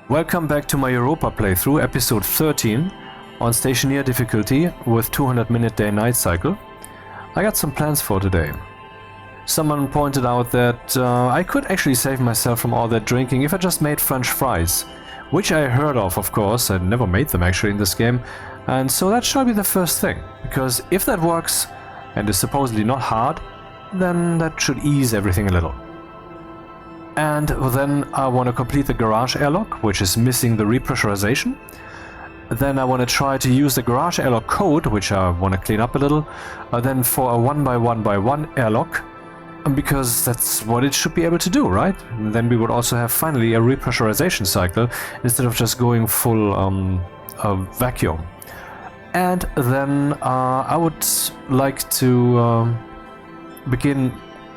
Welcome back to my Europa playthrough, episode 13, on Stationeer difficulty with 200-minute day-night cycle. I got some plans for today. Someone pointed out that I could actually save myself from all that drinking if I just made French fries, which I heard of course. I never made them actually in this game, and so that shall be the first thing, because if that works, and is supposedly not hard, then that should ease everything a little. And then I want to complete the garage airlock, which is missing the repressurization. Then I want to try to use the garage airlock code, which I want to clean up a little, then for a 1x1x1 airlock, because that's what it should be able to do, right? And then we would also have finally a repressurization cycle instead of just going full vacuum. And then I would like to begin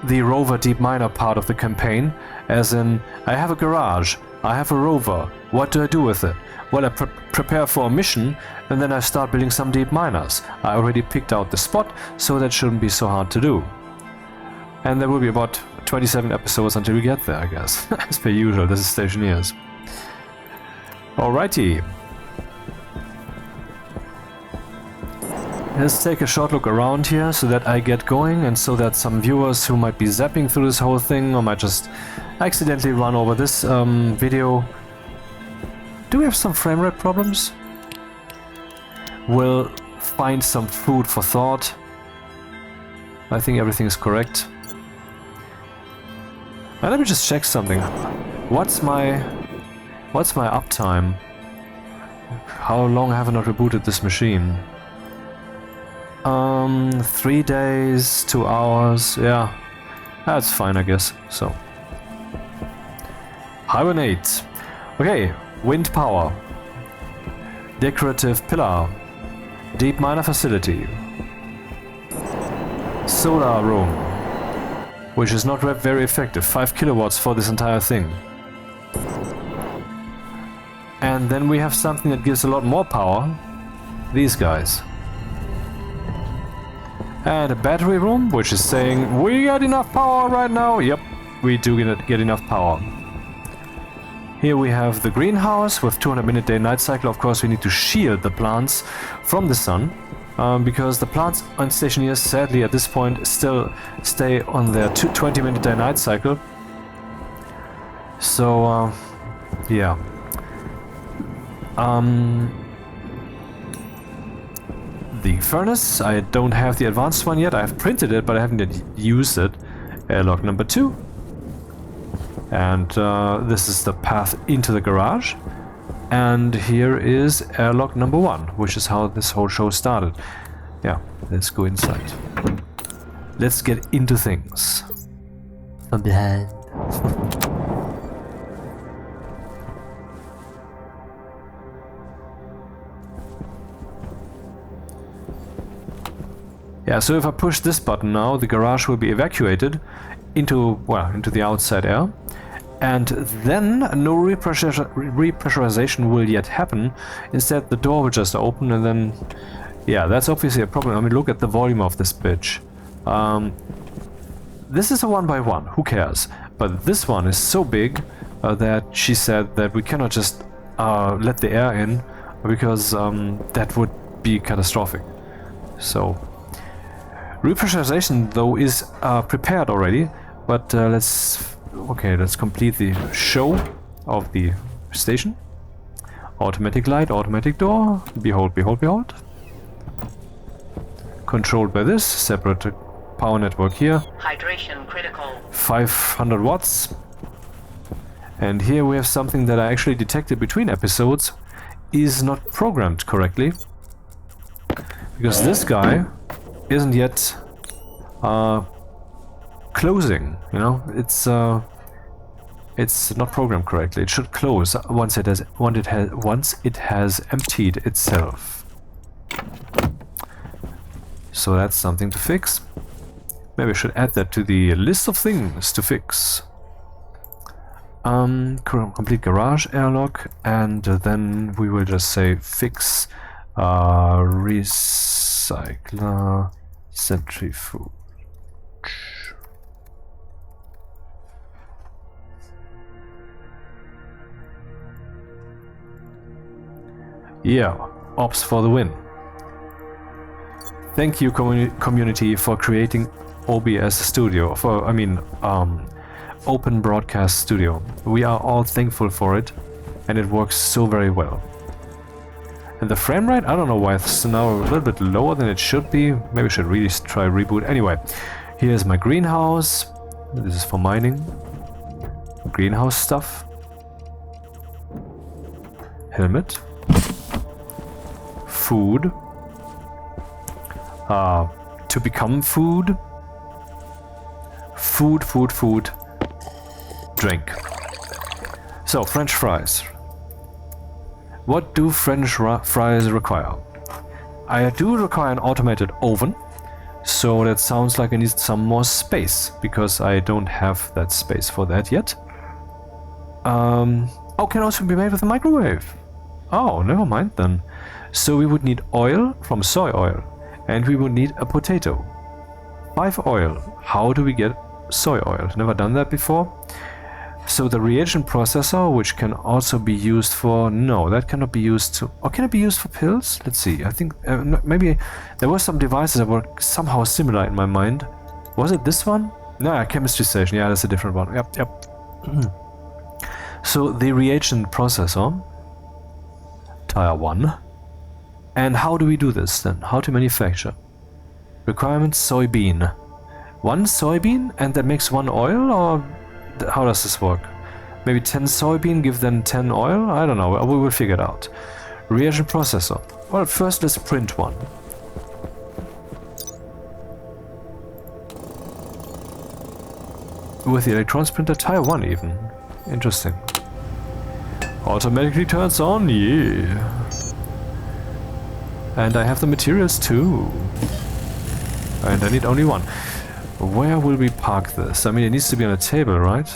the rover deep miner part of the campaign, as in, I have a garage, I have a rover, what do I do with it? Well, I prepare for a mission, and then I start building some deep miners. I already picked out the spot, so that shouldn't be so hard to do. And there will be about 27 episodes until we get there, I guess. As per usual, this is Stationeers. Alrighty. Let's take a short look around here so that I get going, and so that some viewers who might be zapping through this whole thing or might just accidentally run over this video. Do we have some frame rate problems? We'll find some food for thought. I think everything is correct. Now let me just check something. What's my uptime? How long have I not rebooted this machine? 3 days, 2 hours, yeah. That's fine, I guess, so. Hibernate. Okay, wind power. Decorative pillar. Deep miner facility. Solar room. Which is not very effective, 5 kilowatts for this entire thing. And then we have something that gives a lot more power. These guys. And a battery room, which is saying, we got enough power right now. Yep, we do get enough power. Here we have the greenhouse with 200-minute day-night cycle. Of course, we need to shield the plants from the sun, because the plants on Stationeers, sadly, at this point, still stay on their 20-minute day-night cycle. So, yeah. The furnace, I don't have the advanced one yet. I have printed it, but I haven't yet used it. Airlock number 2. And this is the path into the garage. And here is airlock number 1, which is how this whole show started. Yeah, let's go inside. Let's get into things. From behind. Yeah, so if I push this button now, the garage will be evacuated into the outside air. And then no repressurization will yet happen. Instead, the door will just open, and then, yeah, that's obviously a problem. I mean, look at the volume of this bitch. This is a 1x1, who cares? But this one is so big that she said that we cannot just let the air in, because that would be catastrophic. So, repressurization though is prepared already, but let's complete the show of the station. Automatic light, automatic door. Behold, behold, behold. Controlled by this separate power network here. Hydration critical. 500 watts. And here we have something that I actually detected between episodes is not programmed correctly, because this guy isn't yet closing, you know. It's not programmed correctly. It should close once it has emptied itself. So that's something to fix. Maybe I should add that to the list of things to fix. Complete garage airlock, and then we will just say fix recycler centrifuge. Yeah, ops for the win. Thank you, community, for creating OBS Studio, Open Broadcast Studio. We are all thankful for it, and it works so very well. And the frame rate, I don't know why it's now a little bit lower than it should be. Maybe I should really try reboot. Anyway, here's my greenhouse. This is for mining. Greenhouse stuff. Helmet. Food. To become food. Food. Drink. So, French fries. What do French fries require? I do require an automated oven, so that sounds like I need some more space, because I don't have that space for that yet. Oh, can also be made with a microwave. Oh, never mind then. So we would need oil from soy oil, and we would need a potato. 5 oil. How do we get soy oil? Never done that before. So the reagent processor, which can also be used for... No, that cannot be used to... Or can it be used for pills? Let's see. I think maybe there were some devices that were somehow similar in my mind. Was it this one? No, chemistry station. Yeah, that's a different one. Yep. So the reagent processor, Tier 1. And how do we do this then? How to manufacture? Requirement soybean. 1 soybean and that makes 1 oil, or how does this work? Maybe 10 soybean give them 10 oil? I don't know, we will figure it out. Reagent processor. Well, first let's print one. With the electronics printer, Tier 1 even. Interesting. Automatically turns on, yeah. And I have the materials too. And I need only 1. Where will we park this? I mean, it needs to be on a table, right?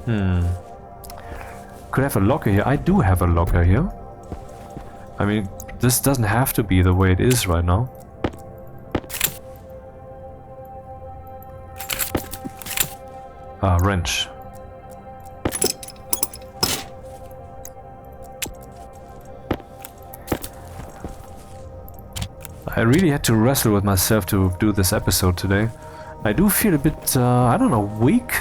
Could I have a locker here? I do have a locker here. I mean, this doesn't have to be the way it is right now. Wrench. I really had to wrestle with myself to do this episode today. I do feel a bit, I don't know, weak?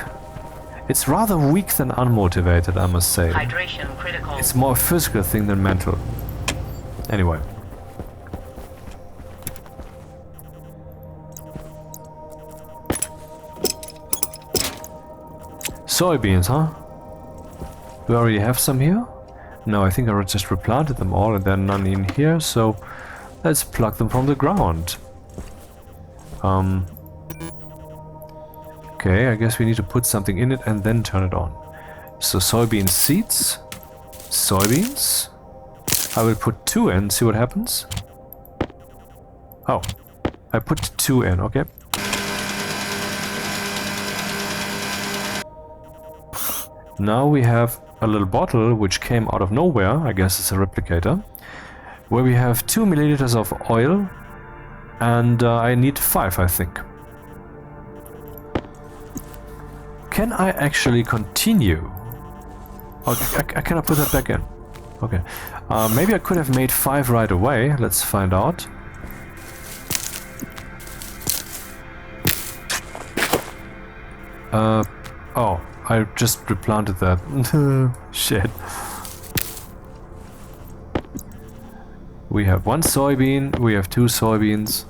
It's rather weak than unmotivated, I must say. Hydration critical. It's more a physical thing than mental. Anyway. Soybeans, huh? Do I already have some here? No, I think I just replanted them all and there are none in here, so let's pluck them from the ground. Okay, I guess we need to put something in it and then turn it on. So soybean seeds. Soybeans. I will put 2 in, see what happens. Oh, I put 2 in, okay. Now we have a little bottle which came out of nowhere, I guess it's a replicator, where we have 2 milliliters of oil, and I need 5, I think. Can I actually continue? Oh, I cannot put that back in. Okay. Maybe I could have made 5 right away. Let's find out. Oh, I just replanted that. Shit. We have 1 soybean, we have 2 soybeans.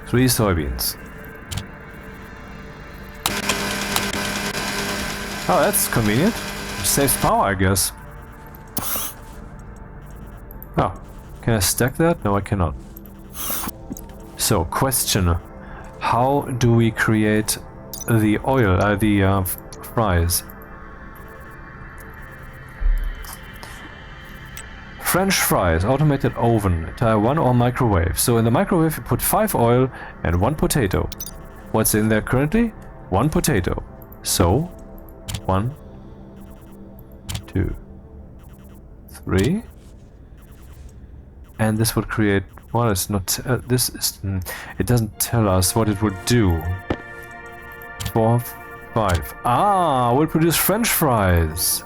Three soybeans. Oh, that's convenient. Saves power, I guess. Oh, can I stack that? No, I cannot. So, question. How do we create the oil, the fries? French fries, automated oven, Tier 1 or microwave. So in the microwave you put 5 oil and 1 potato. What's in there currently? 1 potato. So, 1, 2, 3. And this would create... Well, it's not... this is... it doesn't tell us what it would do. 4, Oct2025. Ah, will produce French fries.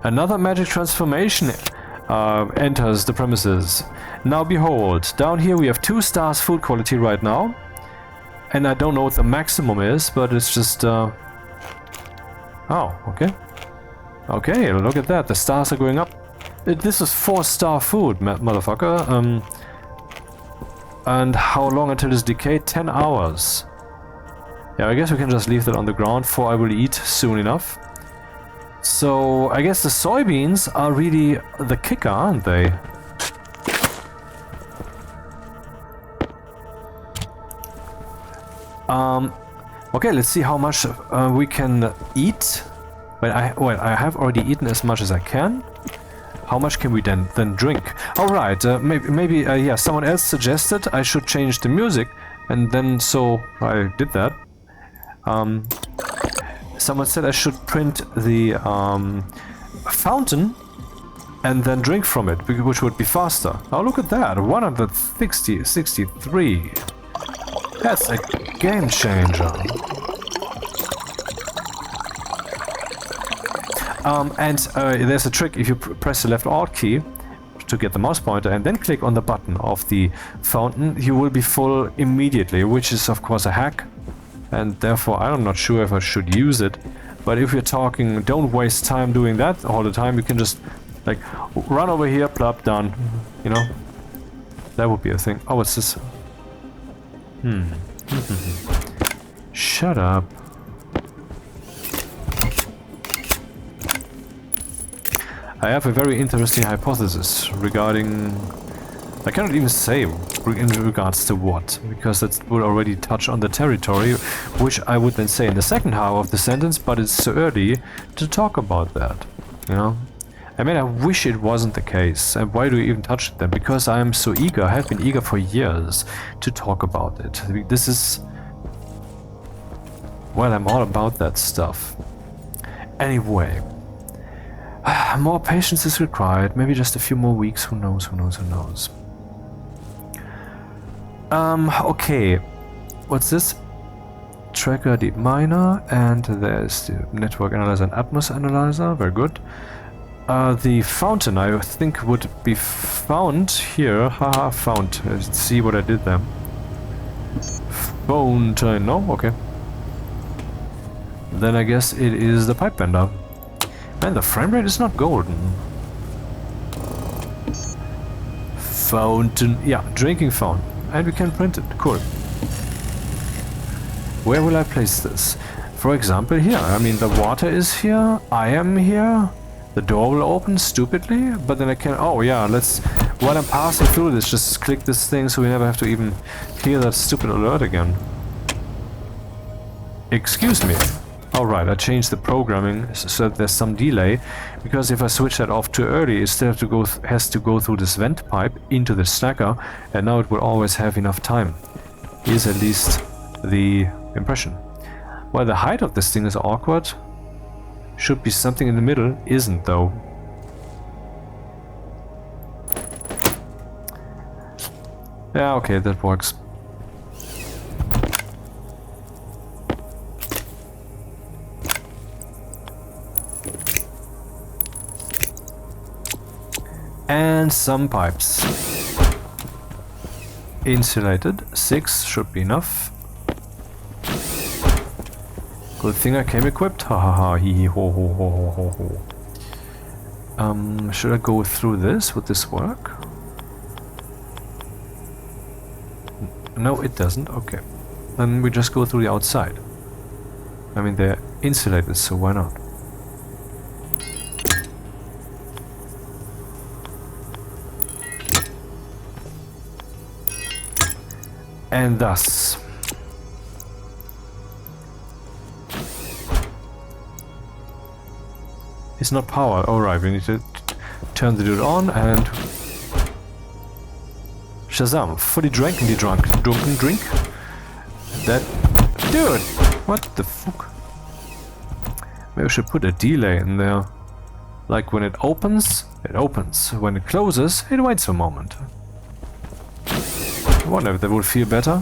Another magic transformation enters the premises. Now behold, down here we have 2 stars food quality right now. And I don't know what the maximum is, but it's just... Oh, okay. Okay, look at that, the stars are going up. This is 4-star food, motherfucker. And how long until it's decayed? 10 hours. Yeah, I guess we can just leave that on the ground, for I will eat soon enough. So, I guess the soybeans are really the kicker, aren't they? Okay, let's see how much we can eat. Well, I have already eaten as much as I can. How much can we then drink? Alright, maybe yeah, someone else suggested I should change the music, and then so I did that. Someone said I should print the fountain and then drink from it, which would be faster. Oh, look at that, 163. That's a game changer. There's a trick. If you press the left Alt key to get the mouse pointer and then click on the button of the fountain, you will be full immediately, which is of course a hack, and therefore I'm not sure if I should use it. But if you're talking, don't waste time doing that all the time. You can just like run over here, plop, done. You know, that would be a thing. Oh, what's this? Shut up. I have a very interesting hypothesis regarding... I cannot even say in regards to what, because that would already touch on the territory, which I would then say in the second half of the sentence, but it's so early to talk about that, you know? I mean, I wish it wasn't the case, and why do you even touch it then? Because I am so eager, I have been eager for years to talk about it. I mean, this is... Well, I'm all about that stuff. Anyway... More patience is required, maybe just a few more weeks, who knows, who knows, who knows. Okay, what's this? Tracker, deep miner, and there's the network analyzer and Atmos analyzer, very good. The fountain, I think, would be found here, haha, found, let's see what I did there. Fountain, no, okay. Then I guess it is the pipe bender. Man, the frame rate is not golden. Fountain, yeah, drinking fountain. And we can print it, cool. Where will I place this? For example, here. I mean, the water is here, I am here. The door will open stupidly, but then I can... Oh yeah, let's... While I'm passing through this, just click this thing so we never have to even hear that stupid alert again. Excuse me. Alright, I changed the programming so that there's some delay, because if I switch that off too early, it still has to go through this vent pipe into the stacker, and now it will always have enough time. Here's at least the impression. Well, the height of this thing is awkward. Should be something in the middle, isn't though. Yeah, okay, that works. And some pipes. Insulated, 6 should be enough. Good thing I came equipped. Ha ha ha, hee hee ho ho ho ho ho ho. Should I go through this? Would this work? No, it doesn't. Okay. Then we just go through the outside. I mean, they're insulated, so why not? And thus... It's not powered. Alright, we need to turn the dude on and... Shazam! Fully drunken drink. That... Dude! What the fuck? Maybe we should put a delay in there. Like when it opens, it opens. When it closes, it waits a moment. wonder if they would feel better.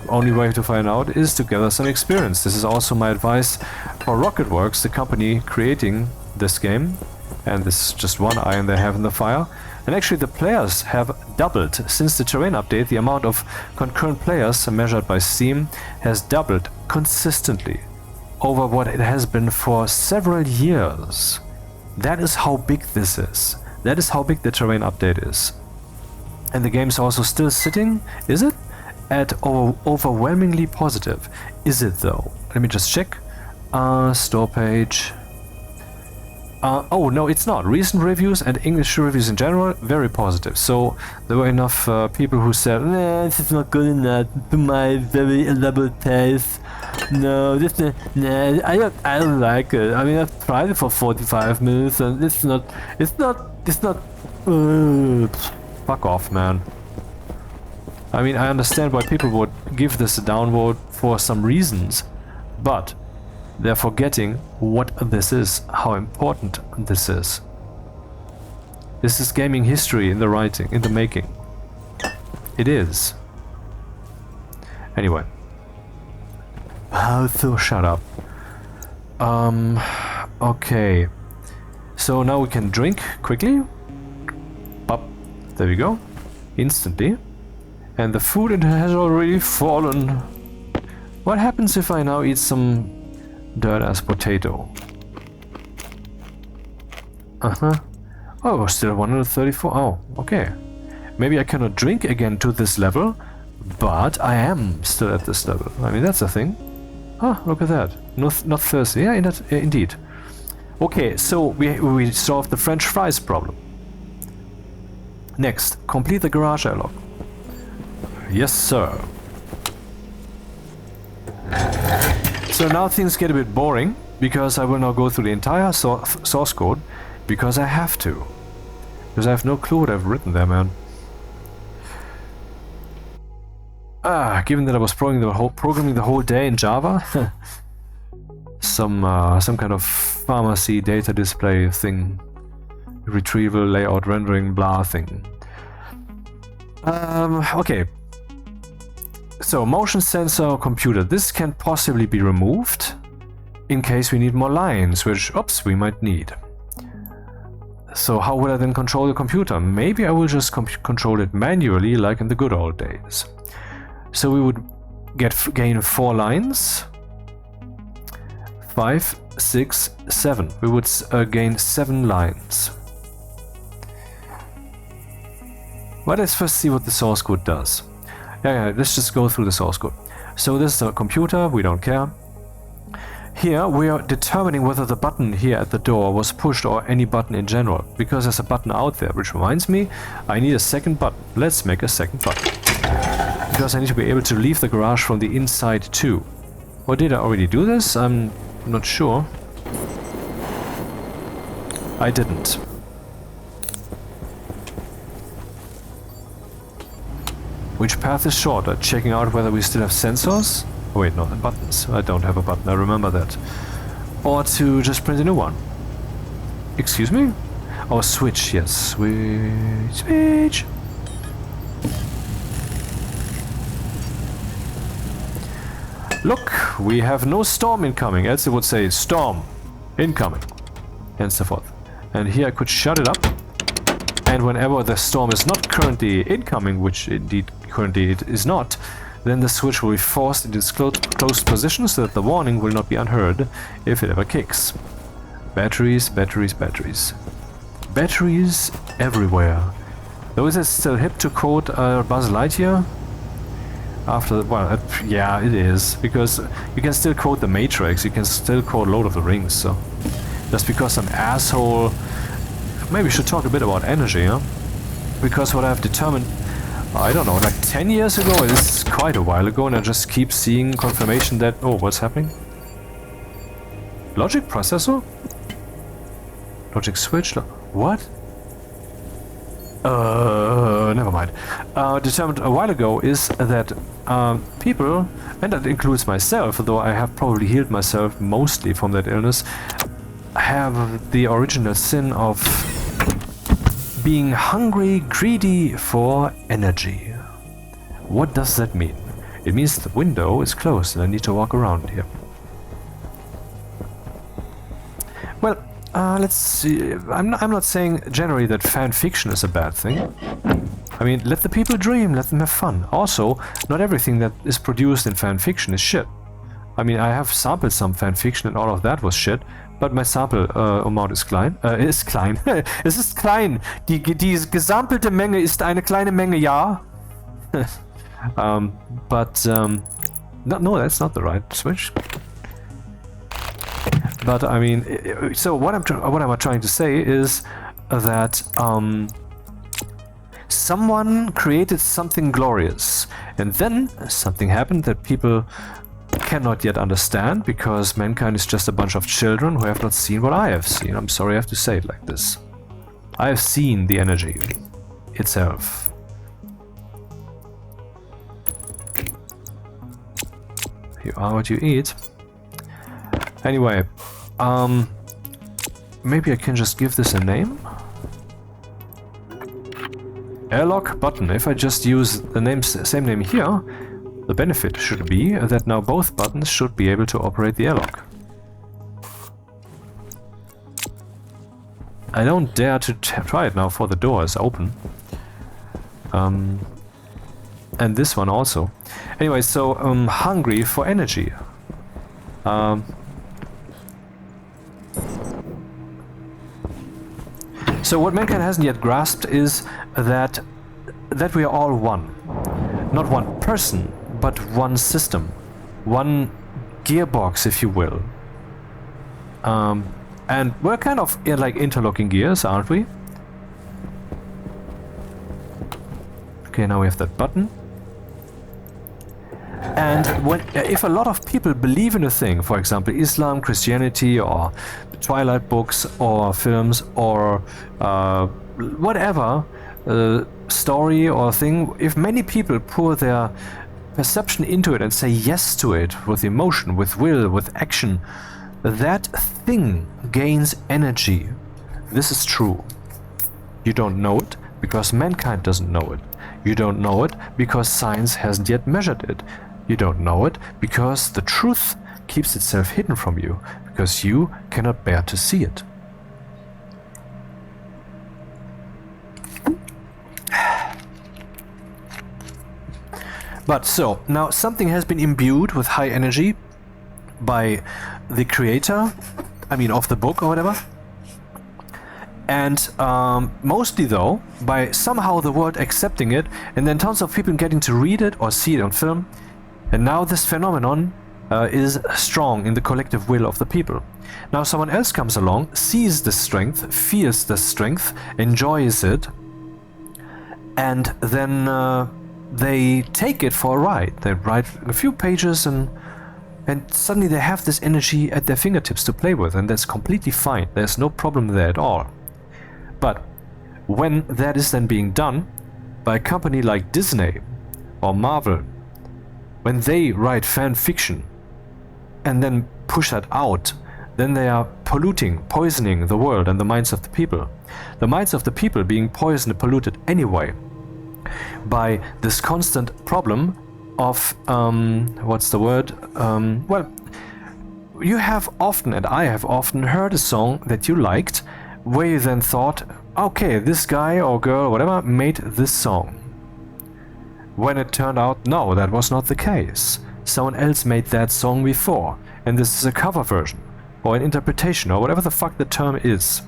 Only way to find out is to gather some experience. This is also my advice for Rocketworks, the company creating this game. And this is just one iron they have in the fire. And actually the players have doubled. Since the terrain update, the amount of concurrent players measured by Steam has doubled consistently over what it has been for several years. That is how big this is. That is how big the terrain update is. And the game's also still sitting, is it? At overwhelmingly positive. Is it though? Let me just check. Store page. Oh no, it's not. Recent reviews and English reviews in general, very positive. So there were enough people who said, nah, this is not good enough to my very elaborate taste. No, this nah, I don't like it. I mean, I've tried it for 45 minutes and it's not, fuck off, man. I mean, I understand why people would give this a downvote for some reasons, but they're forgetting what this is, how important this is. This is gaming history in the writing, in the making. It is. Anyway. So shut up. Okay. So now we can drink quickly. Pop. There we go. Instantly. And the food it has already fallen. What happens if I now eat some dirt-ass potato? Oh, we're still 134. Oh, okay. Maybe I cannot drink again to this level, but I am still at this level. I mean, that's a thing. Ah, look at that. Not thirsty. Yeah, indeed. Okay, so we solved the French fries problem. Next, complete the garage airlock. Yes, sir. So now things get a bit boring, because I will now go through the entire source code, because I have to. Because I have no clue what I've written there, man. Given that I was programming the whole day in Java, some kind of pharmacy data display thing, retrieval, layout, rendering, blah thing. Okay. So, motion sensor computer. This can possibly be removed in case we need more lines, which, oops, we might need. So how would I then control the computer? Maybe I will just control it manually, like in the good old days. So we would gain 4 lines. 5, 6, 7. We would gain 7 lines. But let's first see what the source code does. Yeah, let's just go through the source code. So this is a computer, we don't care. Here we are determining whether the button here at the door was pushed or any button in general, because there's a button out there, which reminds me, I need a second button. Let's make a second button. Because I need to be able to leave the garage from the inside too. Or did I already do this? I'm not sure. I didn't. Which path is shorter? Checking out whether we still have sensors? Oh wait, no, buttons. I don't have a button, I remember that. Or to just print a new one. Excuse me? Oh, switch, yes. Switch. Look, we have no storm incoming, else it would say storm incoming, and so forth. And here I could shut it up. And whenever the storm is not currently incoming, which indeed currently it is not, then the switch will be forced into its closed position so that the warning will not be unheard if it ever kicks. Batteries, batteries, batteries. Batteries everywhere. Though is it still hip to quote Buzz Lightyear? After, well, yeah, it is. Because you can still quote The Matrix, you can still quote Lord of the Rings, so... Just because some asshole... Maybe we should talk a bit about energy, huh? Because what I've determined, I don't know, like 10 years ago, this is quite a while ago, and I just keep seeing confirmation that... Oh, what's happening? Logic processor? Logic switch? What? Never mind. Determined a while ago is that people, and that includes myself, though I have probably healed myself mostly from that illness, have the original sin of being hungry, greedy for energy. What does that mean? It means the window is closed and I need to walk around here. Well, let's see. I'm not saying generally that fan fiction is a bad thing. I mean, let the people dream, let them have fun. Also, not everything that is produced in fan fiction is shit. I mean, I have sampled some fan fiction and all of that was shit, but my sample amount is klein. Ist klein. Es ist klein. Die gesampelte Menge ist eine kleine Menge, ja. No, that's not the right switch. But I mean, so what I'm trying to say is that someone created something glorious, and then something happened that people cannot yet understand because mankind is just a bunch of children who have not seen what I have seen. I'm sorry I have to say it like this. I have seen the energy itself. You are what you eat. Anyway, maybe I can just give this a name? Airlock button. If I just use the same name here, the benefit should be that now both buttons should be able to operate the airlock. I don't dare to try it now, for the door is open. And this one also. Anyway, so hungry for energy. So what mankind hasn't yet grasped is that we are all one. Not one person, but one system. One gearbox, if you will. And we're kind of like interlocking gears, aren't we? Okay, now we have that button. And if a lot of people believe in a thing, for example, Islam, Christianity, or the Twilight books, or films, or whatever story or thing, if many people pour their perception into it and say yes to it with emotion, with will, with action, that thing gains energy. This is true. You don't know it because mankind doesn't know it. You don't know it because science hasn't yet measured it. You don't know it because the truth keeps itself hidden from you, because you cannot bear to see it. But so, now something has been imbued with high energy by the creator, I mean of the book or whatever. And mostly though, by somehow the world accepting it, and then tons of people getting to read it or see it on film. And now this phenomenon is strong in the collective will of the people. Now someone else comes along, sees the strength, feels the strength, enjoys it, and then they take it for a ride. They write a few pages and suddenly they have this energy at their fingertips to play with, and that's completely fine. There's no problem there at all. But when that is then being done by a company like Disney or Marvel, when they write fan fiction and then push that out, then they are poisoning the world and the minds of the people. The minds of the people being poisoned and polluted anyway by this constant problem of, what's the word? Well, you have often, and I have often heard a song that you liked, where you then thought, okay, this guy or girl or whatever made this song. When it turned out, no, that was not the case. Someone else made that song before, and this is a cover version, or an interpretation, or whatever the fuck the term is.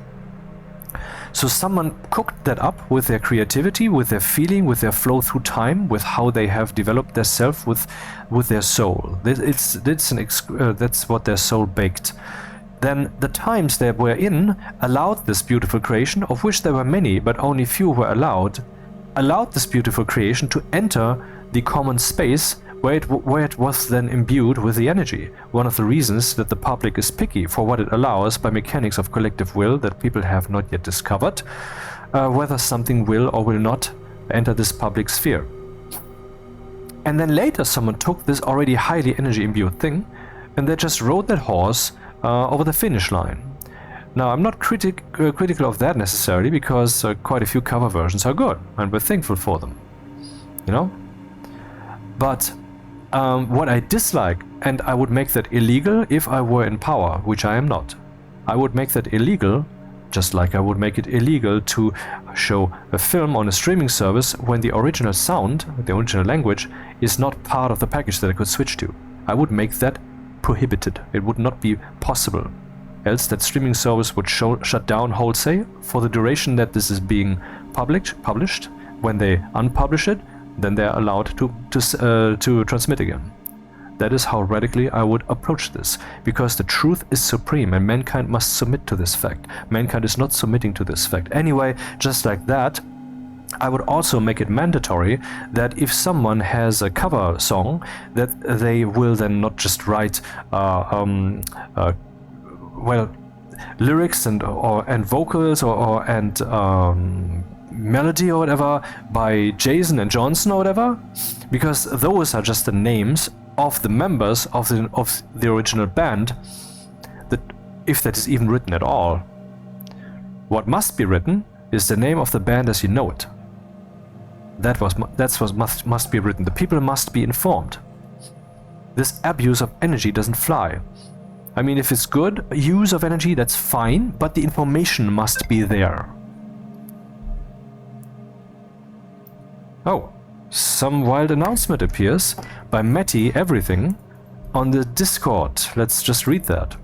So someone cooked that up with their creativity, with their feeling, with their flow through time, with how they have developed their self, with their soul. That's what their soul baked. Then the times they were in allowed this beautiful creation, of which there were many, but only few were allowed this beautiful creation to enter the common space where it was then imbued with the energy. One of the reasons that the public is picky for what it allows by mechanics of collective will that people have not yet discovered, whether something will or will not enter this public sphere. And then later someone took this already highly energy imbued thing and they just rode that horse over the finish line. Now, I'm not critical of that necessarily, because quite a few cover versions are good, and we're thankful for them, you know? But what I dislike, and I would make that illegal if I were in power, which I am not. I would make that illegal, just like I would make it illegal to show a film on a streaming service when the original sound, the original language, is not part of the package that I could switch to. I would make that prohibited. It would not be possible. Else that streaming service would shut down wholesale for the duration that this is being published. When they unpublish it, then they're allowed to transmit again. That is how radically I would approach this, because the truth is supreme and mankind must submit to this fact. Mankind is not submitting to this fact. Anyway, just like that, I would also make it mandatory that if someone has a cover song, that they will then not just write lyrics and vocals and melody or whatever by Jason and Johnson or whatever, because those are just the names of the members of the original band, that if that is even written at all. What must be written is the name of the band as you know it. That's what must be written. The people must be informed. This abuse of energy doesn't fly. I mean, if it's good use of energy, that's fine, but the information must be there. Oh, some wild announcement appears by Matty Everything on the Discord. Let's just read that.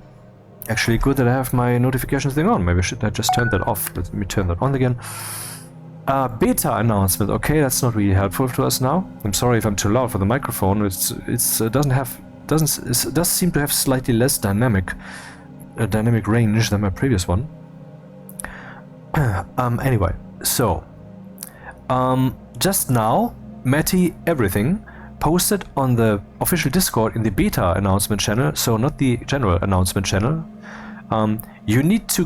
Actually, good that I have my notifications thing on. Maybe I should just turn that off. Let me turn that on again. Beta announcement. Okay, that's not really helpful to us now. I'm sorry if I'm too loud for the microphone. It does seem to have slightly less dynamic range than my previous one. Anyway, so just now, Matty Everything posted on the official Discord in the beta announcement channel, so not the general announcement channel. You need to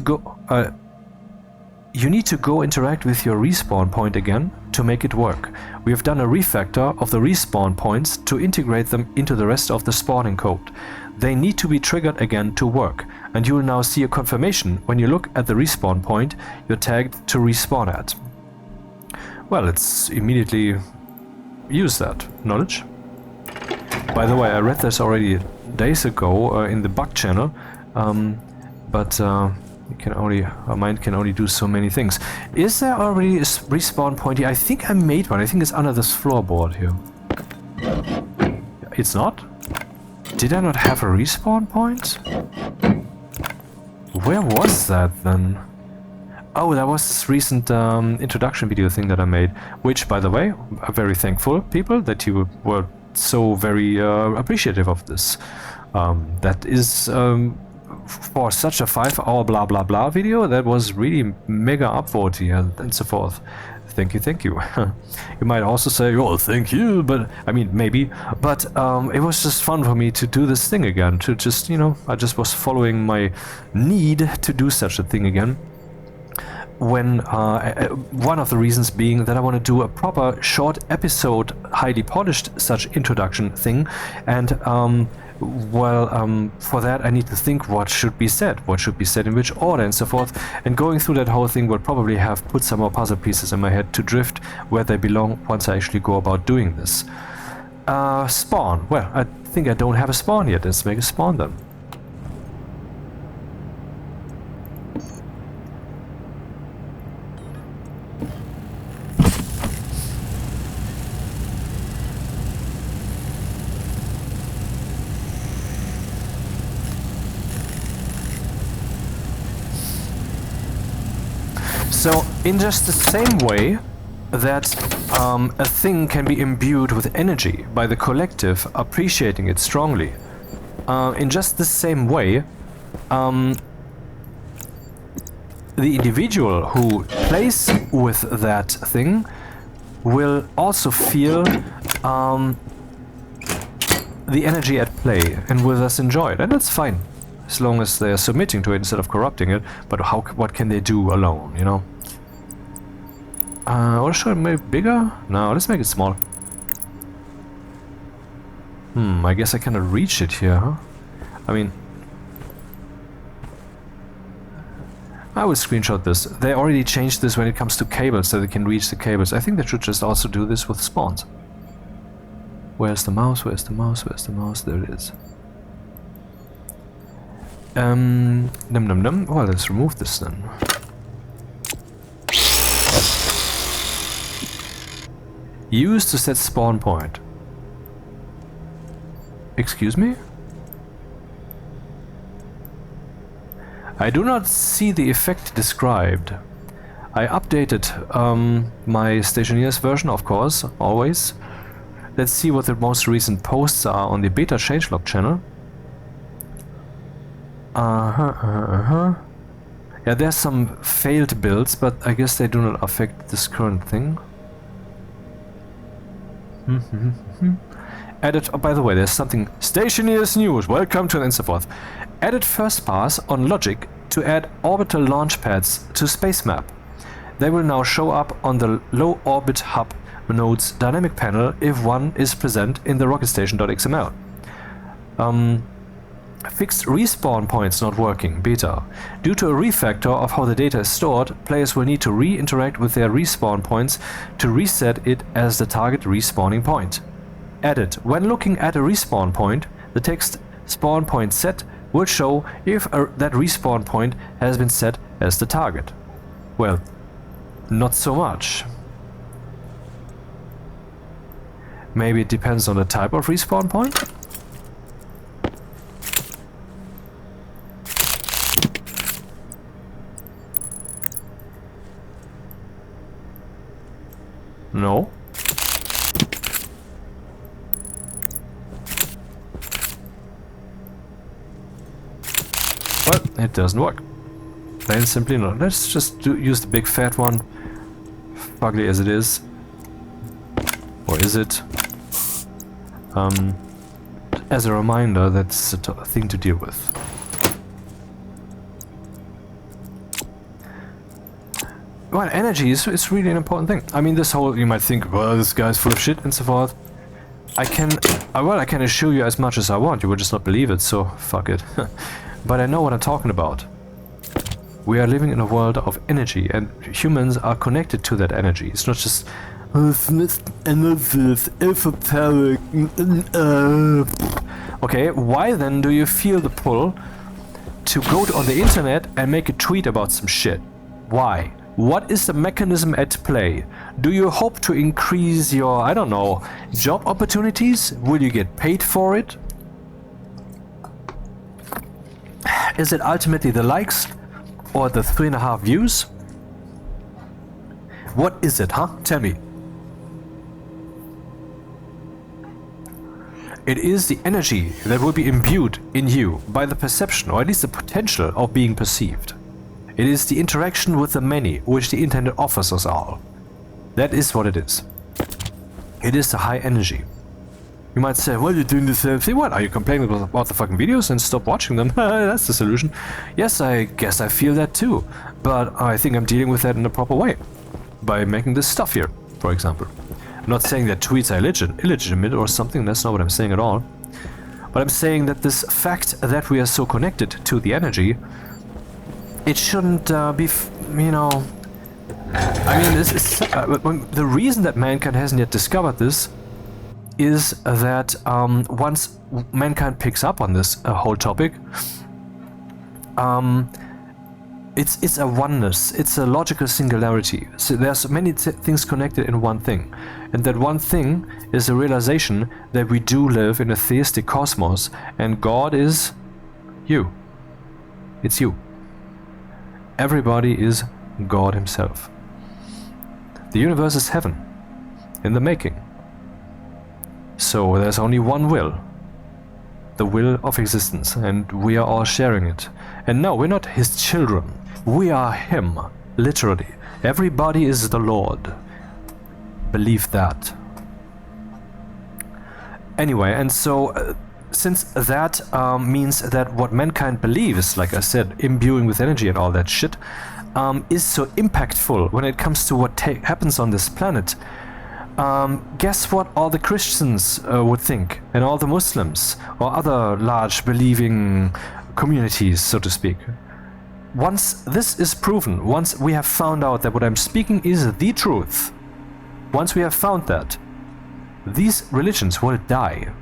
go interact with your respawn point again to make it work. We have done a refactor of the respawn points to integrate them into the rest of the spawning code. They need to be triggered again to work, and you will now see a confirmation when you look at the respawn point you're tagged to respawn at. Well, let's immediately use that knowledge. By the way, I read this already days ago in the bug channel, but mind can only do so many things. Is there already a respawn point here? I think I made one. I think it's under this floorboard here. It's not? Did I not have a respawn point? Where was that then? Oh, that was this recent introduction video thing that I made, which, by the way, I'm very thankful, people, that you were so very appreciative of this. That is, for such a 5-hour blah blah blah video, that was really mega upvoty and so forth. Thank you, thank you. You might also say, oh, thank you, but, I mean, maybe, but it was just fun for me to do this thing again, to just, you know, I just was following my need to do such a thing again. When one of the reasons being that I want to do a proper short episode, highly polished such introduction thing, and for that I need to think what should be said in which order and so forth, and going through that whole thing will probably have put some more puzzle pieces in my head to drift where they belong once I actually go about doing this. Spawn. Well, I think I don't have a spawn yet. Let's make a spawn then. So, in just the same way that a thing can be imbued with energy by the collective appreciating it strongly, in just the same way, the individual who plays with that thing will also feel the energy at play and will thus enjoy it, and that's fine, as long as they are submitting to it instead of corrupting it. But what can they do alone, you know? Or should I make it bigger? No, let's make it small. I guess I cannot reach it here, huh? I mean, I will screenshot this. They already changed this when it comes to cables, so they can reach the cables. I think they should just also do this with spawns. Where's the mouse? Where's the mouse? Where's the mouse? There it is. Num num num. Well, let's remove this then. Use to set spawn point. Excuse me? I do not see the effect described. I updated my Stationeers version, of course, always. Let's see what the most recent posts are on the beta changelog channel. Yeah, there's some failed builds, but I guess they do not affect this current thing. Added, oh, by the way, there's something. Stationeers news, welcome to, and so forth. Added first pass on logic to add orbital launch pads to space map. They will now show up on the low orbit hub node's dynamic panel if one is present in the rocketstation.xml. Fixed respawn points not working, beta. Due to a refactor of how the data is stored, players will need to re-interact with their respawn points to reset it as the target respawning point. Added, when looking at a respawn point, the text spawn point set will show if that respawn point has been set as the target. Well, not so much. Maybe it depends on the type of respawn point? No. Well, it doesn't work. Plain simply not. Let's just use the big fat one. Ugly as it is. Or is it? As a reminder, that's a thing to deal with. Well, energy is really an important thing. I mean, this whole, you might think, well, this guy's full of shit and so forth. I can assure you as much as I want, you would just not believe it, so fuck it. But I know what I'm talking about. We are living in a world of energy, and humans are connected to that energy. It's not just... Okay, why then do you feel the pull to go on the internet and make a tweet about some shit? Why? What is the mechanism at play? Do you hope to increase your, I don't know, job opportunities? Will you get paid for it? Is it ultimately the likes or the 3.5 views? What is it, huh? Tell me. It is the energy that will be imbued in you by the perception, or at least the potential of being perceived. It is the interaction with the many which the internet offers us all. That is what it is. It is the high energy. You might say, well, you're doing the same thing. What? Are you complaining about the fucking videos and stop watching them? That's the solution. Yes, I guess I feel that too. But I think I'm dealing with that in a proper way. By making this stuff here, for example. I'm not saying that tweets are illegitimate or something. That's not what I'm saying at all. But I'm saying that this fact that we are so connected to the energy, it shouldn't be, you know... I mean, this is, the reason that mankind hasn't yet discovered this is that once mankind picks up on this whole topic, it's a oneness, it's a logical singularity. So there's many things connected in one thing, and that one thing is the realization that we do live in a theistic cosmos, and God is you. It's you. Everybody is God himself. The universe is heaven, in the making. So there's only one will. The will of existence, and we are all sharing it. And no, we're not his children. We are him, literally. Everybody is the Lord. Believe that. Anyway, and so since that means that what mankind believes, like I said, imbuing with energy and all that shit, is so impactful when it comes to what happens on this planet, guess what all the Christians would think, and all the Muslims, or other large believing communities, so to speak. Once this is proven, once we have found out that what I'm speaking is the truth, once we have found that, these religions will die.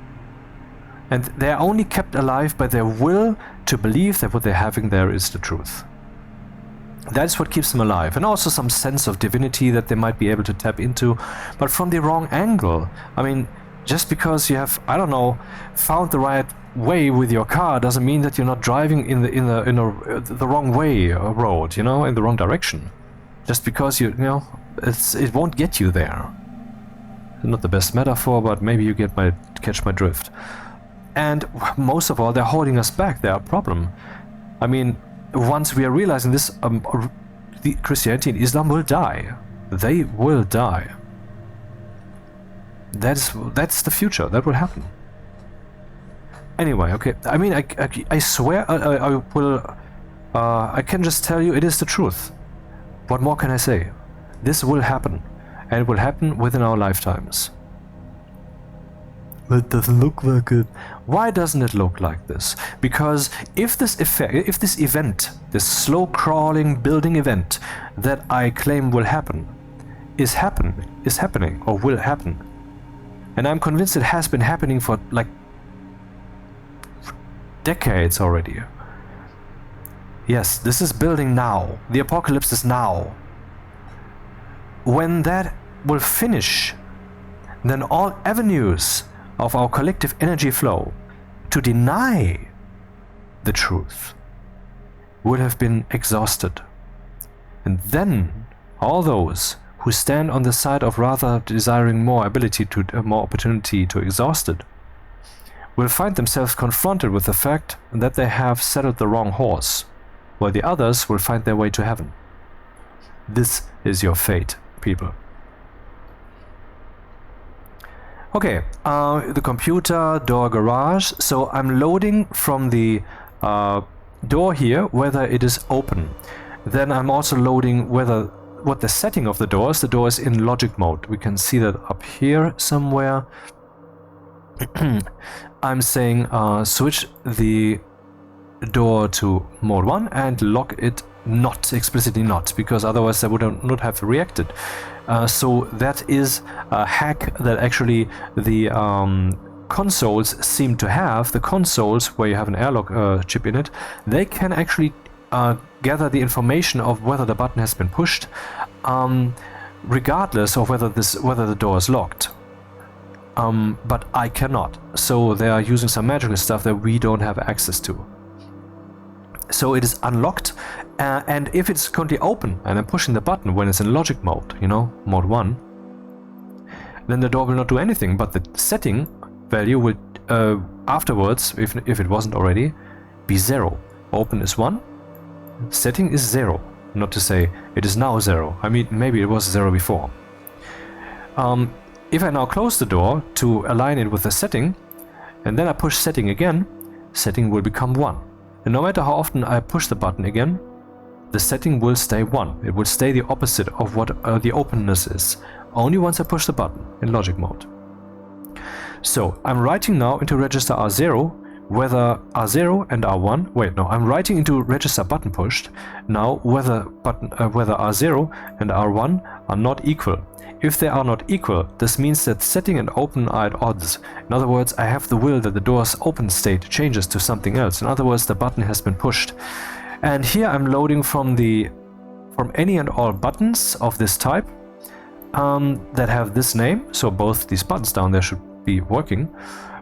And they are only kept alive by their will to believe that what they're having there is the truth. That's what keeps them alive, and also some sense of divinity that they might be able to tap into, but from the wrong angle. I mean, just because you have, I don't know, found the right way with your car doesn't mean that you're not driving in the wrong way road, you know, in the wrong direction. Just because you know, it won't get you there. Not the best metaphor, but maybe you catch my drift. And most of all, they're holding us back. They're a problem. I mean, once we are realizing this, the Christianity and Islam will die. They will die. That's the future. That will happen. Anyway, okay. I mean, I swear I will. I can just tell you it is the truth. What more can I say? This will happen, and it will happen within our lifetimes. But it doesn't look like it. Why doesn't it look like this? Because if this event, this slow-crawling building event that I claim will happen, is happening, or will happen, and I'm convinced it has been happening for like decades already. Yes, this is building now. The apocalypse is now. When that will finish, then all avenues of our collective energy flow to deny the truth would have been exhausted. And then all those who stand on the side of rather desiring more opportunity to exhaust it will find themselves confronted with the fact that they have saddled the wrong horse, while the others will find their way to heaven. This is your fate, people. Okay, the computer door garage. So I'm loading from the door here whether it is open. Then I'm also loading what the setting of the door is. The door is in logic mode. We can see that up here somewhere. I'm saying switch the door to mode 1 and lock it not, explicitly not, because otherwise I would not have reacted. So that is a hack that actually the consoles seem to have. The consoles where you have an airlock chip in it, they can actually gather the information of whether the button has been pushed, regardless of whether the door is locked. But I cannot. So they are using some magical stuff that we don't have access to. So it is unlocked, and if it's currently open and I'm pushing the button when it's in logic mode, you know, mode 1, then the door will not do anything, but the setting value will afterwards, if it wasn't already, be 0. Open is 1, setting is 0. Not to say it is now 0. I mean, maybe it was 0 before. If I now close the door to align it with the setting, and then I push setting again, setting will become 1. And no matter how often I push the button again, the setting will stay 1. It will stay the opposite of what the openness is, only once I push the button in logic mode. So I'm writing now into register R0 whether R0 and R1, wait, no, I'm writing into register button pushed now whether R0 and R1 are not equal. If they are not equal, this means that setting and open are at odds. In other words, I have the will that the door's open state changes to something else. In other words, the button has been pushed. And here I'm loading from any and all buttons of this type that have this name. So both these buttons down there should be working,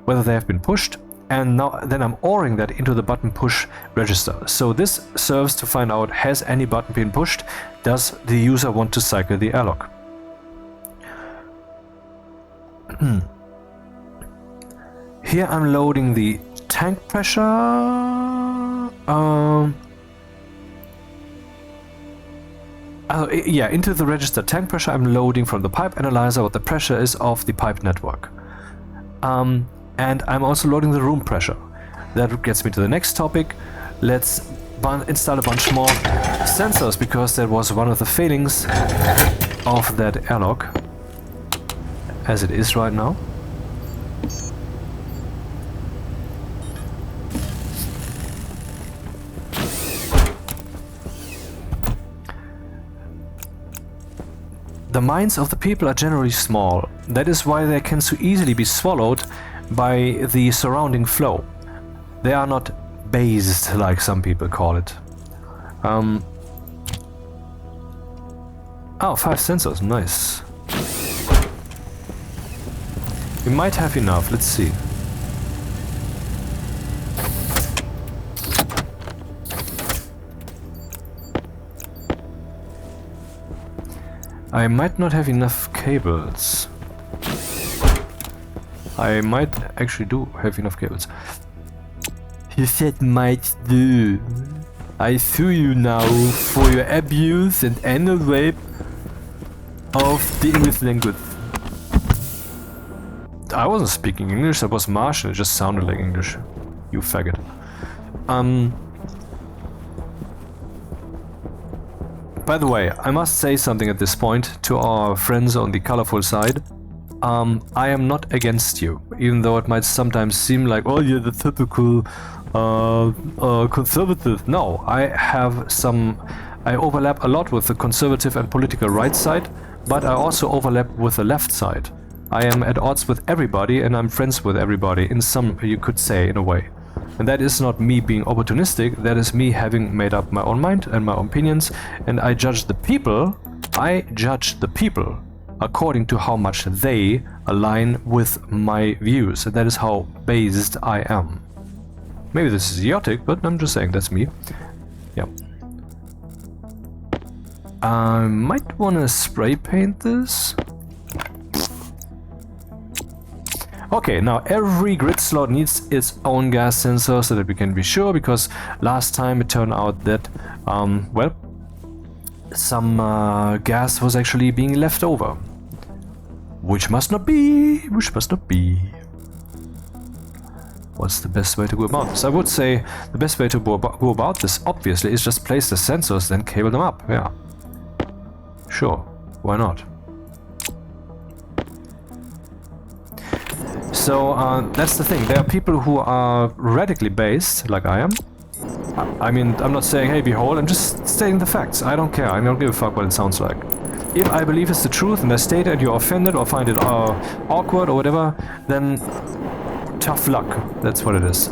whether they have been pushed. And now then I'm ORing that into the button push register. So this serves to find out, has any button been pushed? Does the user want to cycle the airlock? Here I'm loading the tank pressure. Yeah, into the register tank pressure I'm loading from the pipe analyzer what the pressure is of the pipe network. And I'm also loading the room pressure. That gets me to the next topic. Let's install a bunch more sensors, because that was one of the failings of that airlock as it is right now. the minds of the people are generally small. That is why they can so easily be swallowed by the surrounding flow. They are not based like some people call it. Oh, 5 sensors, nice. We might have enough, let's see. I might not have enough cables. I might actually do have enough cables. You said might do. I sue you now for your abuse and anal rape of the English language. I wasn't speaking English, I was Martian, it just sounded like English. You faggot. By the way, I must say something at this point to our friends on the colorful side. I am not against you, even though it might sometimes seem like, oh, you're the typical conservative. No, I overlap a lot with the conservative and political right side, but I also overlap with the left side. I am at odds with everybody and I'm friends with everybody, in some, you could say, in a way. And that is not me being opportunistic, that is me having made up my own mind and my own opinions, and I judge the people according to how much they align with my views, and that is how based I am. Maybe this is idiotic, but I'm just saying that's me. Yeah. I might want to spray paint this. Okay, now every grid slot needs its own gas sensor so that we can be sure, because last time it turned out that, well, some gas was actually being left over. Which must not be, What's the best way to go about this? I would say the best way to go about this, obviously, is just place the sensors, then cable them up, yeah. Sure, why not? So that's the thing, there are people who are radically based, like I am. I mean, I'm not saying, hey, behold, I'm just stating the facts. I don't care, I don't give a fuck what it sounds like. If I believe it's the truth and I state it and you're offended or find it awkward or whatever, then tough luck, that's what it is.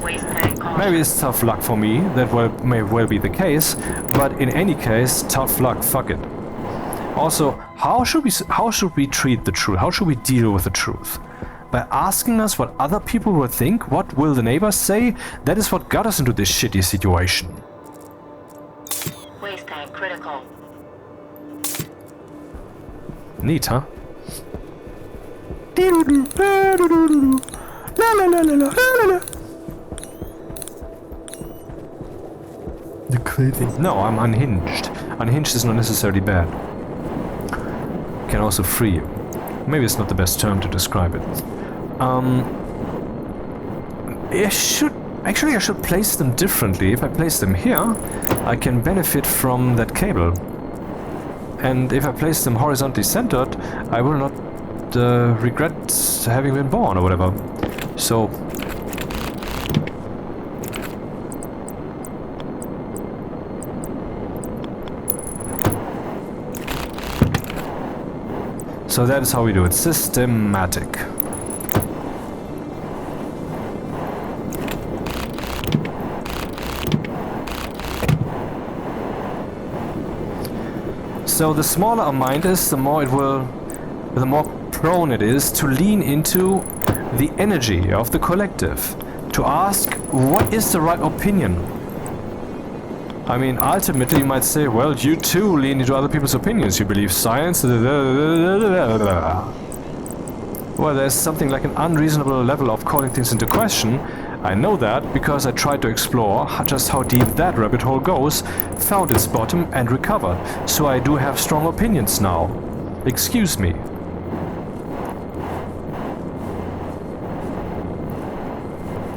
Maybe it's tough luck for me, that may well be the case, but in any case, tough luck, fuck it. Also, how should we treat the truth? How should we deal with the truth? By asking us what other people will think? What will the neighbors say? That is what got us into this shitty situation. Waste tank critical. Neat, huh? You're crazy. No, I'm unhinged. Unhinged is not necessarily bad. Can also free you. Maybe it's not the best term to describe it. I should place them differently. If I place them here, I can benefit from that cable. And if I place them horizontally centered, I will not regret having been born or whatever. So that is how we do it. Systematic. So the smaller a mind is, the more prone it is to lean into the energy of the collective, to ask what is the right opinion. I mean, ultimately you might say, well, you too lean into other people's opinions, you believe science, well, there's something like an unreasonable level of calling things into question. I know that because I tried to explore just how deep that rabbit hole goes, found its bottom and recovered. So I do have strong opinions now. Excuse me.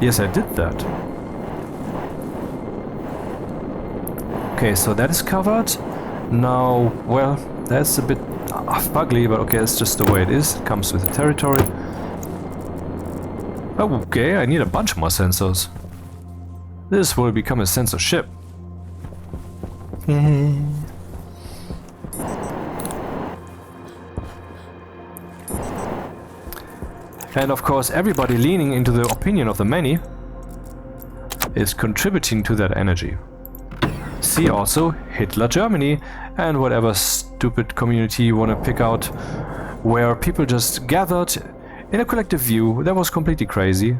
Yes, I did that. Okay, so that is covered. Now, well, that's a bit ugly, but okay, it's just the way it is. It comes with the territory. Okay, I need a bunch more sensors. This will become a sensor ship. And of course, everybody leaning into the opinion of the many is contributing to that energy. See also Hitler Germany and whatever stupid community you want to pick out, where people just gathered in a collective view that was completely crazy.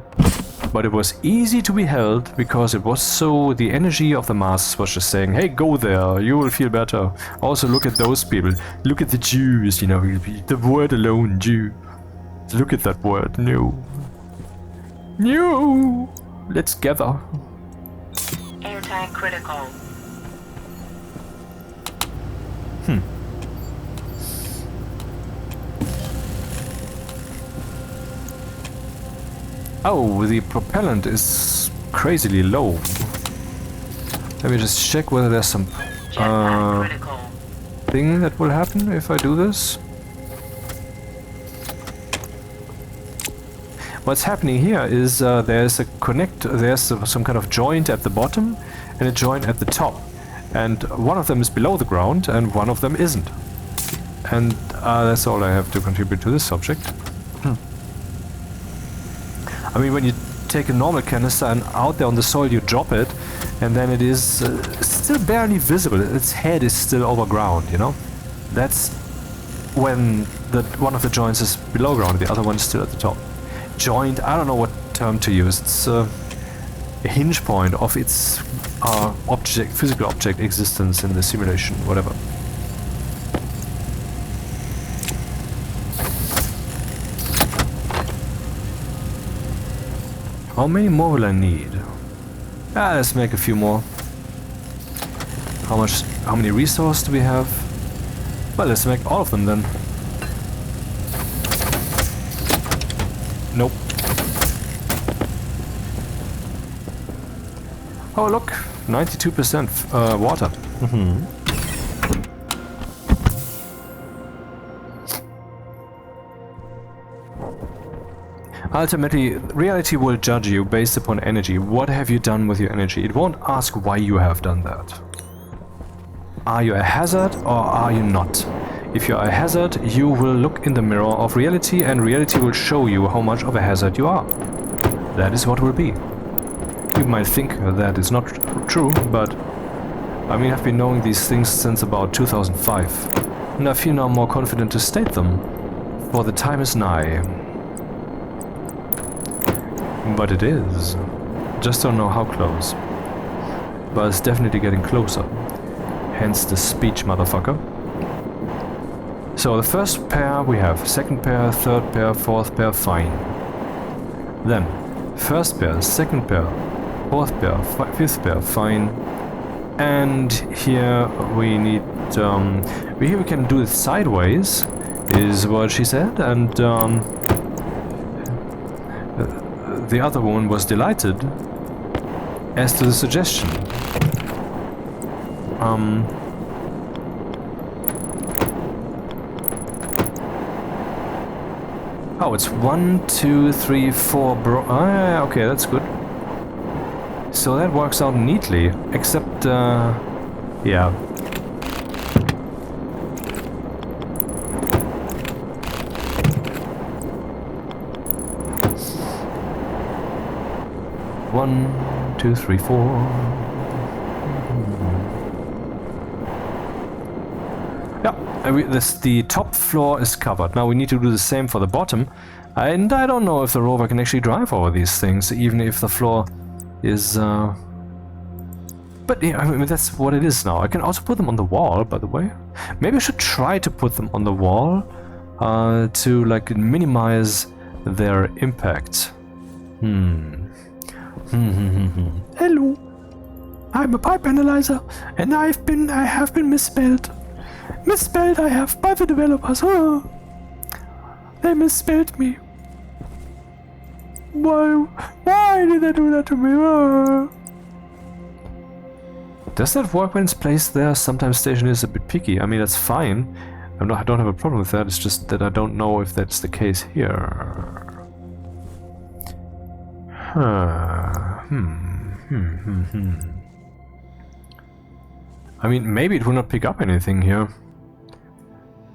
But it was easy to be held because it was so, the energy of the masses was just saying, hey, go there, you will feel better. Also look at those people, look at the Jews, you know, the word alone, Jew. Look at that word, no. No! Let's gather. Air tank critical. Oh, the propellant is crazily low. Let me just check whether there's some thing that will happen if I do this. What's happening here is there's some kind of joint at the bottom and a joint at the top, and one of them is below the ground and one of them isn't. And that's all I have to contribute to this subject. I mean, when you take a normal canister and out there on the soil you drop it, and then it is still barely visible, its head is still over ground, you know? That's when one of the joints is below ground, the other one is still at the top. Joint, I don't know what term to use, it's a hinge point of its physical object existence in the simulation, whatever. How many more will I need? Let's make a few more. How many resources do we have? Well, let's make all of them then. Nope. Oh look, 92% water. Ultimately, reality will judge you based upon energy. What have you done with your energy? It won't ask why you have done that. Are you a hazard or are you not? If you are a hazard, you will look in the mirror of reality and reality will show you how much of a hazard you are. That is what will be. You might think that is not true, but I mean, I've been knowing these things since about 2005. And I feel now more confident to state them, for the time is nigh. But it is. Just don't know how close. But it's definitely getting closer. Hence the speech, motherfucker. So the first pair we have, second pair, third pair, fourth pair, fine. Then, first pair, second pair, fourth pair, fifth pair, fine. And here we need, here we can do it sideways, is what she said, and the other one was delighted as to the suggestion. Oh, it's 1, 2, 3, 4 okay, that's good. So that works out neatly, except, yeah. One, two, three, four. Yeah, the top floor is covered. Now we need to do the same for the bottom. And I don't know if the rover can actually drive over these things, even if the floor is... But yeah, I mean, that's what it is now. I can also put them on the wall, by the way. Maybe I should try to put them on the wall to, like, minimize their impact. Hello, I'm a pipe analyzer, and I have been misspelled. Misspelled I have by the developers. Oh, they misspelled me. Why did they do that to me? Oh. Does that work when it's placed there? Sometimes Stationeers is a bit picky. I mean, that's fine. I don't have a problem with that. It's just that I don't know if that's the case here. I mean, maybe it will not pick up anything here.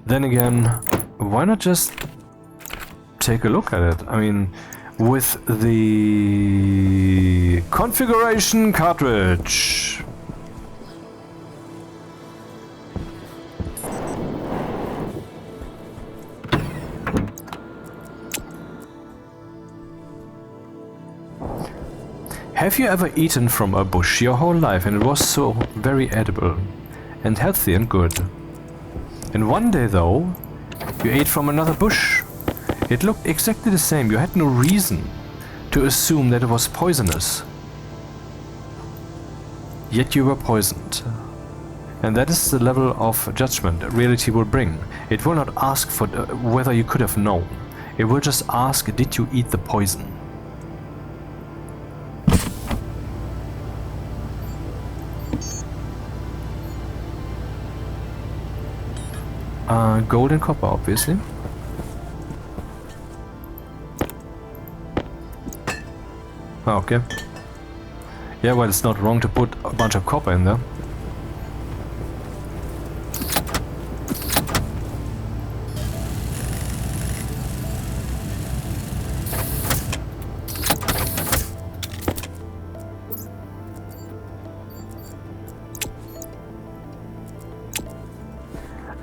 Then again, why not just take a look at it. I mean, with the configuration cartridge. Have you ever eaten from a bush your whole life and it was so very edible and healthy and good? And one day though, you ate from another bush. It looked exactly the same. You had no reason to assume that it was poisonous. Yet you were poisoned. And that is the level of judgment reality will bring. It will not ask for whether you could have known. It will just ask, did you eat the poison? Gold and copper, obviously. Okay. Yeah, well, it's not wrong to put a bunch of copper in there.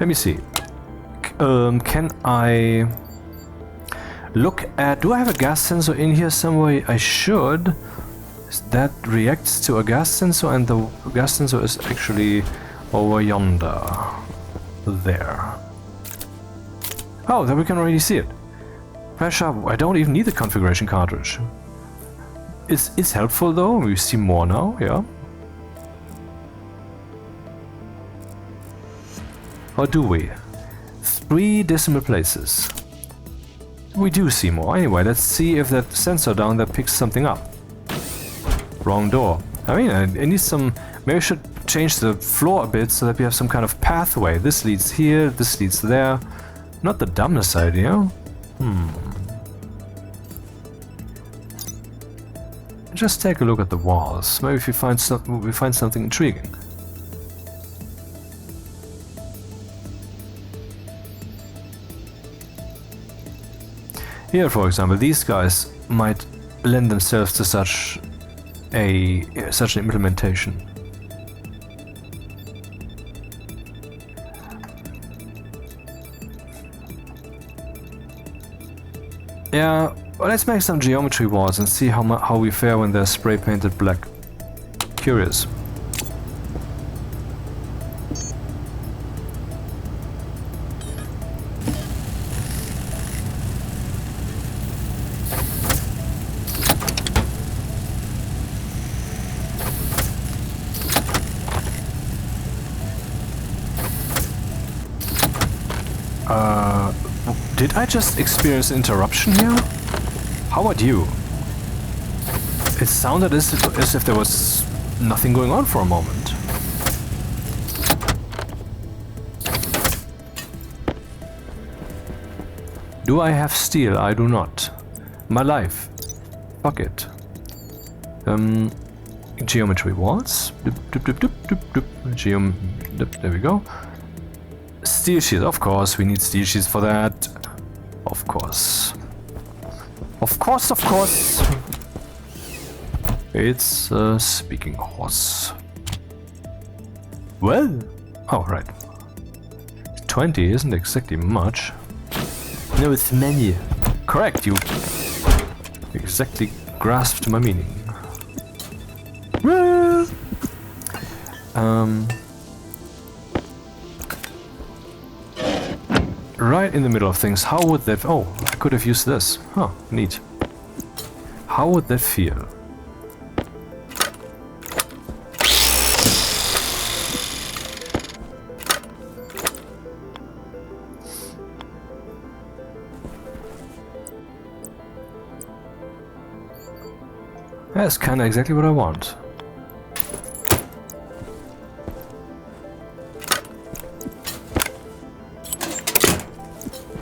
Let me see. Can I look at... Do I have a gas sensor in here somewhere? I should. That reacts to a gas sensor, and the gas sensor is actually over yonder. There. Oh, there we can already see it. Pressure. I don't even need the configuration cartridge. It's helpful though. We see more now, yeah. Or do we? 3 decimal places. We do see more. Anyway, let's see if that sensor down there picks something up. Wrong door. I mean, I need some... Maybe I should change the floor a bit so that we have some kind of pathway. This leads here, this leads there. Not the dumbest idea. Just take a look at the walls. Maybe if we find something intriguing. Here, for example, these guys might lend themselves to such an implementation. Yeah, well, let's make some geometry walls and see how we fare when they're spray painted black. Curious. Did I just experience an interruption here? How about you? It sounded as if there was nothing going on for a moment. Do I have steel? I do not. My life. Fuck it. Geometry walls. There we go. Steel sheets, of course, we need steel sheets for that. Of course. Of course, of course. It's a speaking horse. Well, oh, right. 20 isn't exactly much. No, it's many. Correct, you exactly grasped my meaning. Well, right in the middle of things. How would that... Oh, I could have used this. Huh, neat. How would that feel? That's kind of exactly what I want.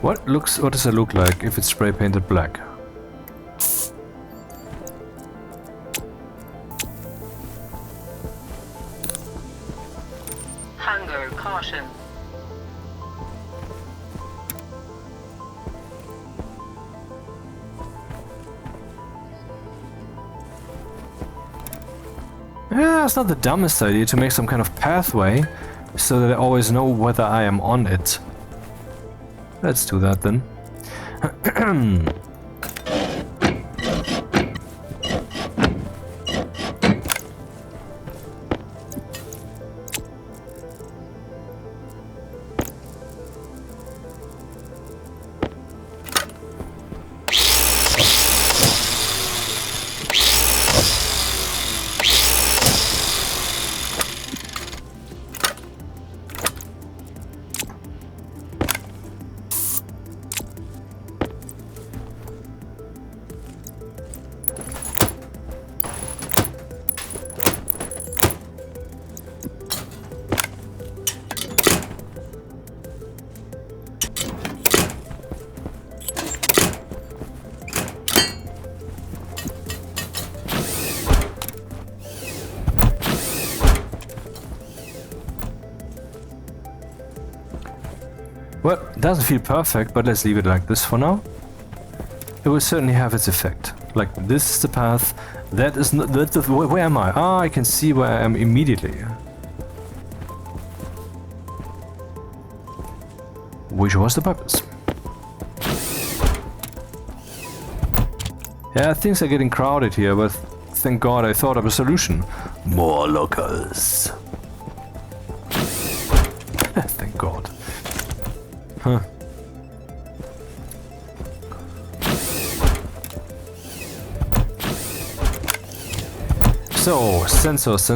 What does it look like if it's spray painted black? Hunger, caution. Yeah, it's not the dumbest idea to make some kind of pathway so that I always know whether I am on it. Let's do that then. Well, it doesn't feel perfect, but let's leave it like this for now. It will certainly have its effect. Like, this is the path, that is not, where am I? Ah, I can see where I am immediately. Which was the purpose. Yeah, things are getting crowded here, but thank God I thought of a solution. More lockers. Thank God. Huh. So, sensors.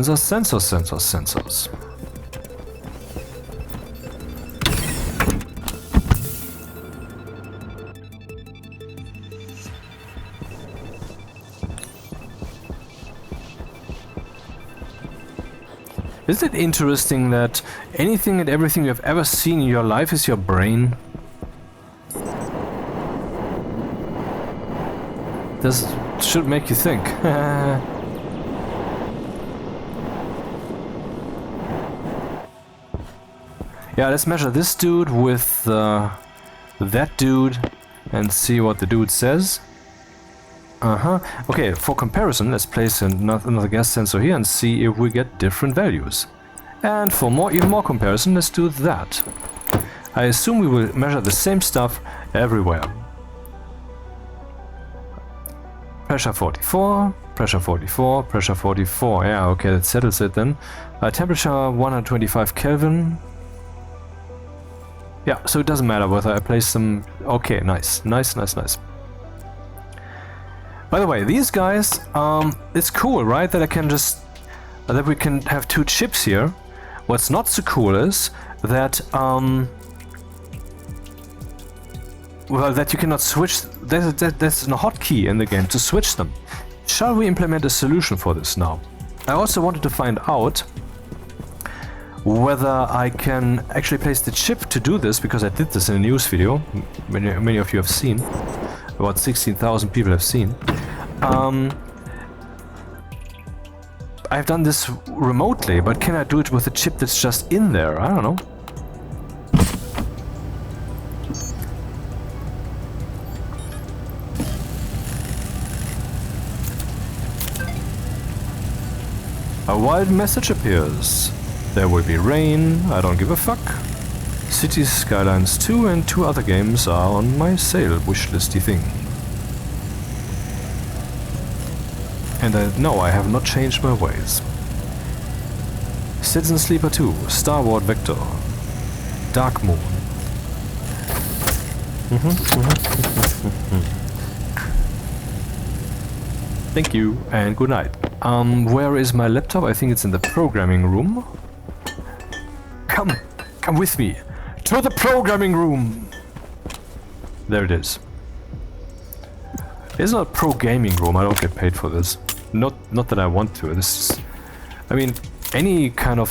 Isn't it interesting that anything and everything you've ever seen in your life is your brain? This should make you think. Yeah, let's measure this dude with that dude and see what the dude says. Okay, for comparison, let's place another gas sensor here and see if we get different values. And for even more comparison, let's do that. I assume we will measure the same stuff everywhere. Pressure 44, pressure 44, pressure 44. Yeah, okay, that settles it then. Temperature 125 Kelvin. Yeah, so it doesn't matter whether I place them. Okay, nice. By the way, these guys, it's cool, right? That I can just, that we can have two chips here. What's not so cool is that, well, that you cannot switch, there's no hotkey in the game to switch them. Shall we implement a solution for this now? I also wanted to find out whether I can actually place the chip to do this, because I did this in a news video, many of you have seen. About 16,000 people have seen. I've done this remotely, but can I do it with a chip that's just in there? I don't know. A wild message appears. There will be rain, I don't give a fuck. Cities Skylines 2 and 2 other games are on my sale wishlisty thing. And no, I have not changed my ways. Citizen Sleeper 2, Star Wars Vector, Dark Moon. Thank you and good night. Where is my laptop? I think it's in the programming room. Come with me to the programming room. There it is. It's not a pro gaming room. I don't get paid for this. Not that I want to. This is, I mean, any kind of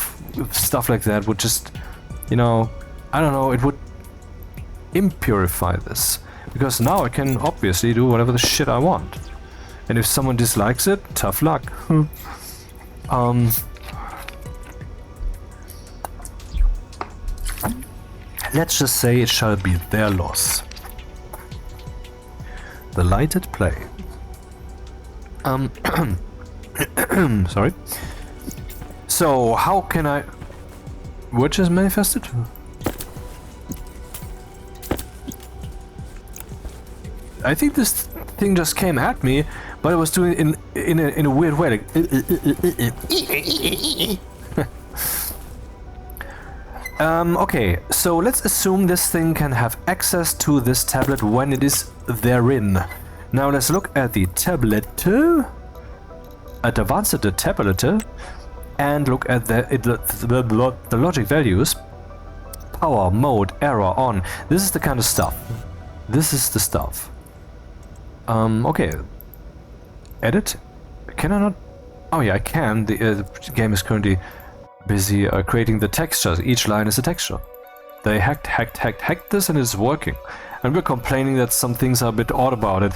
stuff like that would just, you know, I don't know, it would impurify this, because now I can obviously do whatever the shit I want. And if someone dislikes it, tough luck. Let's just say it shall be their loss. The lighted play. Sorry. So, how can I... Which is manifested? I think this thing just came at me, but it was doing it in a weird way. Like, okay, so let's assume this thing can have access to this tablet when it is therein. Now let's look at the tablet, advanced tablet, and look at the logic values. Power, mode, error, on. This is the kind of stuff. This is the stuff. Okay. Edit? Can I not? Oh yeah, I can. The game is currently busy creating the textures. Each line is a texture. They hacked this and it's working. And we're complaining that some things are a bit odd about it.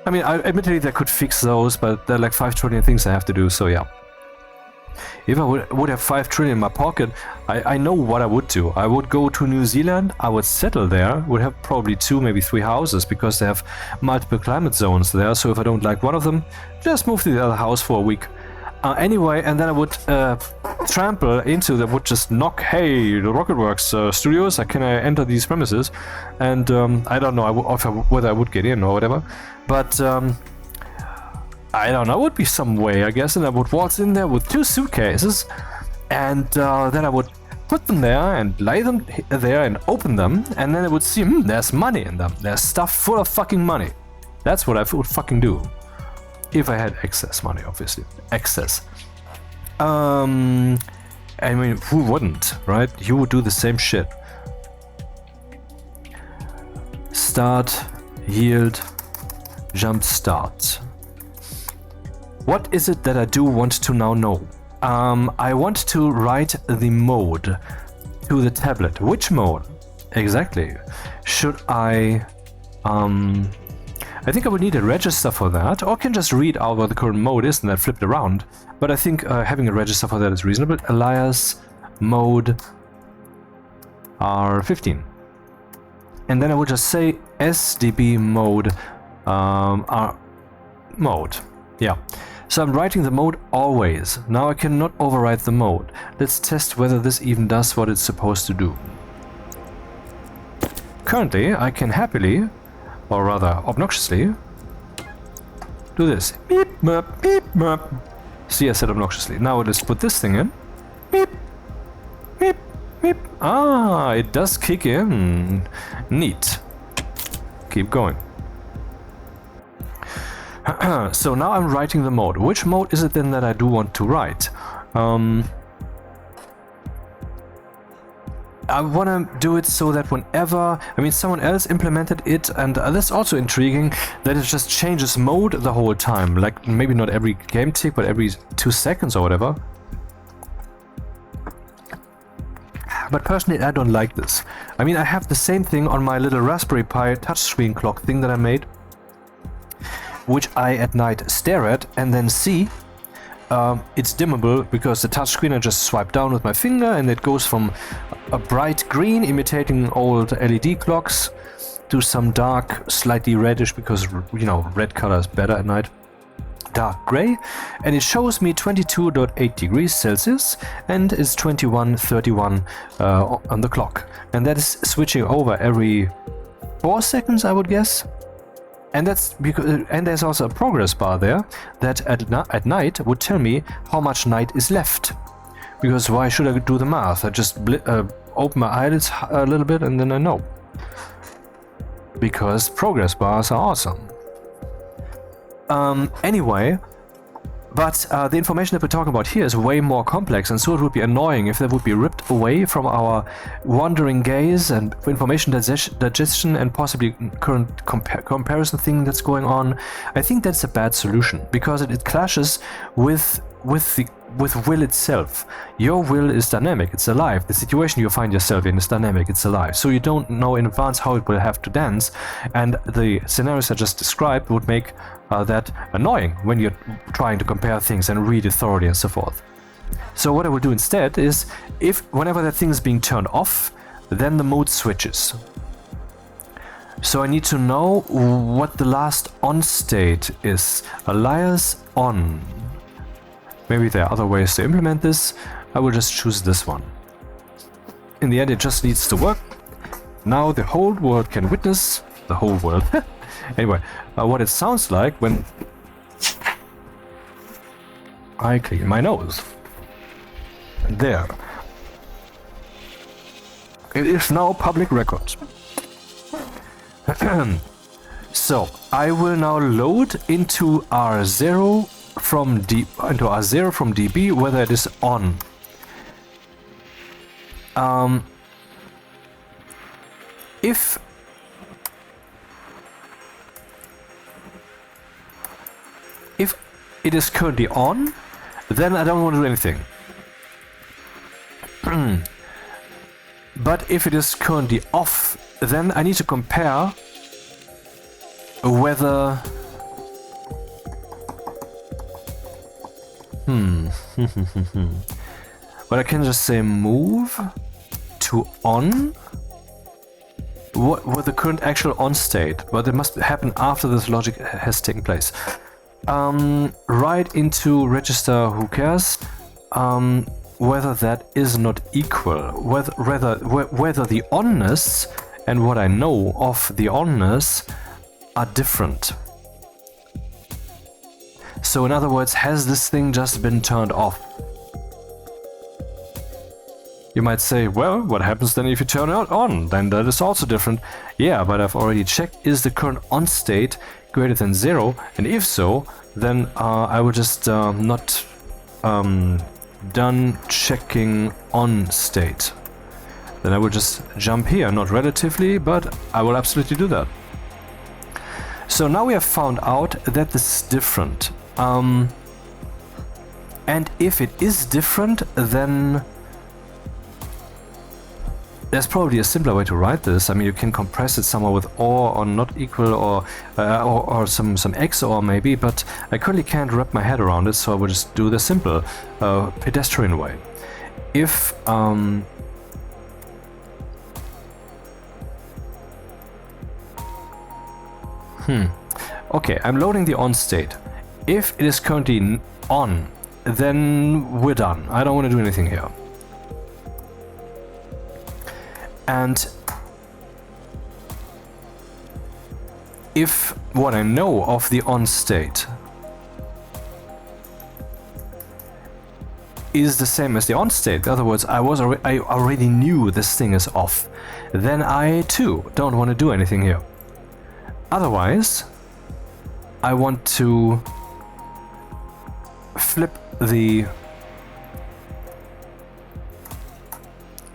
I mean, admittedly they could fix those, but there are like 5 trillion things I have to do, so yeah. If I would have 5 trillion in my pocket, I know what I would do. I would go to New Zealand, I would settle there, would have probably 2, maybe 3 houses, because they have multiple climate zones there, so if I don't like one of them, just move to the other house for a week. Anyway, and then I would trample into the, would just knock, hey, the Rocketworks studios, can I enter these premises? And I don't know whether I would get in or whatever, but I don't know, it would be some way, I guess, and I would waltz in there with 2 suitcases, and then I would put them there and lay them there and open them, and then I would see, there's money in them. There's stuff full of fucking money. That's what I would fucking do. If I had excess money, obviously. Excess. I mean, who wouldn't, right? You would do the same shit. Start, yield, jump start. What is it that I do want to now know? I want to write the mode to the tablet. Which mode? Exactly. Should I... I think I would need a register for that, or can just read out what the current mode is and then flip it around. But I think having a register for that is reasonable. Alias mode R15. And then I would just say SDB mode R mode. Yeah. So I'm writing the mode always. Now I cannot overwrite the mode. Let's test whether this even does what it's supposed to do. Currently, I can happily, or rather obnoxiously, do this. Beep, merp, beep, merp. See, I said obnoxiously. Now let's put this thing in. Beep, beep, beep. Ah, it does kick in. Neat. Keep going. So now I'm writing the mode. Which mode is it then that I do want to write? I want to do it so that whenever, I mean, someone else implemented it, and that's also intriguing, that it just changes mode the whole time. Like, maybe not every game tick, but every 2 seconds or whatever. But personally, I don't like this. I mean, I have the same thing on my little Raspberry Pi touchscreen clock thing that I made, which I at night stare at and then see. It's dimmable because the touchscreen I just swipe down with my finger and it goes from a bright green imitating old LED clocks to some dark, slightly reddish, because, you know, red color is better at night, dark gray, and it shows me 22.8 degrees Celsius and is 21:31 on the clock, and that is switching over every 4 seconds, I would guess. And that's because, and there's also a progress bar there that at night would tell me how much night is left. Because why should I do the math? I just open my eyelids a little bit and then I know. Because progress bars are awesome. Anyway, but the information that we're talking about here is way more complex, and so it would be annoying if that would be ripped away from our wandering gaze and information digestion and possibly current comparison thing that's going on. I think that's a bad solution, because it clashes with will itself. Your will is dynamic, it's alive. The situation you find yourself in is dynamic, it's alive. So you don't know in advance how it will have to dance, and the scenarios I just described would make that annoying when you're trying to compare things and read it thoroughly and so forth. So what I will do instead is, whenever that thing is being turned off, then the mode switches. So I need to know what the last on state is. Alias on. Maybe there are other ways to implement this. I will just choose this one. In the end, it just needs to work. Now the whole world can witness, the whole world, anyway, what it sounds like when I clean my nose. There. It is now public record. So, I will now load into R0 from DB whether it is on. If it is currently on, then I don't want to do anything. But if it is currently off, then I need to compare whether... But I can just say move to on with the current actual on state, but it must happen after this logic has taken place. Write into register, who cares, whether that is not equal, whether the onness and what I know of the onness are different. So in other words, has this thing just been turned off? You might say, well, what happens then if you turn it on? Then that is also different. Yeah, but I've already checked, is the current on state greater than 0? And if so, then I will just not done checking on state. Then I will just jump here, not relatively, but I will absolutely do that. So now we have found out that this is different. And if it is different, then there's probably a simpler way to write this. I mean, you can compress it somewhere with or not equal, or some XOR maybe, but I currently can't wrap my head around it, so I will just do the simple pedestrian way. If okay, I'm loading the on state. If it is currently on, then we're done. I don't want to do anything here. And if what I know of the on state is the same as the on state, in other words, I already knew this thing is off, then I too don't want to do anything here. Otherwise, I want to flip the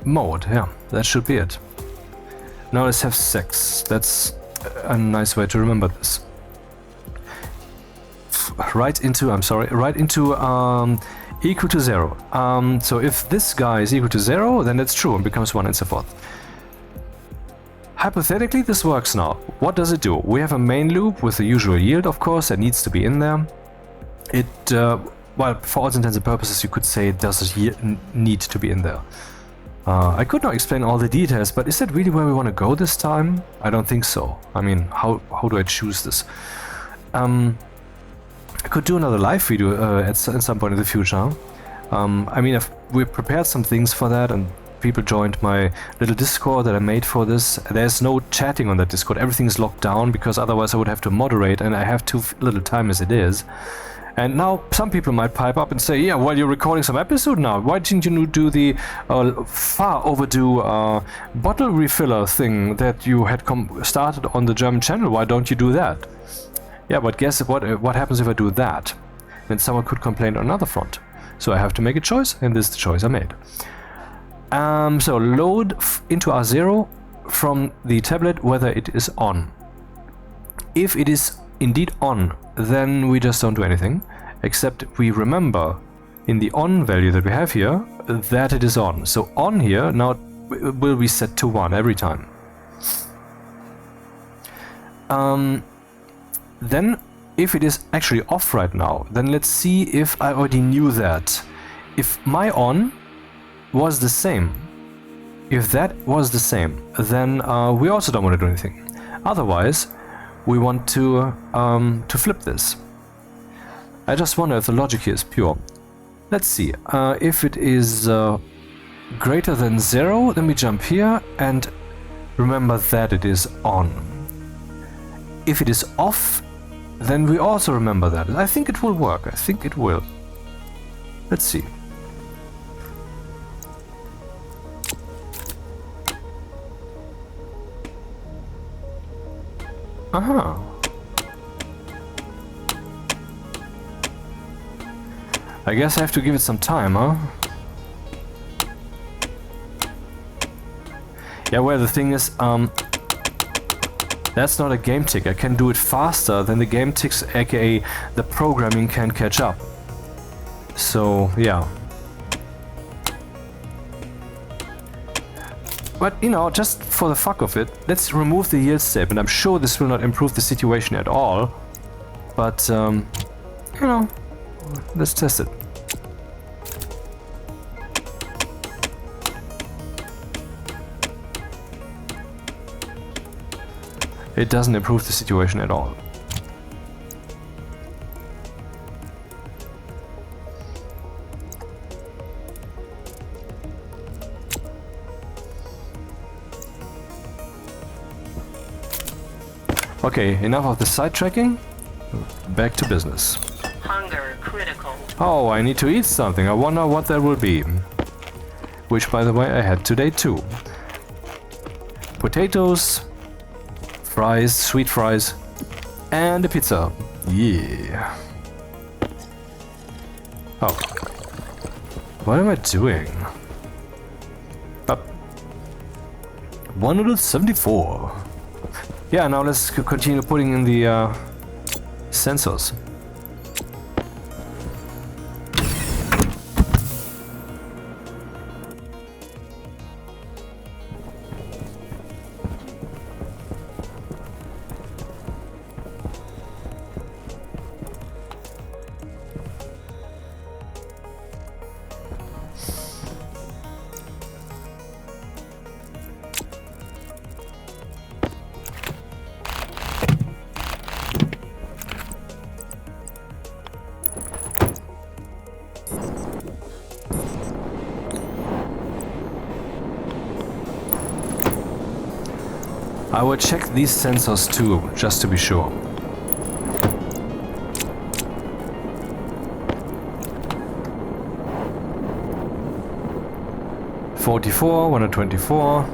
mode. Yeah, that should be it. Now let's have sex. That's a nice way to remember this. Right into equal to 0. So if this guy is equal to 0, then that's true and becomes 1 and so forth. Hypothetically, this works now. What does it do? We have a main loop with the usual yield, of course, that needs to be in there. It, well, for all intents and purposes, you could say it does need to be in there. I could not explain all the details, but is that really where we want to go this time? I don't think so. I mean, how do I choose this? I could do another live video at some point in the future. I mean, we've prepared some things for that, and people joined my little Discord that I made for this. There's no chatting on that Discord. Everything is locked down because otherwise I would have to moderate, and I have too little time as it is. And now some people might pipe up and say, yeah, well, you're recording some episode now. Why didn't you do the far overdue bottle refiller thing that you had started on the German channel? Why don't you do that? Yeah, but guess what happens if I do that? Then someone could complain on another front. So I have to make a choice, and this is the choice I made. So load into R0 from the tablet whether it is on. If it is indeed on, then we just don't do anything, except we remember in the on value that we have here that it is on. So on here now will be set to 1 every time. Then if it is actually off right now, then let's see if I already knew that. If my on was the same, if that was the same, then we also don't want to do anything. Otherwise, we want to flip this. I just wonder if the logic here is pure. Let's see. If it is greater than 0, then we jump here and remember that it is on. If it is off, then we also remember that. I think it will work. I think it will. Let's see. Aha. I guess I have to give it some time, huh? Yeah, well, the thing is, that's not a game tick. I can do it faster than the game ticks, aka the programming can catch up. So, yeah. But, you know, just for the fuck of it, let's remove the yield step, and I'm sure this will not improve the situation at all. But, you know, let's test it. It doesn't improve the situation at all. Okay, enough of the sidetracking. Back to business. Hunger critical. Oh, I need to eat something. I wonder what that will be. Which, by the way, I had today too. Potatoes, fries, sweet fries, and a pizza. Yeah. Oh. What am I doing? Up. 174. Yeah, now let's continue putting in the sensors. I will check these sensors too, just to be sure. $44, 124.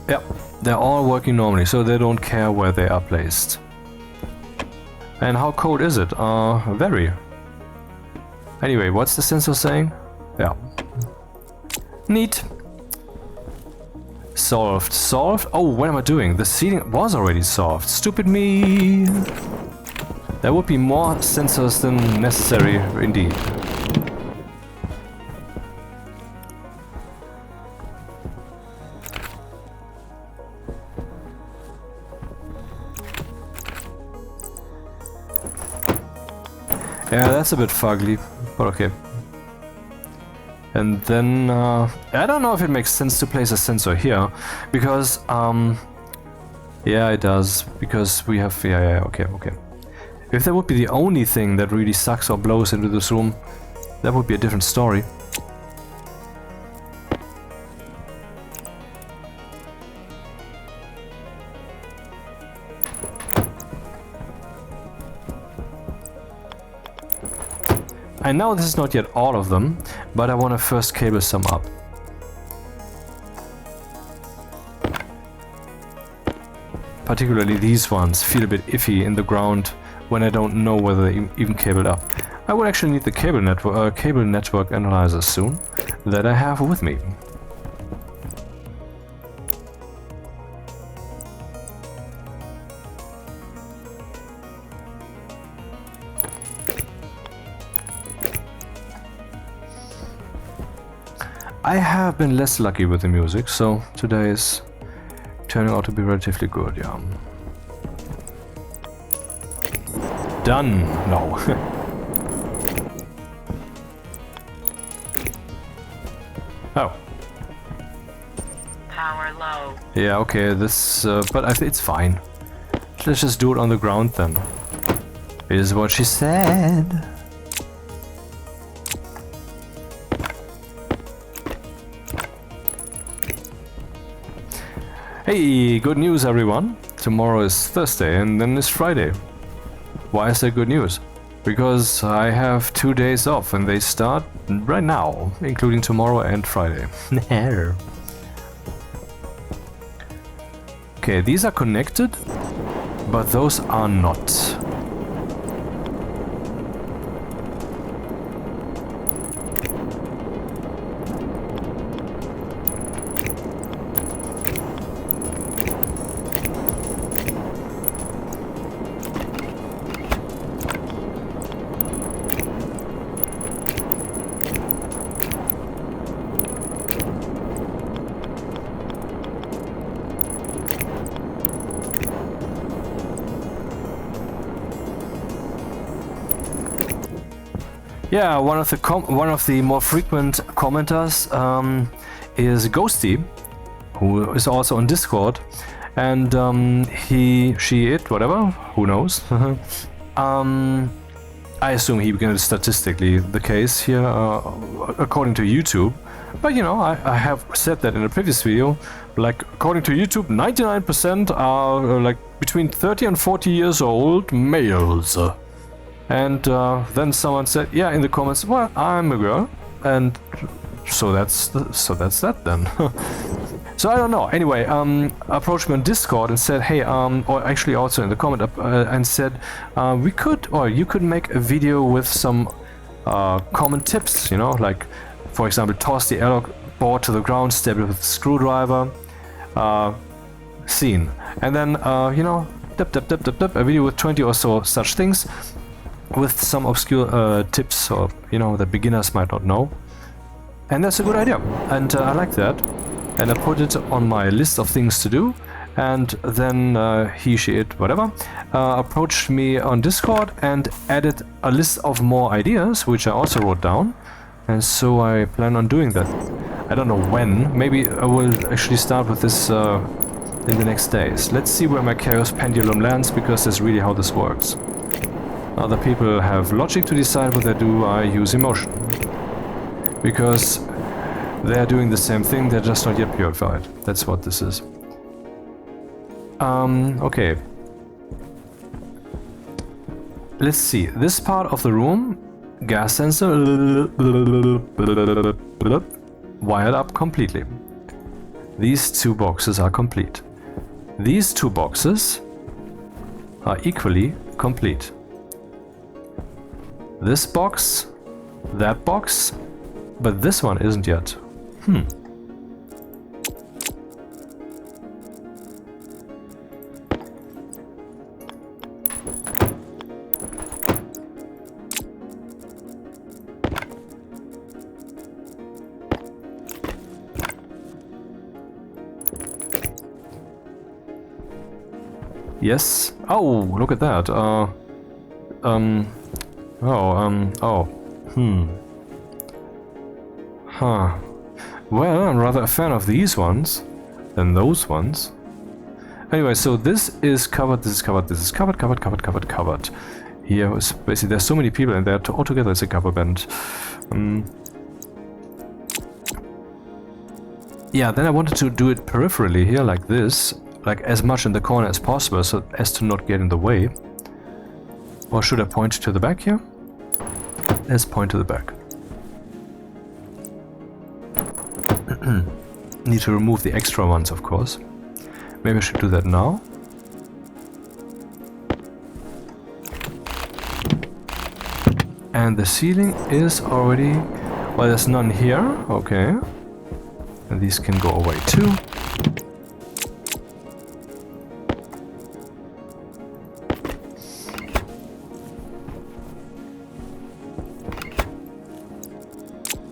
Yep, they're all working normally, so they don't care where they are placed. And how cold is it? Very. Anyway, what's the sensor saying? Yeah. Neat. Solved. Solved? Oh, what am I doing? The seating was already solved. Stupid me. There would be more sensors than necessary, indeed. Yeah, that's a bit fugly, but okay. And then, I don't know if it makes sense to place a sensor here, because, yeah, it does, because we have, yeah, okay. If that would be the only thing that really sucks or blows into this room, that would be a different story. I know this is not yet all of them, but I want to first cable some up. Particularly these ones feel a bit iffy in the ground when I don't know whether they even cabled up. I will actually need the cable network analyzer soon, that I have with me. I have been less lucky with the music, so today is turning out to be relatively good, yeah. Done! No. Oh. Power low. Yeah, okay, this, but it's fine. Let's just do it on the ground then. is what she said. Hey, good news everyone. Tomorrow is Thursday and then it's Friday. Why is that good news? Because I have 2 days off and they start right now, including tomorrow and Friday. Okay, these are connected, but those are not. Yeah, one of the more frequent commenters is Ghosty, who is also on Discord, and it, whatever, who knows. I assume he began statistically the case here, according to YouTube. But you know, I have said that in a previous video. Like, according to YouTube, 99% are like between 30 and 40 years old males. And then someone said, yeah, in the comments, well, I'm a girl, and so that's that then. So I don't know. Anyway, approached me on Discord and said, hey, or actually also in the comment and said, we could, or you could make a video with some common tips, you know, like, for example, toss the airlock board to the ground, stab it with a screwdriver, scene, and then you know, a video with 20 or so such things, with some obscure tips, or you know, that beginners might not know. And that's a good idea, and I like that, and I put it on my list of things to do. And then he, she, it, whatever, approached me on Discord and added a list of more ideas, which I also wrote down, and so I plan on doing that. I don't know when. Maybe I will actually start with this in the next days. Let's see where my chaos pendulum lands, because that's really how this works. Other people have logic to decide what they do. I use emotion. Because they're doing the same thing, they're just not yet purified. That's what this is. Okay. Let's see. This part of the room, gas sensor, wired up completely. These two boxes are complete. These two boxes are equally complete. This box, that box, but this one isn't yet. Yes. Oh, look at that. Well, I'm rather a fan of these ones than those ones. Anyway, so this is covered, this is covered, this is covered, covered. Here is basically, there's so many people in there, altogether it's a cover band. Yeah, then I wanted to do it peripherally here, like this, like as much in the corner as possible, so as to not get in the way. Or should I point to the back here? Let's point to the back. Need to remove the extra ones, of course. Maybe I should do that now. And the ceiling is already... well, there's none here. Okay. And these can go away too.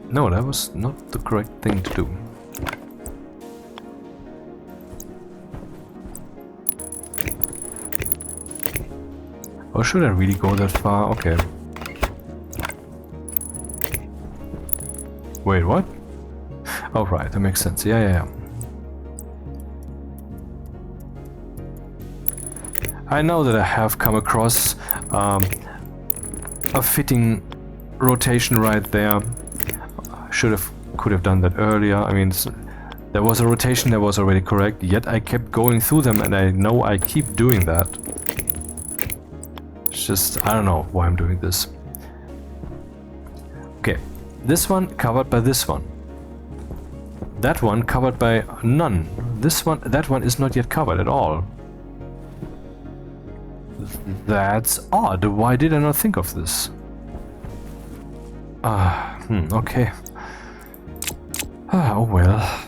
No, that was not the correct thing to do. Or should I really go that far? Okay. Wait, what? Oh, right, that makes sense. Yeah. I know that I have come across a fitting rotation right there. Could have done that earlier. I mean, there was a rotation that was already correct, yet I kept going through them, and I know I keep doing that. It's just, I don't know why I'm doing this. Okay, this one covered by this one. That one covered by none. That one is not yet covered at all. That's odd. Why did I not think of this? Okay. Oh well.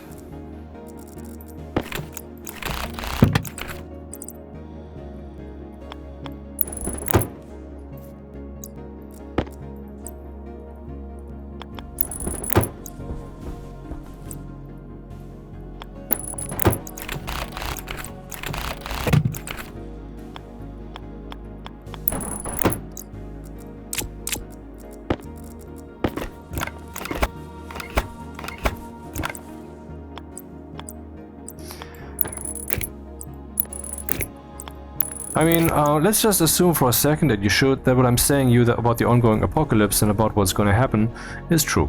I mean, let's just assume for a second that what I'm saying about the ongoing apocalypse and about what's going to happen is true.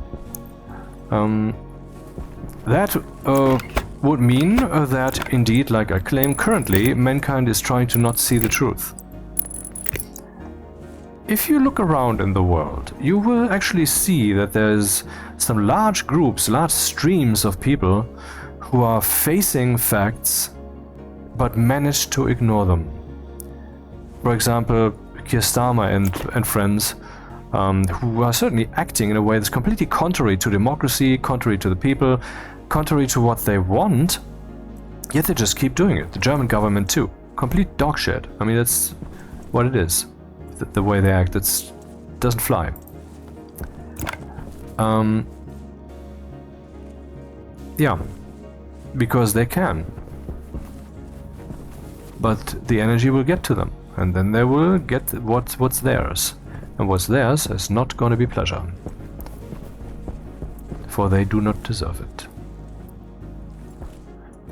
That would mean that indeed, like I claim currently, mankind is trying to not see the truth. If you look around in the world, you will actually see that there's some large groups, large streams of people who are facing facts but manage to ignore them. For example, Keir Starmer and friends, who are certainly acting in a way that's completely contrary to democracy, contrary to the people, contrary to what they want, yet they just keep doing it. The German government too. Complete dog shit. I mean, that's what it is. The way they act, it doesn't fly. Yeah, because they can. But the energy will get to them. And then they will get what's theirs. And what's theirs is not going to be pleasure. For they do not deserve it.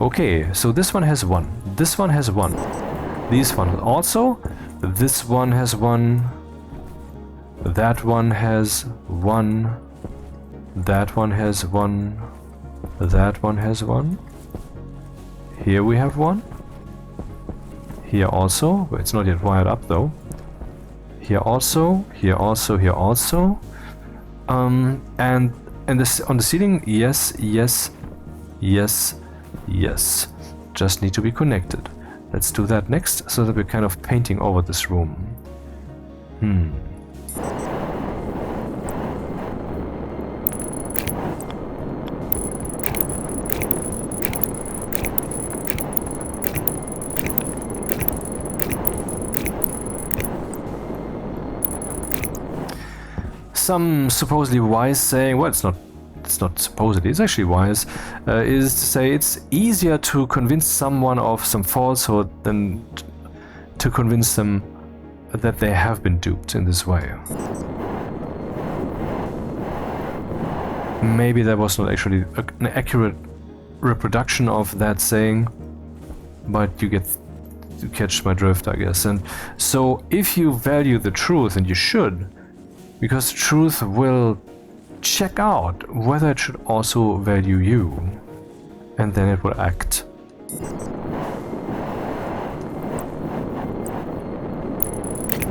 Okay, so this one has one. This one has one. This one also. This one has one. That one has one. That one has one. That one has one. Here we have one. Here also, it's not yet wired up though. Here also, here also, here also. And this on the ceiling, yes, yes, yes, yes. Just need to be connected. Let's do that next, so that we're kind of painting over this room. Some supposedly wise saying, well, it's not supposedly, it's actually wise, is to say it's easier to convince someone of some falsehood than to convince them that they have been duped in this way. Maybe that was not actually an accurate reproduction of that saying, but you catch my drift, I guess. And so if you value the truth, and you should, because truth will check out whether it should also value you, and then it will act.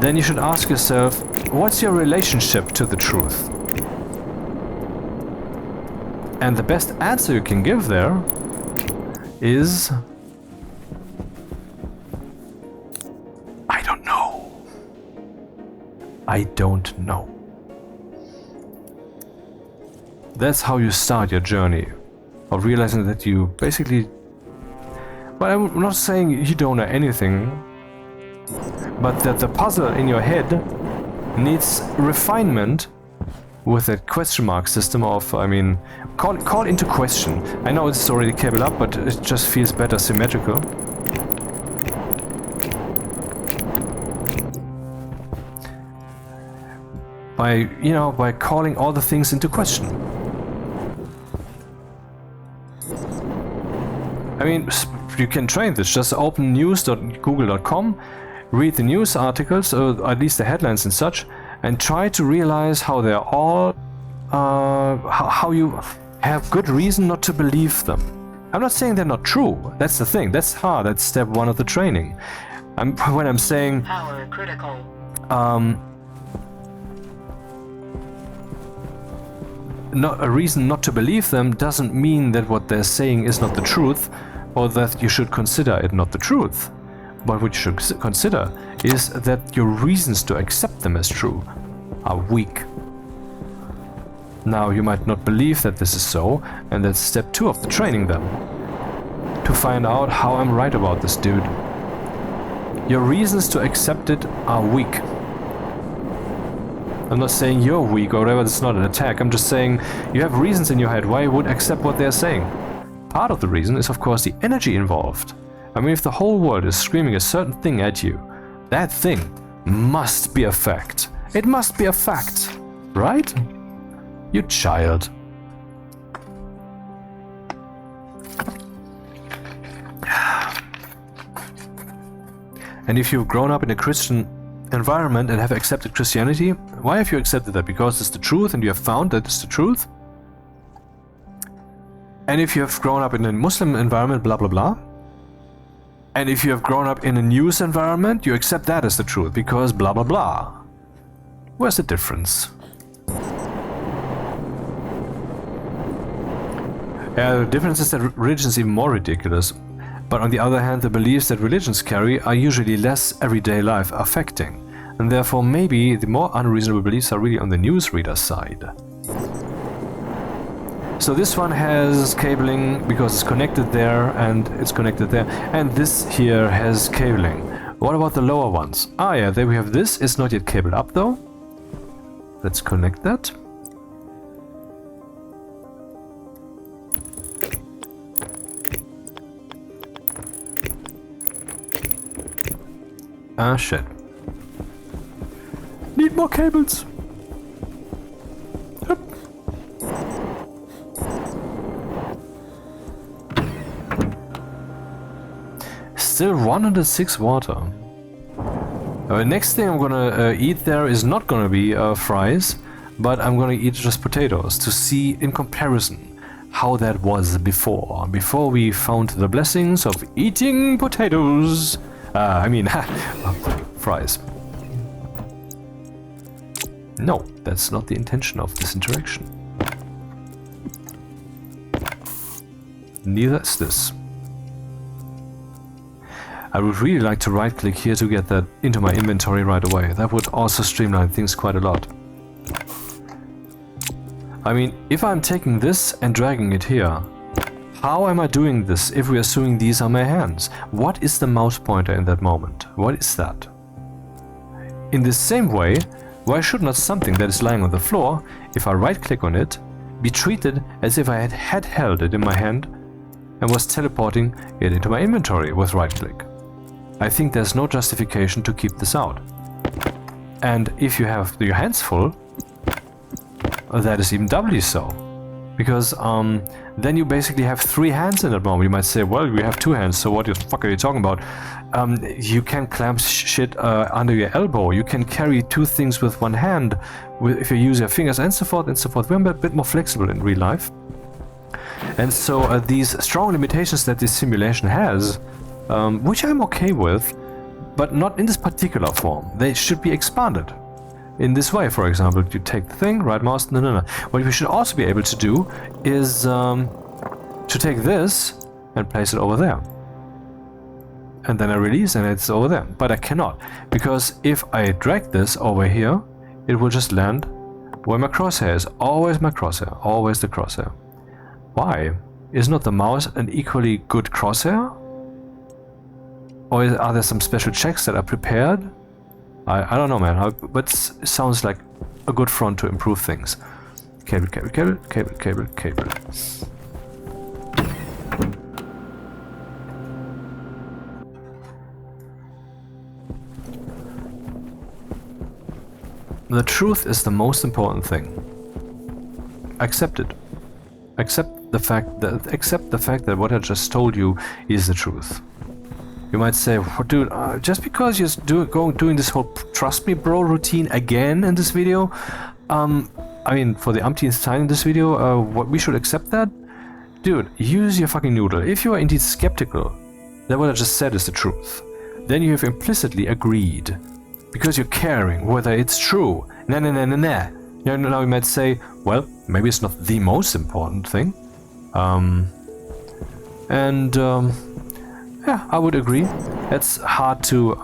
Then you should ask yourself, what's your relationship to the truth? And the best answer you can give there is, I don't know. I don't know. That's how you start your journey of realizing that you basically... Well, I'm not saying you don't know anything, but that the puzzle in your head needs refinement with a question mark system of, I mean, call into question. I know it's already cabled up, but it just feels better symmetrical. By calling all the things into question. I mean, you can train this. Just open news.google.com, read the news articles, or at least the headlines and such, and try to realize how they're all, how you have good reason not to believe them. I'm not saying they're not true. That's the thing. That's hard. That's step one of the training. When I'm saying Power critical. not a reason not to believe them doesn't mean that what they're saying is not the truth, or that you should consider it not the truth. But what you should consider is that your reasons to accept them as true are weak. Now, you might not believe that this is so, and that's step 2 of the training then. To find out how I'm right about this dude. Your reasons to accept it are weak. I'm not saying you're weak or whatever, it's not an attack. I'm just saying you have reasons in your head why you would accept what they're saying. Part of the reason is, of course, the energy involved. I mean, if the whole world is screaming a certain thing at you, that thing must be a fact. It must be a fact, right? You child. And if you've grown up in a Christian environment and have accepted Christianity, why have you accepted that? Because it's the truth and you have found that it's the truth? And if you have grown up in a Muslim environment, blah blah blah. And if you have grown up in a news environment, you accept that as the truth because blah blah blah. Where's the difference? Yeah, the difference is that religion is even more ridiculous. But on the other hand, the beliefs that religions carry are usually less everyday life affecting. And therefore maybe the more unreasonable beliefs are really on the newsreader side. So this one has cabling because it's connected there and it's connected there. And this here has cabling. What about the lower ones? Ah yeah, there we have this. It's not yet cabled up though. Let's connect that. Ah shit. Need more cables. Yep. Still 106 water. Next thing I'm gonna eat there is not gonna be fries, but I'm gonna eat just potatoes to see in comparison how that was before we found the blessings of eating potatoes. Fries. No, that's not the intention of this interaction. Neither is this. I would really like to right-click here to get that into my inventory right away. That would also streamline things quite a lot. I mean, if I'm taking this and dragging it here, how am I doing this if we are assuming these are my hands? What is the mouse pointer in that moment? What is that? In the same way, why should not something that is lying on the floor, if I right-click on it, be treated as if I had held it in my hand and was teleporting it into my inventory with right-click? I think there's no justification to keep this out. And if you have your hands full, that is even doubly so. Because then you basically have 3 hands in that moment. You might say, well, we have 2 hands, so what the fuck are you talking about? You can clamp shit under your elbow. You can carry 2 things with 1 hand if you use your fingers and so forth and so forth. We're a bit more flexible in real life. And so these strong limitations that this simulation has, which I'm okay with, but not in this particular form. They should be expanded. In this way, for example, you take the thing, right mouse, no. What we should also be able to do is to take this and place it over there. And then I release and it's over there. But I cannot, because if I drag this over here, it will just land where my crosshair is. Always my crosshair, always the crosshair. Why? Is not the mouse an equally good crosshair? Or are there some special checks that are prepared? I don't know, man, but it sounds like a good front to improve things. Cable. The truth is the most important thing. Accept it. Accept the fact that what I just told you is the truth. You might say, "What, dude, just because you're doing this whole trust me bro routine again in this video, I mean, for the umpteenth time in this video, what we should accept that? Dude, use your fucking noodle. If you are indeed skeptical that what I just said is the truth, then you have implicitly agreed. Because you're caring whether it's true. Nah. Now you might say, well, maybe it's not the most important thing. Yeah, I would agree. It's hard to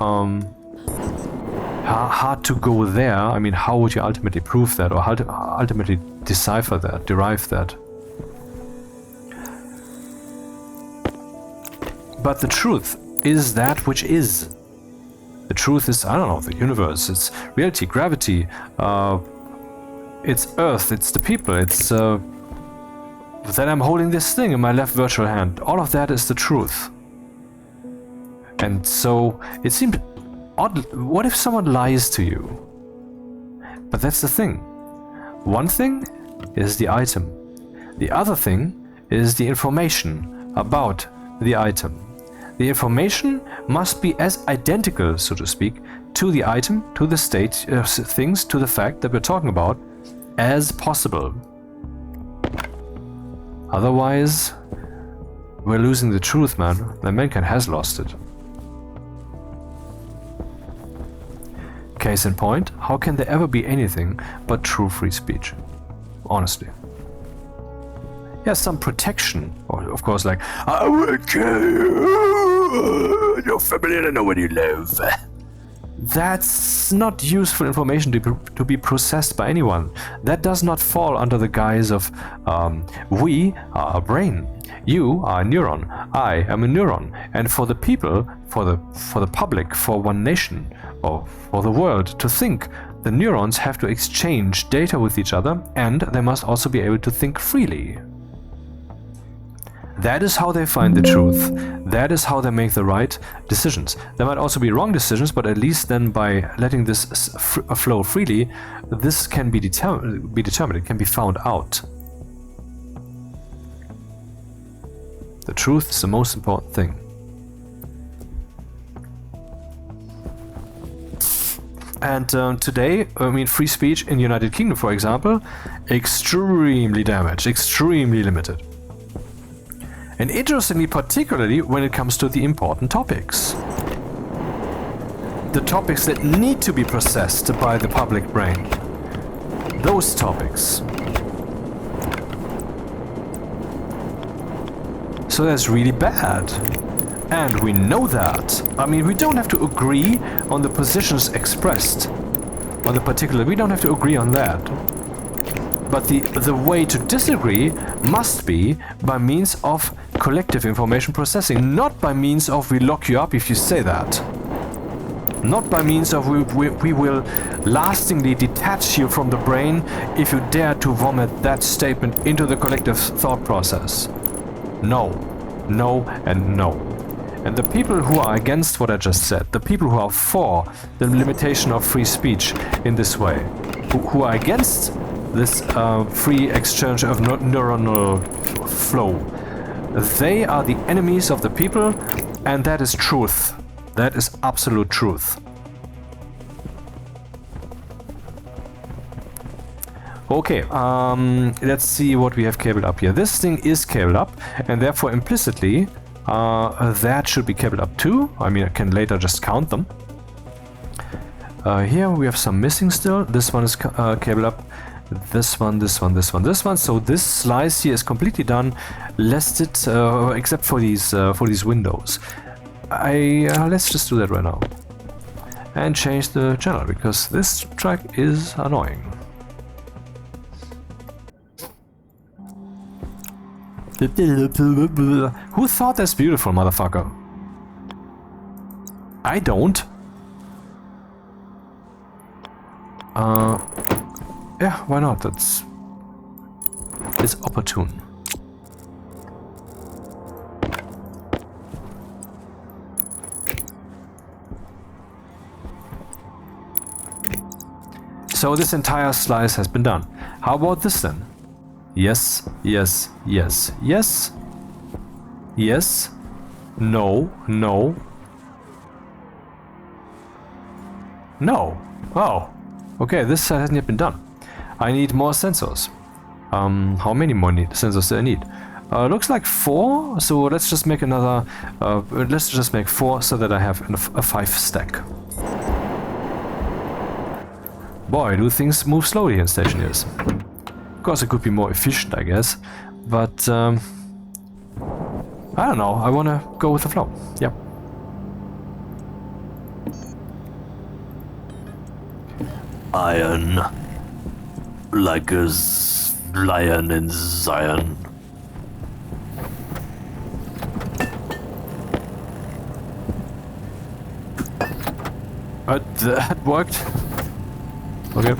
go there. I mean, how would you ultimately prove that, or how to ultimately decipher that, derive that? But the truth is that which is. The truth is, I don't know, the universe, it's reality, gravity, it's Earth, it's the people, it's that I'm holding this thing in my left virtual hand. All of that is the truth. And so it seemed odd. What if someone lies to you? But that's the thing. One thing is the item. The other thing is the information about the item. The information must be as identical, so to speak, to the item, to the state, things, to the fact that we're talking about, as possible. Otherwise, we're losing the truth, man. And mankind has lost it. Case in point, how can there ever be anything but true free speech? Honestly. Yeah, some protection, or of course, like, I will kill you, your family, I don't know where you live. That's not useful information to be processed by anyone. That does not fall under the guise of, we are a brain, you are a neuron, I am a neuron, and for the people, for the public, for one nation, or for the world to think, the neurons have to exchange data with each other, and they must also be able to think freely. That is how they find the truth. That is how they make the right decisions. There might also be wrong decisions, but at least then by letting this flow freely, this can be determined, it can be found out. The truth is the most important thing. And today, I mean, free speech in the United Kingdom, for example, extremely damaged, extremely limited. And interestingly, particularly when it comes to the important topics. The topics that need to be processed by the public brain. Those topics. So that's really bad. And we know that. I mean, we don't have to agree on the positions expressed. On the particular, we don't have to agree on that. But the way to disagree must be by means of collective information processing, not by means of we lock you up if you say that. Not by means of we will lastingly detach you from the brain if you dare to vomit that statement into the collective thought process. No, no, and no. And the people who are against what I just said, the people who are for the limitation of free speech in this way, who are against this free exchange of neuronal flow, they are the enemies of the people, and that is truth. That is absolute truth. Okay, let's see what we have cabled up here. This thing is cabled up, and therefore implicitly that should be cabled up too. I mean, I can later just count them. Here we have some missing still. This one is cabled up. This one, this one, this one, this one. So this slice here is completely done, lest it, except for these windows. Let's just do that right now. And change the channel, because this track is annoying. Who thought that's beautiful, motherfucker? I don't. Yeah, why not? It's opportune. So this entire slice has been done. How about this then? Yes, yes, yes, yes, yes, no, no, No. Oh. Okay, this hasn't yet been done. I need more sensors. How many more sensors do I need? Looks like 4, so let's just make another... let's just make 4 so that I have a 5 stack. Boy, do things move slowly in Stationeers. Of course, it could be more efficient, I guess. But, I don't know. I want to go with the flow. Yep. Iron. Like a lion in Zion. That worked. Okay.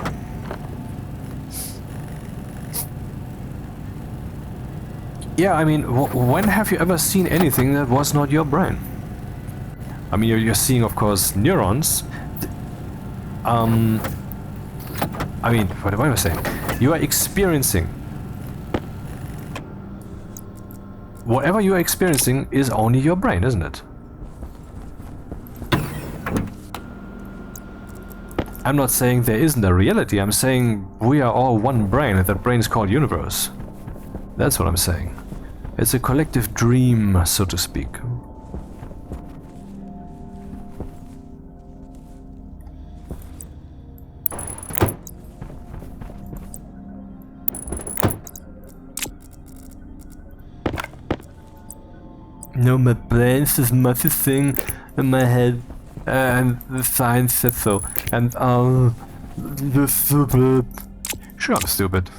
Yeah, I mean, when have you ever seen anything that was not your brain? I mean, you're seeing, of course, neurons. I mean, what am I saying? You are experiencing. Whatever you are experiencing is only your brain, isn't it? I'm not saying there isn't a reality, I'm saying we are all one brain, and that brain is called universe. That's what I'm saying. It's a collective dream, so to speak. No, my brain's this massive thing in my head. And the science said so. And you're stupid. Sure, I'm stupid.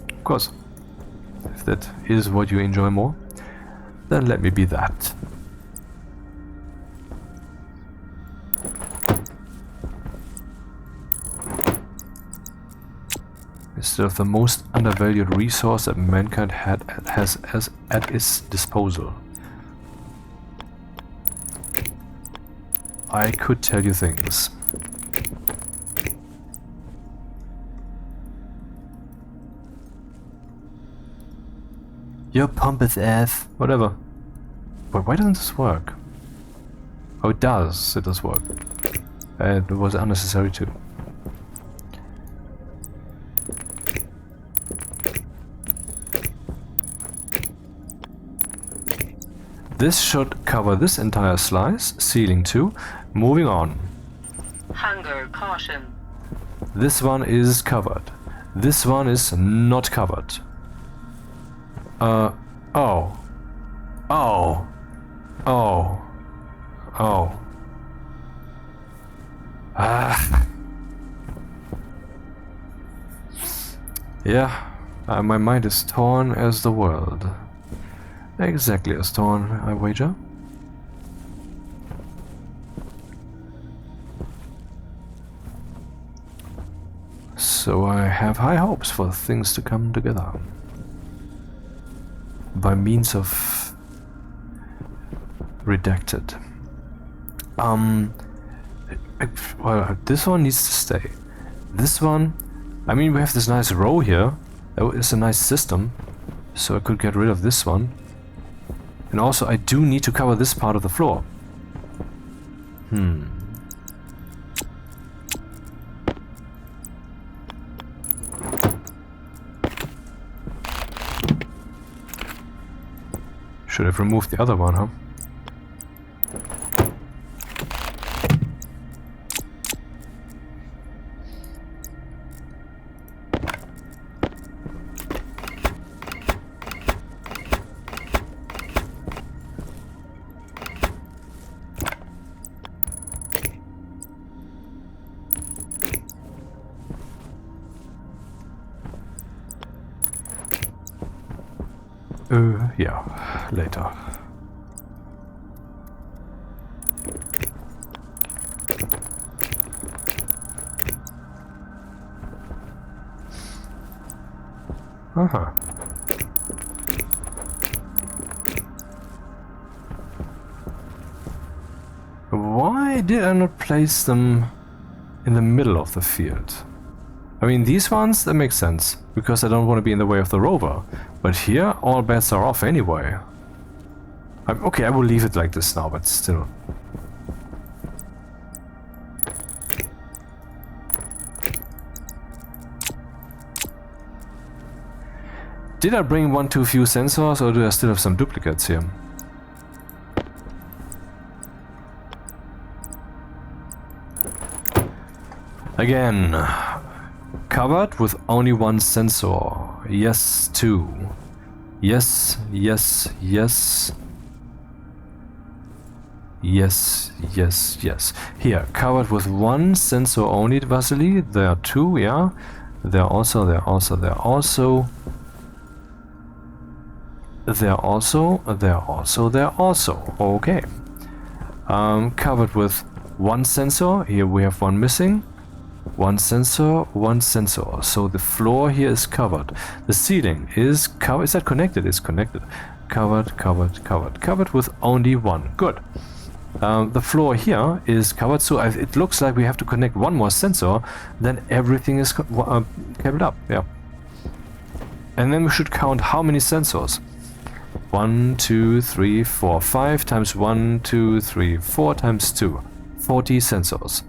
Of course. If that is what you enjoy more, then let me be that. Instead of the most undervalued resource that mankind has at its disposal. I could tell you things. Your pompous ass. Whatever. But why doesn't this work? Oh, it does. It does work. And it was unnecessary too. This should cover this entire slice. Ceiling 2. Moving on. Hunger caution. This one is covered. This one is not covered. Oh. Oh. Oh. Oh. Ah. Yeah. My mind is torn as the world. Exactly as torn, I wager. So I have high hopes for things to come together. By means of... redacted. Well, this one needs to stay. This one... I mean, we have this nice row here. It's a nice system. So I could get rid of this one. And also, I do need to cover this part of the floor. Should have removed the other one, huh? Yeah, later. Uh-huh. Why did I not place them in the middle of the field? I mean, these ones, that makes sense, because I don't want to be in the way of the rover. But here, all bets are off anyway. Okay, I will leave it like this now, but still. Did I bring one too few sensors, or do I still have some duplicates here? Again, covered with only one sensor. Yes, two. Yes, yes, yes. Yes, yes, yes. Here, covered with one sensor only, Vasily. There are two, yeah. There also. Okay. Covered with one sensor. Here we have one missing. One sensor, one sensor. So the floor here is covered. The ceiling is covered. Is that connected? It's connected. Covered with only one. Good. The floor here is covered, so it looks like we have to connect one more sensor, then everything is cabled up. Yeah. And then we should count how many sensors. 1, 2, 3, 4, 5 times 1, 2, 3, 4 times 2. 40 sensors.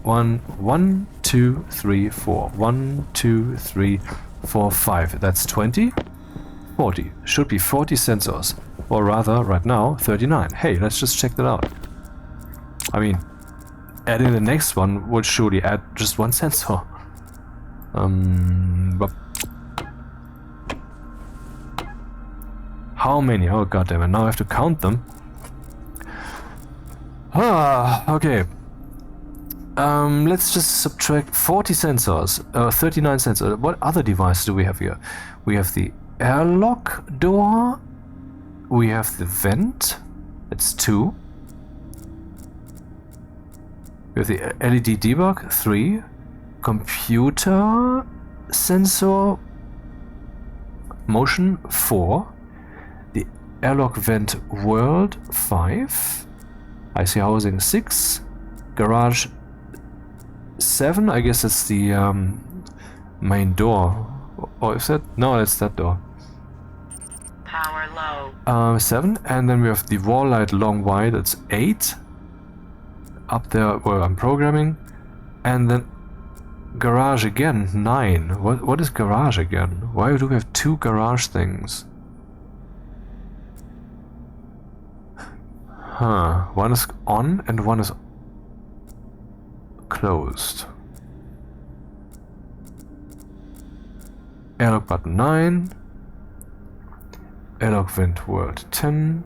1, 2, 3, 4. 1, 2, 3, 4, 5. That's 20. 40. Should be 40 sensors. Or rather, right now, 39. Hey, let's just check that out. I mean, adding the next one would surely add just one sensor. But how many? Oh goddammit, now I have to count them. Okay. Let's just subtract 40 sensors, 39 sensors. What other device do we have here? We have the airlock door. We have the vent. It's 2. We have the LED debug. 3. Computer sensor motion. 4. The airlock vent world. 5. IC housing. 6. Garage. 7. I guess it's the main door. Or is that? No, that's that door. Power low. 7, and then we have the wall light long wide. That's 8. Up there where I'm programming, and then garage again 9. What is garage again? Why do we have 2 garage things? One is on and one is closed. Airlock button 9. Airlock vent world 10,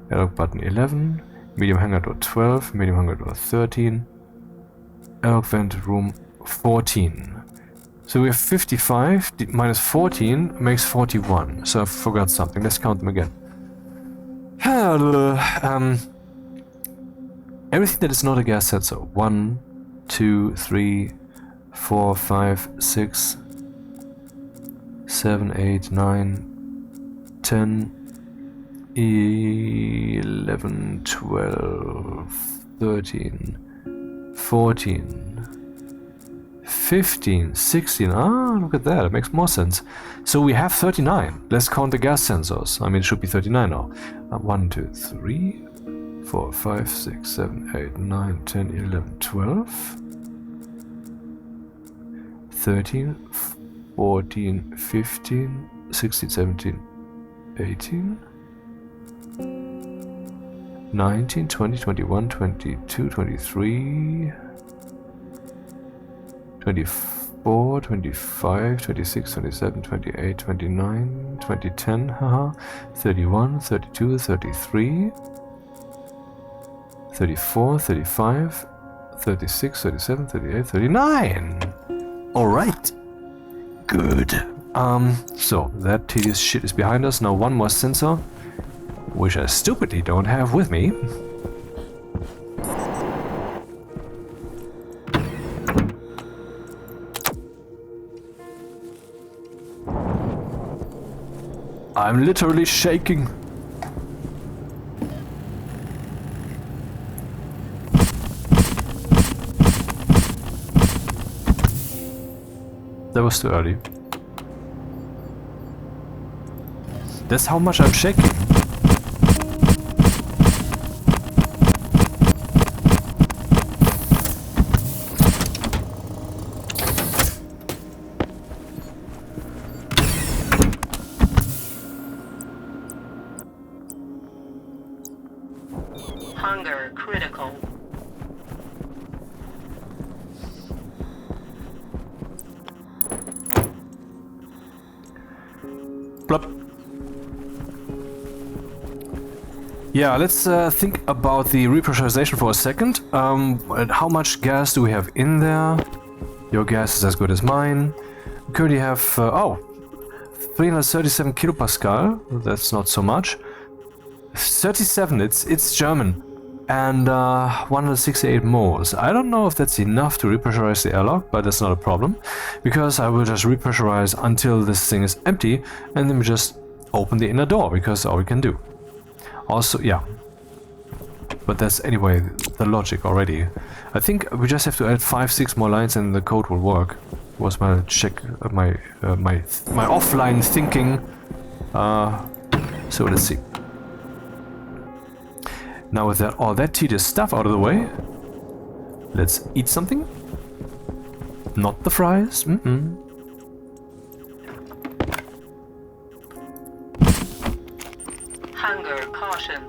airlock button 11, medium hangar door 12, medium hangar door 13, airlock vent room 14. So we have 55 minus 14 makes 41. So I forgot something. Let's count them again. Everything that is not a gas sensor. 1, 2, 3, 4, 5, 6, 7, 8, 9, 10, 11, 12, 13, 14, 15, 16. Ah, look at that. It makes more sense. So we have 39. Let's count the gas sensors. I mean, it should be 39 now. 1, 2, 3, 4, 5, 6, 7, 8, 9, 10, 11, 12, 13, 14, 15, 16, 17, 18, 19, 20, 21, 22, 23, 24, 25, 26, 27, 28, 29, 20, 10, haha, 31, 32, 33, 34, 35, 36, 37, 38, 39! Alright! Good. So that tedious shit is behind us. Now one more sensor, which I stupidly don't have with me. I'm literally shaking. That was too early. That's how much I'm shaking. Hunger critical. Plop. Yeah, let's think about the repressurization for a second. And how much gas do we have in there? Your gas is as good as mine. We currently have, 337 kilopascal. That's not so much. 37, it's German. And 168 moles. I don't know if that's enough to repressurize the airlock, but that's not a problem. Because I will just repressurize until this thing is empty, and then we just open the inner door, because that's all we can do. Also, yeah. But that's anyway the logic already. I think we just have to add 5-6 more lines and the code will work. Was my check, my offline thinking. So let's see. Now with that all that tedious stuff out of the way, let's eat something. Not the fries. Hunger caution.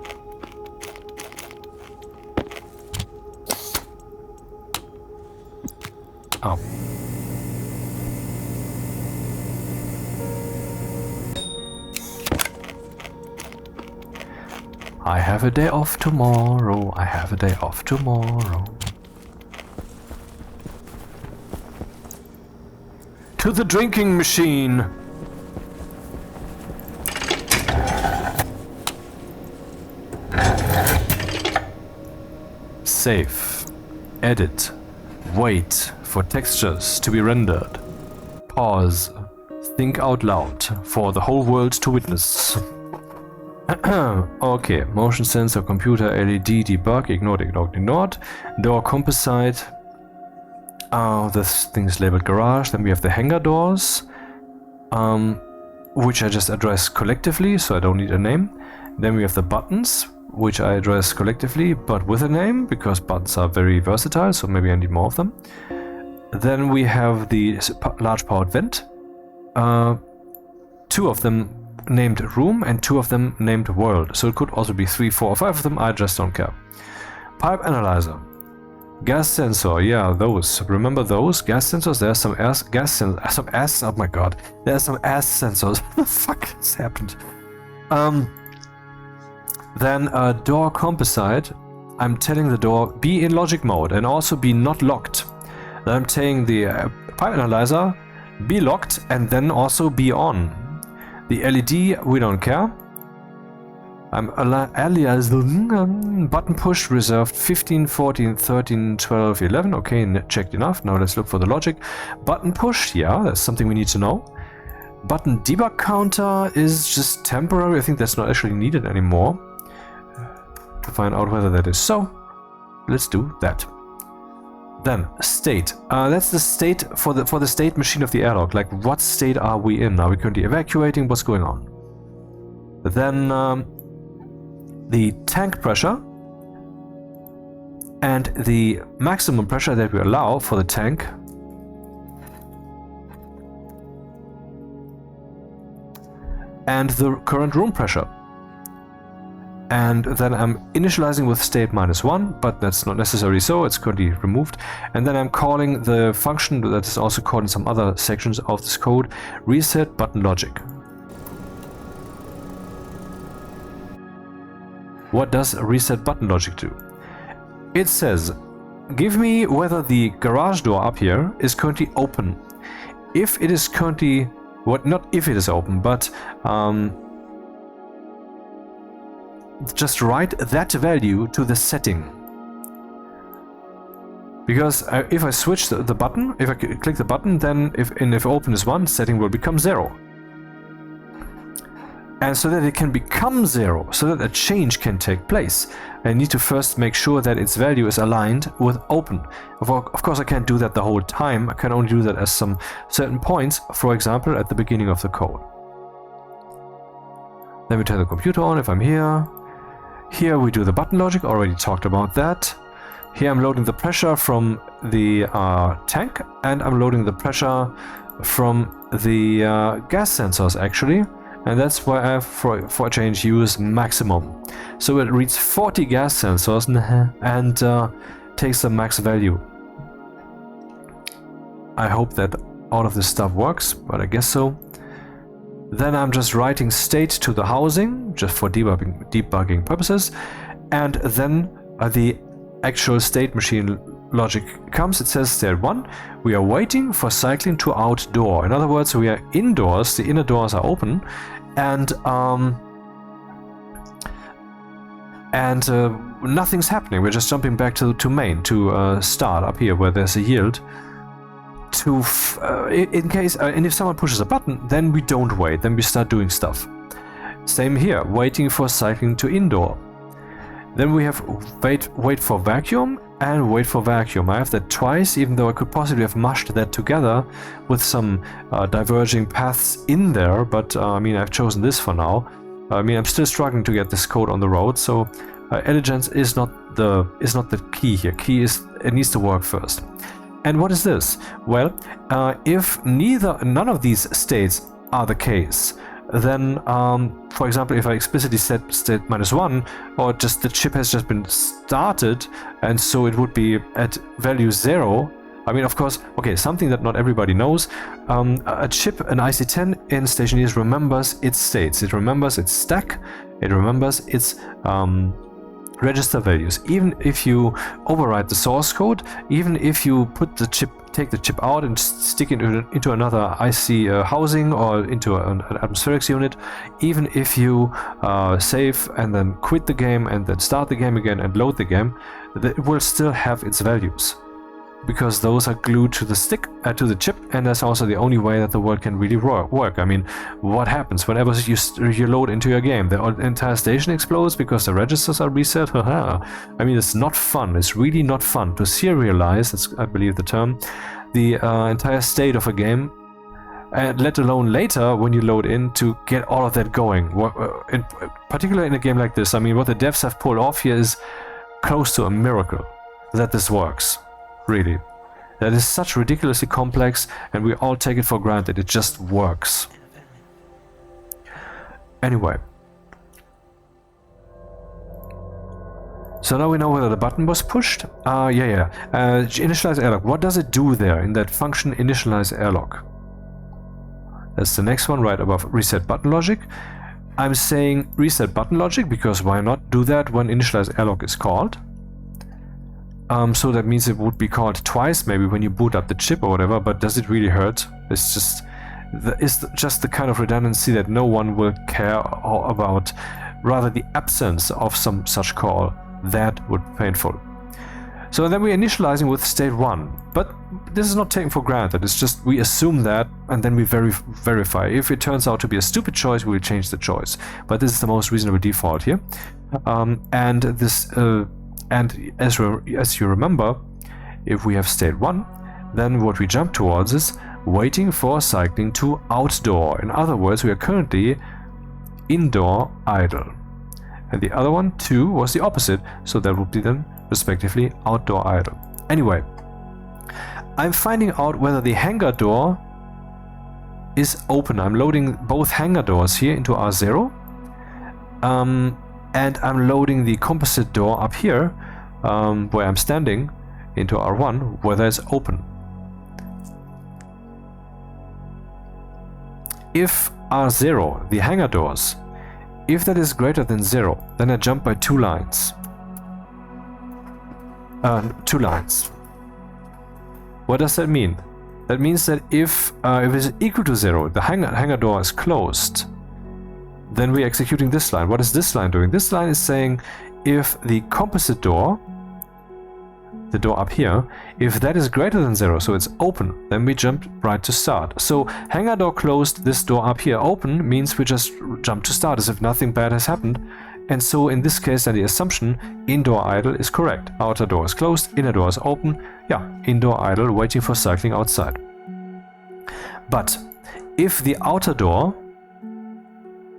Oh. I have a day off tomorrow. I have a day off tomorrow. To the drinking machine. Save. Edit. Wait for textures to be rendered. Pause. Think out loud for the whole world to witness. Okay, motion sensor, computer, LED, debug, ignored. Door composite. This thing is labeled garage. Then we have the hangar doors, which I just address collectively, so I don't need a name. Then we have the buttons, which I address collectively, but with a name, because buttons are very versatile, so maybe I need more of them. Then we have the large powered vent. 2 of them named room and 2 of them named world. So it could also be 3, 4, or 5 of them. I just don't care. Pipe analyzer. Gas sensor. Yeah, those. Remember those gas sensors? There's some gas sensors. Oh my god. There's some ass sensors. What the fuck has happened? Then door composite. I'm telling the door be in logic mode and also be not locked. Then I'm telling the pipe analyzer be locked and then also be on. The LED, we don't care. I'm aliasing button push reserved 15, 14, 13, 12, 11. Okay, checked enough. Now let's look for the logic. Button push, yeah, that's something we need to know. Button debug counter is just temporary. I think that's not actually needed anymore. To find out whether that is so, let's do that. Then state. That's the state for the state machine of the airlock. Like, what state are we in? Are we currently evacuating? What's going on? Then the tank pressure and the maximum pressure that we allow for the tank. And the current room pressure. And then I'm initializing with state -1, but that's not necessarily so, it's currently removed. And then I'm calling the function that is also called in some other sections of this code, reset button logic. What does reset button logic do? It says, give me whether the garage door up here is currently open. If it is currently, not if it is open, but just write that value to the setting. Because if I switch the button, if I click the button, then if open is 1, setting will become 0. And so that it can become 0, so that a change can take place, I need to first make sure that its value is aligned with open. Of course I can't do that the whole time, I can only do that at some certain points, for example at the beginning of the code. Then we turn the computer on if I'm here. Here we do the button logic, already talked about that. Here I'm loading the pressure from the tank, and I'm loading the pressure from the gas sensors actually. and that's why I, for a change, use maximum. So it reads 40 gas sensors and takes the max value. I hope that all of this stuff works, but I guess so. Then I'm just writing state to the housing, just for debugging purposes, and then the actual state machine logic comes. It says state 1, we are waiting for cycling to outdoor. In other words, we are indoors, the inner doors are open, and nothing's happening. We're just jumping back to main, to start up here where there's a yield. In case, and if someone pushes a button, then we don't wait, then we start doing stuff. Same here, waiting for cycling to indoor. Then we have wait for vacuum and wait for vacuum. I have that twice, even though I could possibly have mushed that together with some diverging paths in there, but I mean, I've chosen this for now. I mean, I'm still struggling to get this code on the road, so elegance is not the key here. Key is it needs to work first. And what is this? Well, if none of these states are the case, then, for example, if I explicitly set state -1, or just the chip has just been started, and so it would be at value 0. I mean, of course, okay, something that not everybody knows, a chip, an IC10 in Stationeers remembers its states. It remembers its stack, it remembers its register values. Even if you override the source code, even if you take the chip out and stick it into another IC housing or into an atmospherics unit, even if you save and then quit the game and then start the game again and load the game, it will still have its values, because those are glued to the stick, to the chip, and that's also the only way that the world can really work. I mean, what happens whenever you load into your game? The entire station explodes because the registers are reset? Haha. I mean, it's not fun. It's really not fun to serialize, that's, I believe, the term, the entire state of a game, and let alone later when you load in to get all of that going. Particularly in a game like this, I mean, what the devs have pulled off here is close to a miracle that this works. Really. That is such ridiculously complex, and we all take it for granted. It just works. Anyway. So now we know whether the button was pushed. Initialize airlock. What does it do there in that function initialize airlock? That's the next one right above reset button logic. I'm saying reset button logic because why not do that when initialize airlock is called? So that means it would be called twice, maybe when you boot up the chip or whatever, but does it really hurt? It's just the kind of redundancy that no one will care about, rather the absence of some such call. That would be painful. So then we're initializing with state 1, but this is not taken for granted. It's just we assume that and then we verify. If it turns out to be a stupid choice, we will change the choice. But this is the most reasonable default here. And as you remember, if we have state 1, then what we jump towards is waiting for cycling to outdoor. In other words, we are currently indoor idle. And the other one, 2, was the opposite, so that would be then respectively outdoor idle. Anyway, I'm finding out whether the hangar door is open. I'm loading both hangar doors here into R0. And I'm loading the composite door up here, where I'm standing, into R1, where there's open. If R0, the hangar doors, if that is greater than 0, then I jump by 2 lines. 2 lines. What does that mean? That means that if it is equal to 0, the hangar door is closed, then we're executing this line. What is this line doing? This line is saying if the composite door, the door up here, if that is greater than 0, so it's open, then we jump right to start. So hangar door closed, this door up here open, means we just jump to start as if nothing bad has happened. And so in this case, then the assumption indoor idle is correct. Outer door is closed, inner door is open. Yeah, indoor idle waiting for cycling outside. But if the outer door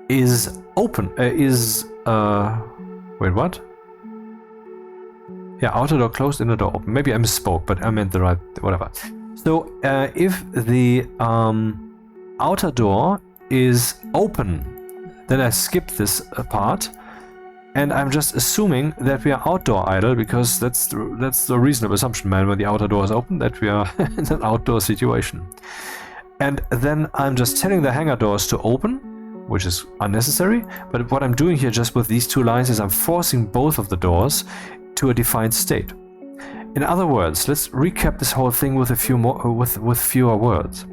is open, wait, what? Yeah, outer door closed, inner door open. Maybe I misspoke, but I meant the right, whatever. So if the outer door is open, Then I skip this part, and I'm just assuming that we are outdoor idle, because that's the reasonable assumption, man, when the outer door is open, that we are in an outdoor situation. And then I'm just telling the hangar doors to open, which is unnecessary, but what I'm doing here just with these two lines is I'm forcing both of the doors to a defined state. In other words, let's recap this whole thing with a few more, with fewer words.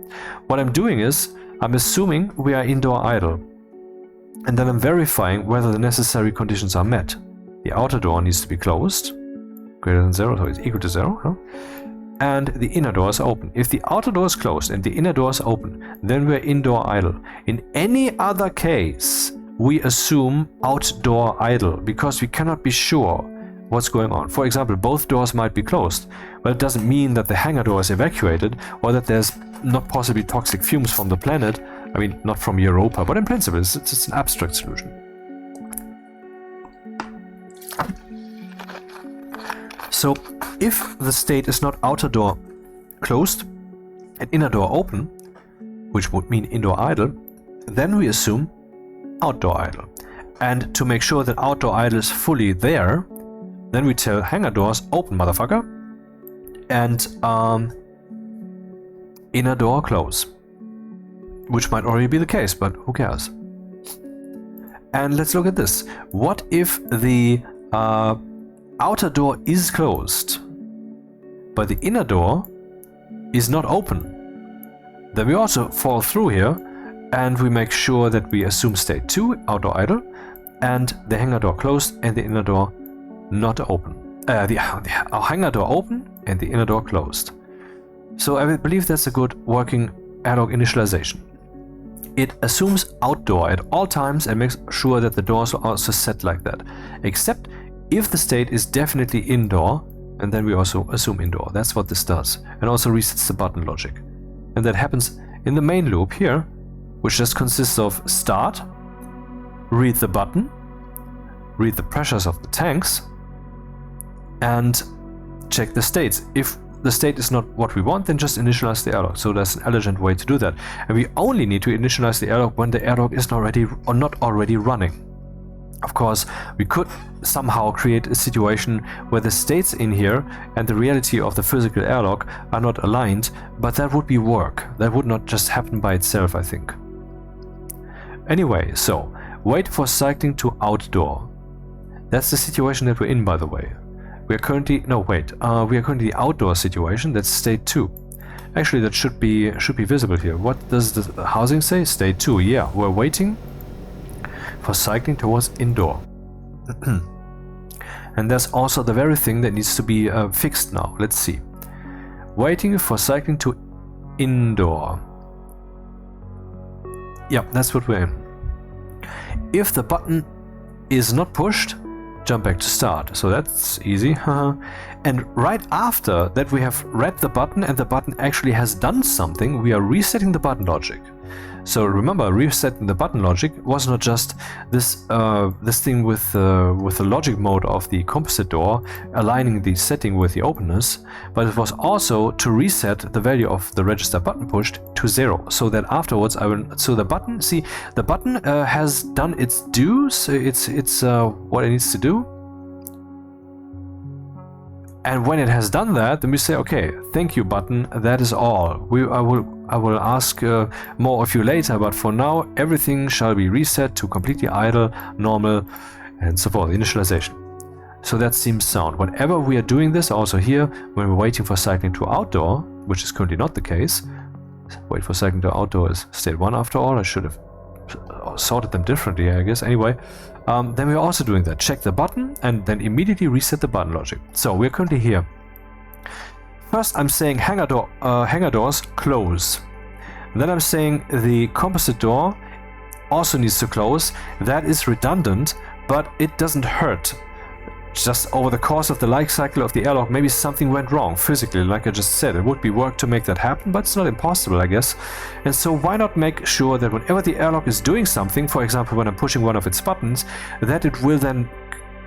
What I'm doing is I'm assuming we are indoor idle, and then I'm verifying whether the necessary conditions are met. The outer door needs to be closed, greater than 0, so it's equal to 0, huh? And the inner door is open. If the outer door is closed and the inner door is open, then we're indoor idle. In any other case, we assume outdoor idle, because we cannot be sure what's going on. For example, both doors might be closed, but it doesn't mean that the hangar door is evacuated, or that there's not possibly toxic fumes from the planet. I mean, not from Europa, but in principle, it's an abstract solution. So, if the state is not outer door closed and inner door open, which would mean indoor idle, then we assume outdoor idle. And to make sure that outdoor idle is fully there, then we tell hangar doors open, motherfucker, and inner door close. Which might already be the case, but who cares? And let's look at this. What if the outer door is closed, but the inner door is not open? Then we also fall through here, and we make sure that we assume state 2, outdoor idle, and the hangar door closed and the inner door not open. The hangar door open and the inner door closed. So I believe that's a good working airlock initialization. It assumes outdoor at all times and makes sure that the doors are also set like that. Except if the state is definitely indoor, and then we also assume indoor. That's what this does. And also resets the button logic. And that happens in the main loop here, which just consists of start, read the button, read the pressures of the tanks, and check the states. If the state is not what we want, then just initialize the airlock. So there's an elegant way to do that. And we only need to initialize the airlock when the airlock is not already running. Of course, we could somehow create a situation where the states in here and the reality of the physical airlock are not aligned, but that would be work. That would not just happen by itself, I think. Anyway, so wait for cycling to outdoor. That's the situation that we're in, by the way. We are currently the outdoor situation. That's state 2. Actually, that should be visible here. What does the housing say? State 2. Yeah, we're waiting for cycling towards indoor. And that's also the very thing that needs to be fixed now. Let's see. Waiting for cycling to indoor. Yeah, that's what we're in. If the button is not pushed, jump back to start. So that's easy. And right after that we have read the button and the button actually has done something, we are resetting the button logic. So remember, resetting the button logic was not just this thing with the logic mode of the composite door, aligning the setting with the openness, but it was also to reset the value of the register button pushed to 0, so that afterwards the button has done its dues, it's what it needs to do. And when it has done that, then we say, okay, thank you button, that is all. I will ask more of you later, but for now everything shall be reset to completely idle, normal, and so forth, initialization. So that seems sound. Whenever we are doing this, also here, when we're waiting for cycling to outdoor, which is currently not the case, wait for cycling to outdoor is state 1 after all. I should have sorted them differently, I guess. Anyway, then we're also doing that. Check the button and then immediately reset the button logic. So we're currently here. First I'm saying hangar doors close. Then I'm saying the composite door also needs to close. That is redundant, but it doesn't hurt. Just over the course of the life cycle of the airlock, maybe something went wrong physically, like I just said. It would be work to make that happen, but it's not impossible, I guess. And so why not make sure that whenever the airlock is doing something, for example when I'm pushing one of its buttons, that it will then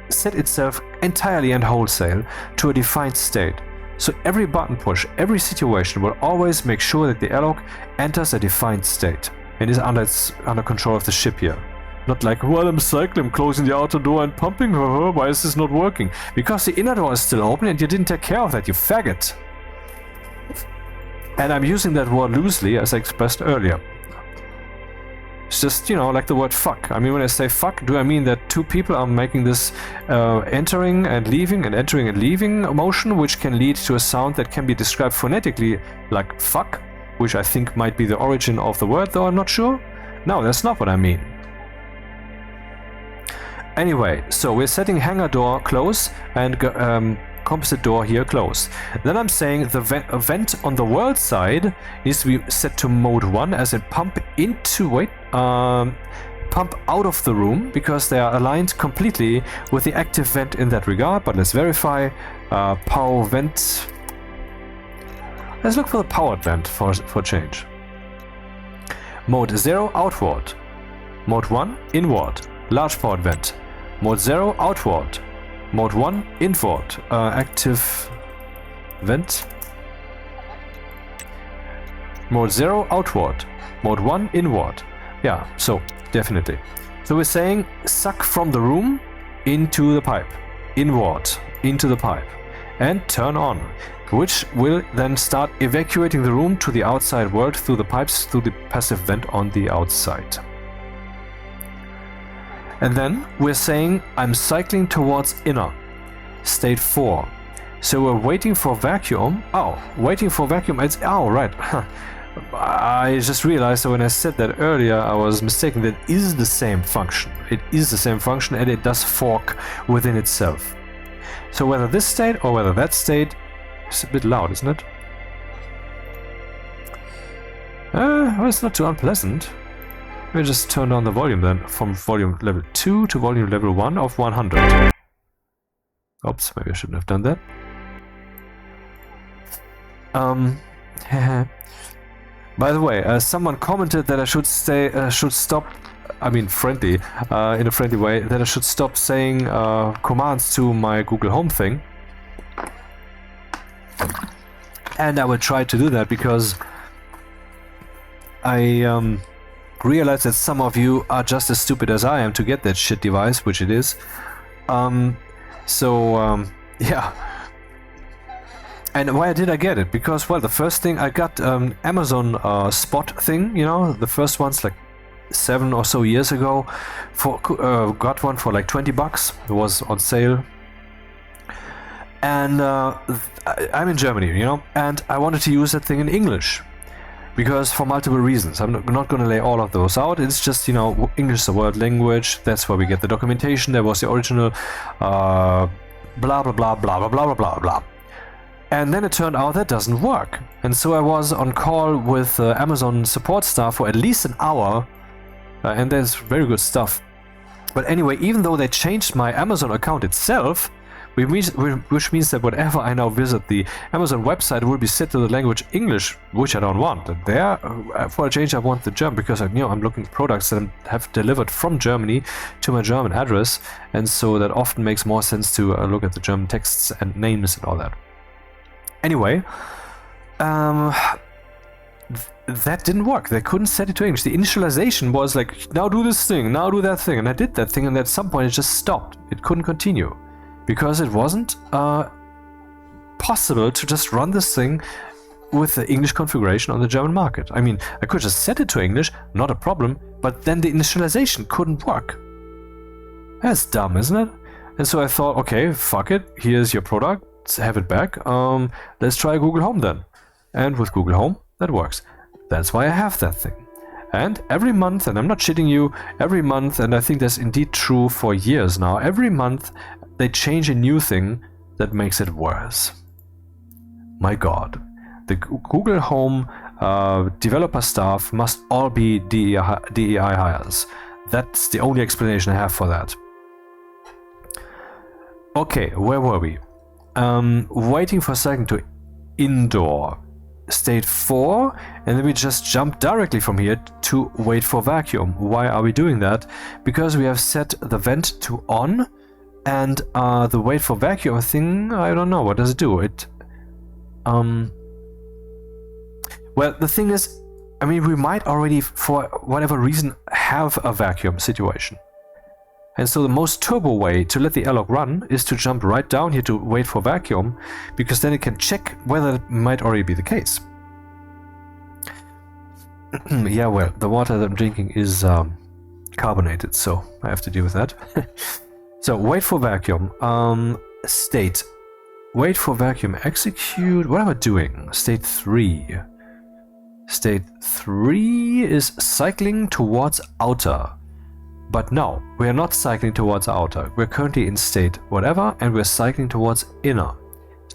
set itself entirely and wholesale to a defined state. So every button push, every situation will always make sure that the airlock enters a defined state and is under control of the ship here. Not like, well, I'm cycling, I'm closing the outer door and pumping, why is this not working? Because the inner door is still open and you didn't take care of that, you faggot. And I'm using that word loosely, as I expressed earlier. It's just, you know, like the word fuck. I mean, when I say fuck, do I mean that two people are making this entering and leaving motion, which can lead to a sound that can be described phonetically like fuck, which I think might be the origin of the word, though I'm not sure? No, that's not what I mean. Anyway, so we're setting hanger door close and composite door here close. Then I'm saying the vent on the world side needs to be set to mode 1, as in pump into, pump out of the room, because they are aligned completely with the active vent in that regard. But let's verify. Power vent. Let's look for the powered vent for change. Mode 0 outward. Mode 1 inward. Large powered vent. Mode 0 outward. Mode 1 inward. Active vent. Mode 0 outward. Mode 1 inward. Yeah, so definitely. So we're saying suck from the room into the pipe. Inward into the pipe. And turn on. Which will then start evacuating the room to the outside world through the pipes, through the passive vent on the outside. And then we're saying I'm cycling towards inner, state 4. So we're waiting for vacuum. Oh, waiting for vacuum. It's, oh, right. I just realized that when I said that earlier, I was mistaken. That is the same function. It is the same function, and it does fork within itself. So whether this state or whether that state, it's a bit loud, isn't it? Well, it's not too unpleasant. We'll just turn down the volume then, from volume level 2 to volume level 1 of 100. Oops, maybe I shouldn't have done that. By the way, someone commented that I should stop, I mean friendly, in a friendly way, that I should stop saying commands to my Google Home thing. And I will try to do that because I realize that some of you are just as stupid as I am to get that shit device, which it is. Yeah. And why did I get it? Because, well, the first thing I got Amazon Spot thing, you know, the first one's like 7 or so years ago. Got one for like $20. It was on sale. And I'm in Germany, you know, and I wanted to use that thing in English. Because for multiple reasons. I'm not going to lay all of those out. It's just, you know, English is a world language. That's where we get the documentation. There was the original blah, blah, blah, blah, blah, blah, blah, blah, blah. And then it turned out that doesn't work. And so I was on call with Amazon support staff for at least an hour. And there's very good stuff. But anyway, even though they changed my Amazon account itself, which means that whenever I now visit the Amazon website, it will be set to the language English, which I don't want. And there, for a change, I want the German, because I'm looking at products that have delivered from Germany to my German address, and so that often makes more sense to look at the German texts and names and all that. Anyway, that didn't work. They couldn't set it to English. The initialization was like, now do this thing, now do that thing, and I did that thing, and at some point it just stopped. It couldn't continue. Because it wasn't possible to just run this thing with the English configuration on the German market. I mean, I could just set it to English, not a problem, but then the initialization couldn't work. That's dumb, isn't it? And so I thought, okay, fuck it, here's your product, have it back, let's try Google Home then. And with Google Home, that works. That's why I have that thing. And every month, and I'm not shitting you, every month, and I think that's indeed true for years now, every month they change a new thing that makes it worse. My God. The Google Home developer staff must all be DEI hires. That's the only explanation I have for that. Okay, where were we? Waiting for a second to indoor. State 4, and then we just jump directly from here to wait for vacuum. Why are we doing that? Because we have set the vent to on, and the wait for vacuum thing, I don't know, what does it do? It well, the thing is, I mean, we might already, for whatever reason, have a vacuum situation. And so the most turbo way to let the airlock run is to jump right down here to wait for vacuum, because then it can check whether it might already be the case. Yeah, well, the water that I'm drinking is carbonated, so I have to deal with that. So, wait for vacuum. State. Wait for vacuum. Execute. What am I doing? State 3. State 3 is cycling towards outer. But no, we are not cycling towards outer. We're currently in state whatever, and we're cycling towards inner.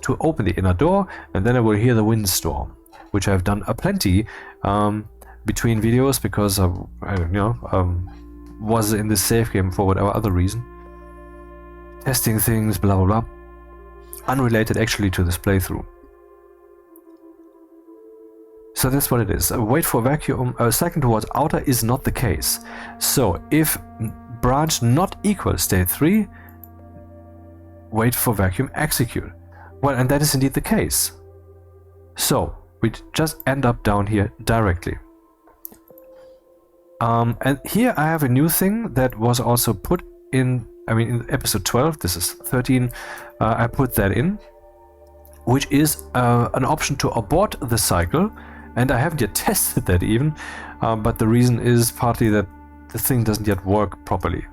To open the inner door, and then I will hear the windstorm, which I've done aplenty between videos because I don't know, was in the safe game for whatever other reason. Testing things, blah blah blah. Unrelated actually to this playthrough. So that's what it is. Wait for vacuum, cycling towards outer is not the case. So if branch not equal state 3, wait for vacuum execute. Well, and that is indeed the case. So we just end up down here directly. And here I have a new thing that was also put in, I mean, in episode 12, this is 13, I put that in, which is an option to abort the cycle. And I haven't yet tested that even, but the reason is partly that the thing doesn't yet work properly.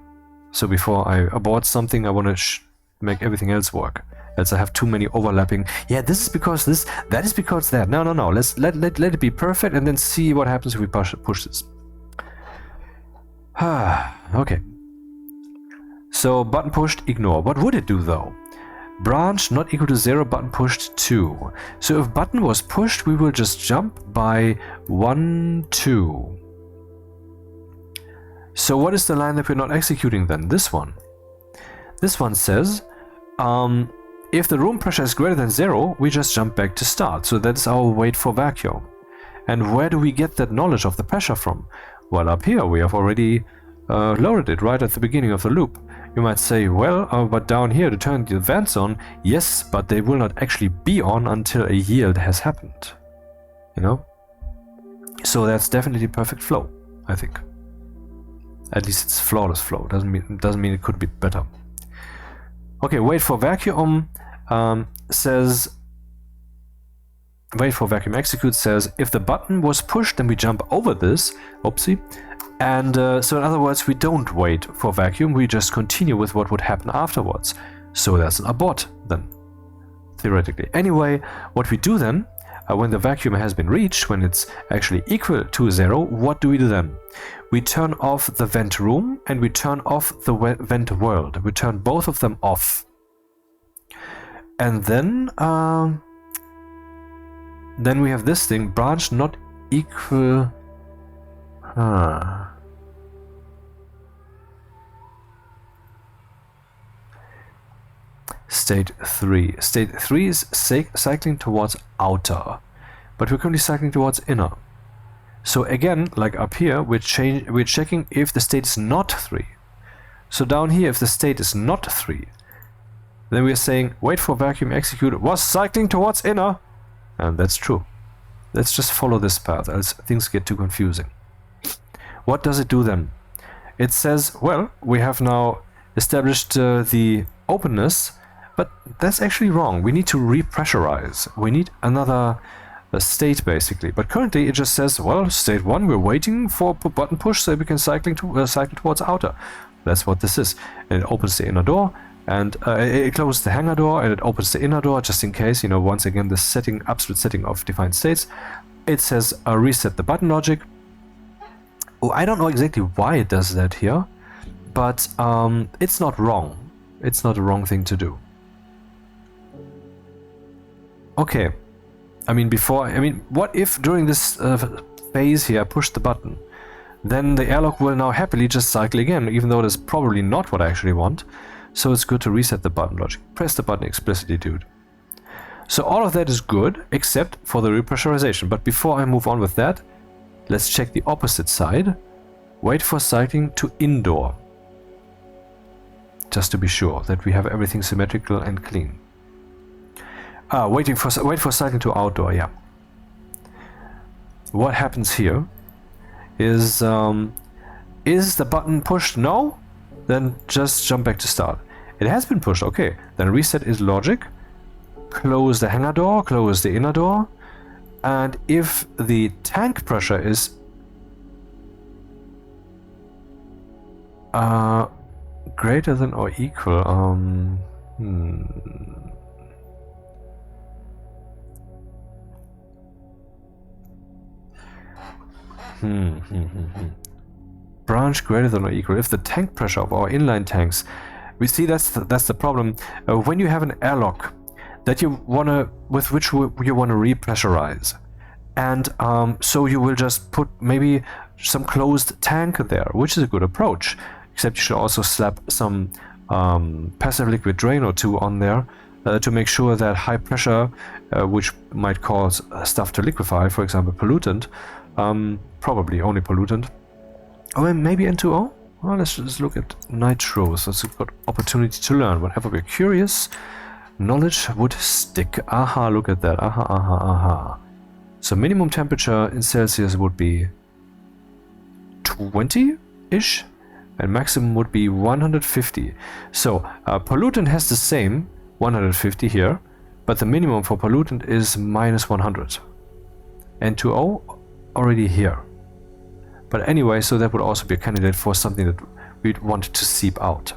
So before I abort something, I want to make everything else work. Else I have too many overlapping. Yeah, this is because this, that is because that. No. Let's let it be perfect and then see what happens if we push this. Okay. So button pushed, ignore. What would it do though? Branch not equal to 0, button pushed 2. So if button was pushed, we will just jump by 1, 2. So what is the line that we're not executing then? This one. This one says, if the room pressure is greater than 0, we just jump back to start. So that's our wait for vacuum. And where do we get that knowledge of the pressure from? Well, up here we have already lowered it right at the beginning of the loop. You might say, well, but down here to turn the vents on, yes, but they will not actually be on until a yield has happened. You know? So that's definitely perfect flow, I think. At least it's flawless flow. Doesn't mean it could be better. Okay, wait for vacuum says, wait for vacuum execute says, if the button was pushed, then we jump over this. Oopsie. And so in other words, we don't wait for vacuum, we just continue with what would happen afterwards. So that's an abort then, theoretically. Anyway, what we do then, when the vacuum has been reached, when it's actually equal to 0, what do we do then? We turn off the vent room and we turn off the vent world. We turn both of them off. And then we have this thing, branch not equal... State 3. State 3 is cycling towards outer, but we're currently cycling towards inner. So again, like up here, we're checking if the state is not 3. So down here, if the state is not 3, then we're saying wait for vacuum execute was cycling towards inner, and that's true. Let's just follow this path, else things get too confusing. What does it do then? It says, well, we have now established the openness, but that's actually wrong. We need to repressurize. We need another state basically. But currently it just says, well, state 1, we're waiting for button push so we can cycle towards outer. That's what this is. And it opens the inner door, and it closes the hangar door, and it opens the inner door just in case, you know, once again, the setting, absolute setting of defined states. It says reset the button logic. Oh, I don't know exactly why it does that here, but it's not wrong. It's not a wrong thing to do. Okay. I mean, what if during this phase here I push the button? Then the airlock will now happily just cycle again, even though that's probably not what I actually want. So it's good to reset the button logic. Press the button explicitly, dude. So all of that is good, except for the repressurization. But before I move on with that, let's check the opposite side. Wait for cycling to indoor. Just to be sure that we have everything symmetrical and clean. Wait for cycling to outdoor, yeah. what happens here is the button pushed? No? Then just jump back to start. It has been pushed, okay. Then reset is logic. Close the hangar door, close the inner door. And if the tank pressure is greater than or equal, branch greater than or equal. If the tank pressure of our inline tanks, we see that's the problem. When you have an airlock that you with which you wanna repressurize, and so you will just put maybe some closed tank there, which is a good approach. Except you should also slap some passive liquid drain or two on there to make sure that high pressure, which might cause stuff to liquefy, for example pollutant, probably only pollutant, or maybe N2O. Well, let's just look at nitros. That's a good opportunity to learn. Whenever we're curious, knowledge would stick. Aha, look at that. Aha, aha, aha. So minimum temperature in Celsius would be 20-ish, and maximum would be 150. So pollutant has the same 150 here, but the minimum for pollutant is -100. N2O already here. But anyway, so that would also be a candidate for something that we'd want to seep out.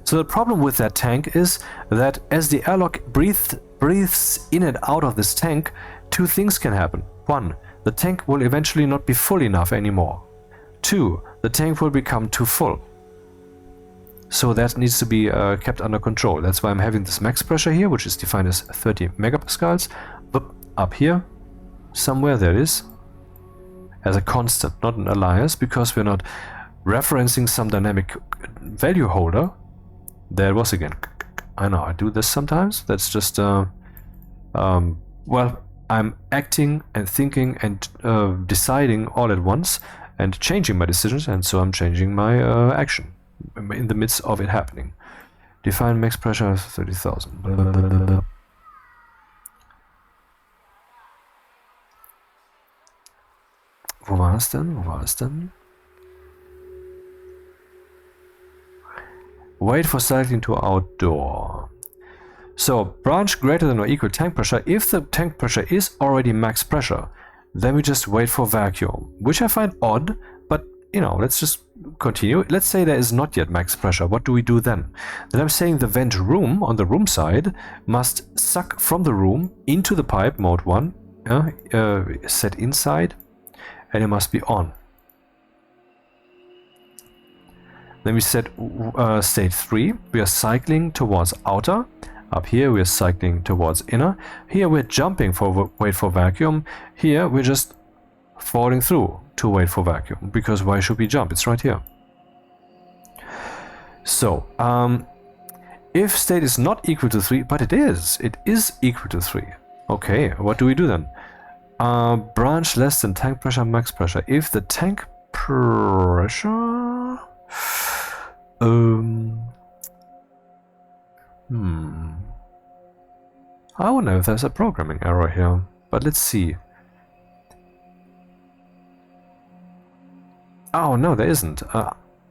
So the problem with that tank is that as the airlock breathes in and out of this tank, two things can happen. One, the tank will eventually not be full enough anymore. Two, the tank will become too full. So that needs to be kept under control. That's why I'm having this max pressure here, which is defined as 30 megapascals. But up here, somewhere there is, as a constant, not an alias, because we're not referencing some dynamic value holder. There it was again. I know, I do this sometimes. That's just, well, I'm acting and thinking and deciding all at once and changing my decisions, and so I'm changing my action in the midst of it happening. Define max pressure of 30,000. Wo war es denn? Wo war es denn? Wait for cycling to outdoor. So, branch greater than or equal tank pressure. If the tank pressure is already max pressure, then we just wait for vacuum, which I find odd, but you know, let's just continue. Let's say there is not yet max pressure. What do we do then? Then I'm saying the vent room on the room side must suck from the room into the pipe, mode 1, set inside, and it must be on. Then we set state 3. We are cycling towards outer. Up here we are cycling towards inner. Here we're jumping for wait for vacuum. Here we're just falling through to wait for vacuum, because why should we jump? It's right here. So if state is not equal to 3, but it is equal to 3. Okay, what do we do then? Branch less than tank pressure, max pressure. If the tank pressure, I wonder if there's a programming error here, but let's see. Oh no, there isn't.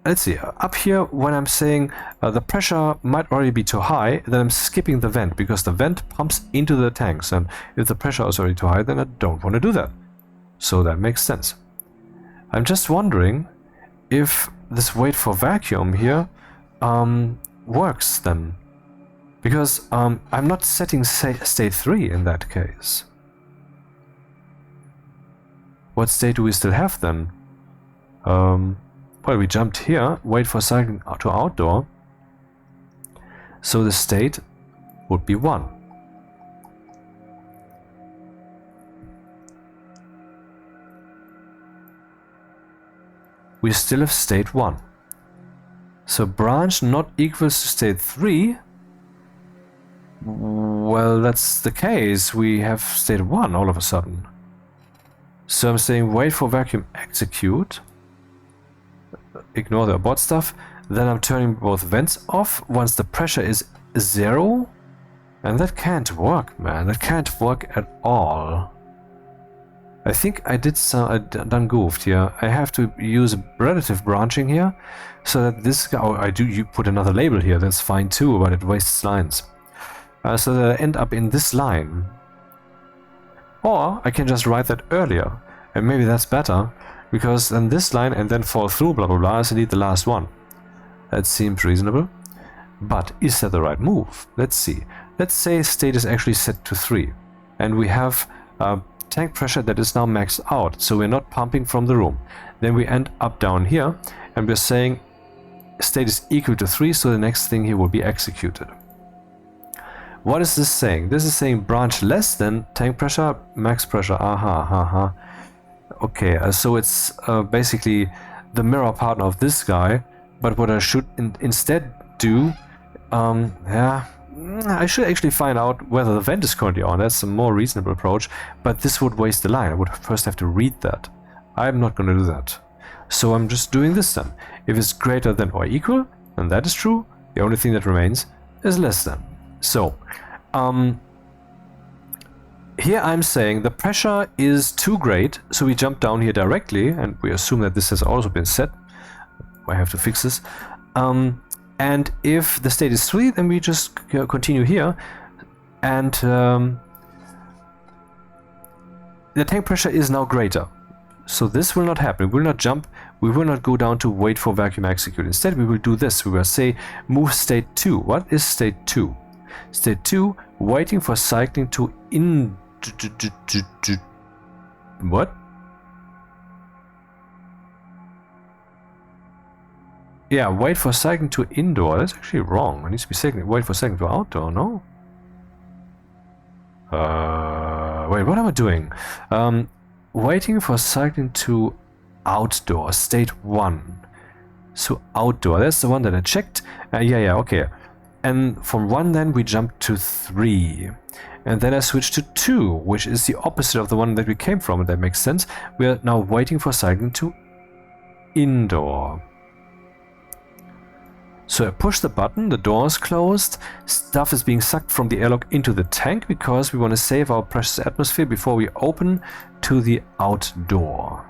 Let's see. Up here, when I'm saying the pressure might already be too high, then I'm skipping the vent, because the vent pumps into the tanks, and if the pressure is already too high, then I don't want to do that. So that makes sense. I'm just wondering if this wait for vacuum here works then, because I'm not setting state 3 in that case. What state do we still have then? Well, we jumped here, wait for cycling to outdoor, so the state would be 1. We still have state 1. So branch not equals to state 3. Well, that's the case. We have state 1 all of a sudden. So I'm saying wait for vacuum, execute. Ignore the abort stuff. Then I'm turning both vents off once the pressure is 0. And that can't work, man. That can't work at all. I think I done goofed here. I have to use a relative branching here, so that this guy, oh, you put another label here, that's fine too, but it wastes lines. So that I end up in this line. Or I can just write that earlier, and maybe that's better, because then this line and then fall through, blah blah blah, is indeed the last one. That seems reasonable. But is that the right move? Let's see. Let's say state is actually set to 3, and we have tank pressure that is now maxed out, so we're not pumping from the room. Then we end up down here, and we're saying state is equal to 3, so the next thing here will be executed. What is this saying? This is saying branch less than tank pressure, max pressure. Aha. Okay, so it's basically the mirror partner of this guy, but what I should instead do, I should actually find out whether the vent is currently on. That's a more reasonable approach, but this would waste the line. I would first have to read that. I'm not going to do that. So I'm just doing this then. If it's greater than or equal, then that is true. The only thing that remains is less than. So, here I'm saying the pressure is too great, so we jump down here directly, and we assume that this has also been set. I have to fix this. And if the state is 3, then we just continue here, and the tank pressure is now greater. So this will not happen. We will not jump. We will not go down to wait for vacuum execute. Instead, we will do this. We will say move state 2. What is state 2? State 2, waiting for cycling to what? Yeah, wait for cycling to indoor. That's actually wrong. It needs to be cycling. Wait for cycling to outdoor. No. Wait, what am I doing? Waiting for cycling to outdoor. State 1. So outdoor. That's the one that I checked. Yeah, okay. And from 1 then we jump to 3. And then I switch to 2, which is the opposite of the one that we came from. If that makes sense. We are now waiting for cycling to indoor. So I push the button, the door is closed, stuff is being sucked from the airlock into the tank because we want to save our precious atmosphere before we open to the outdoor.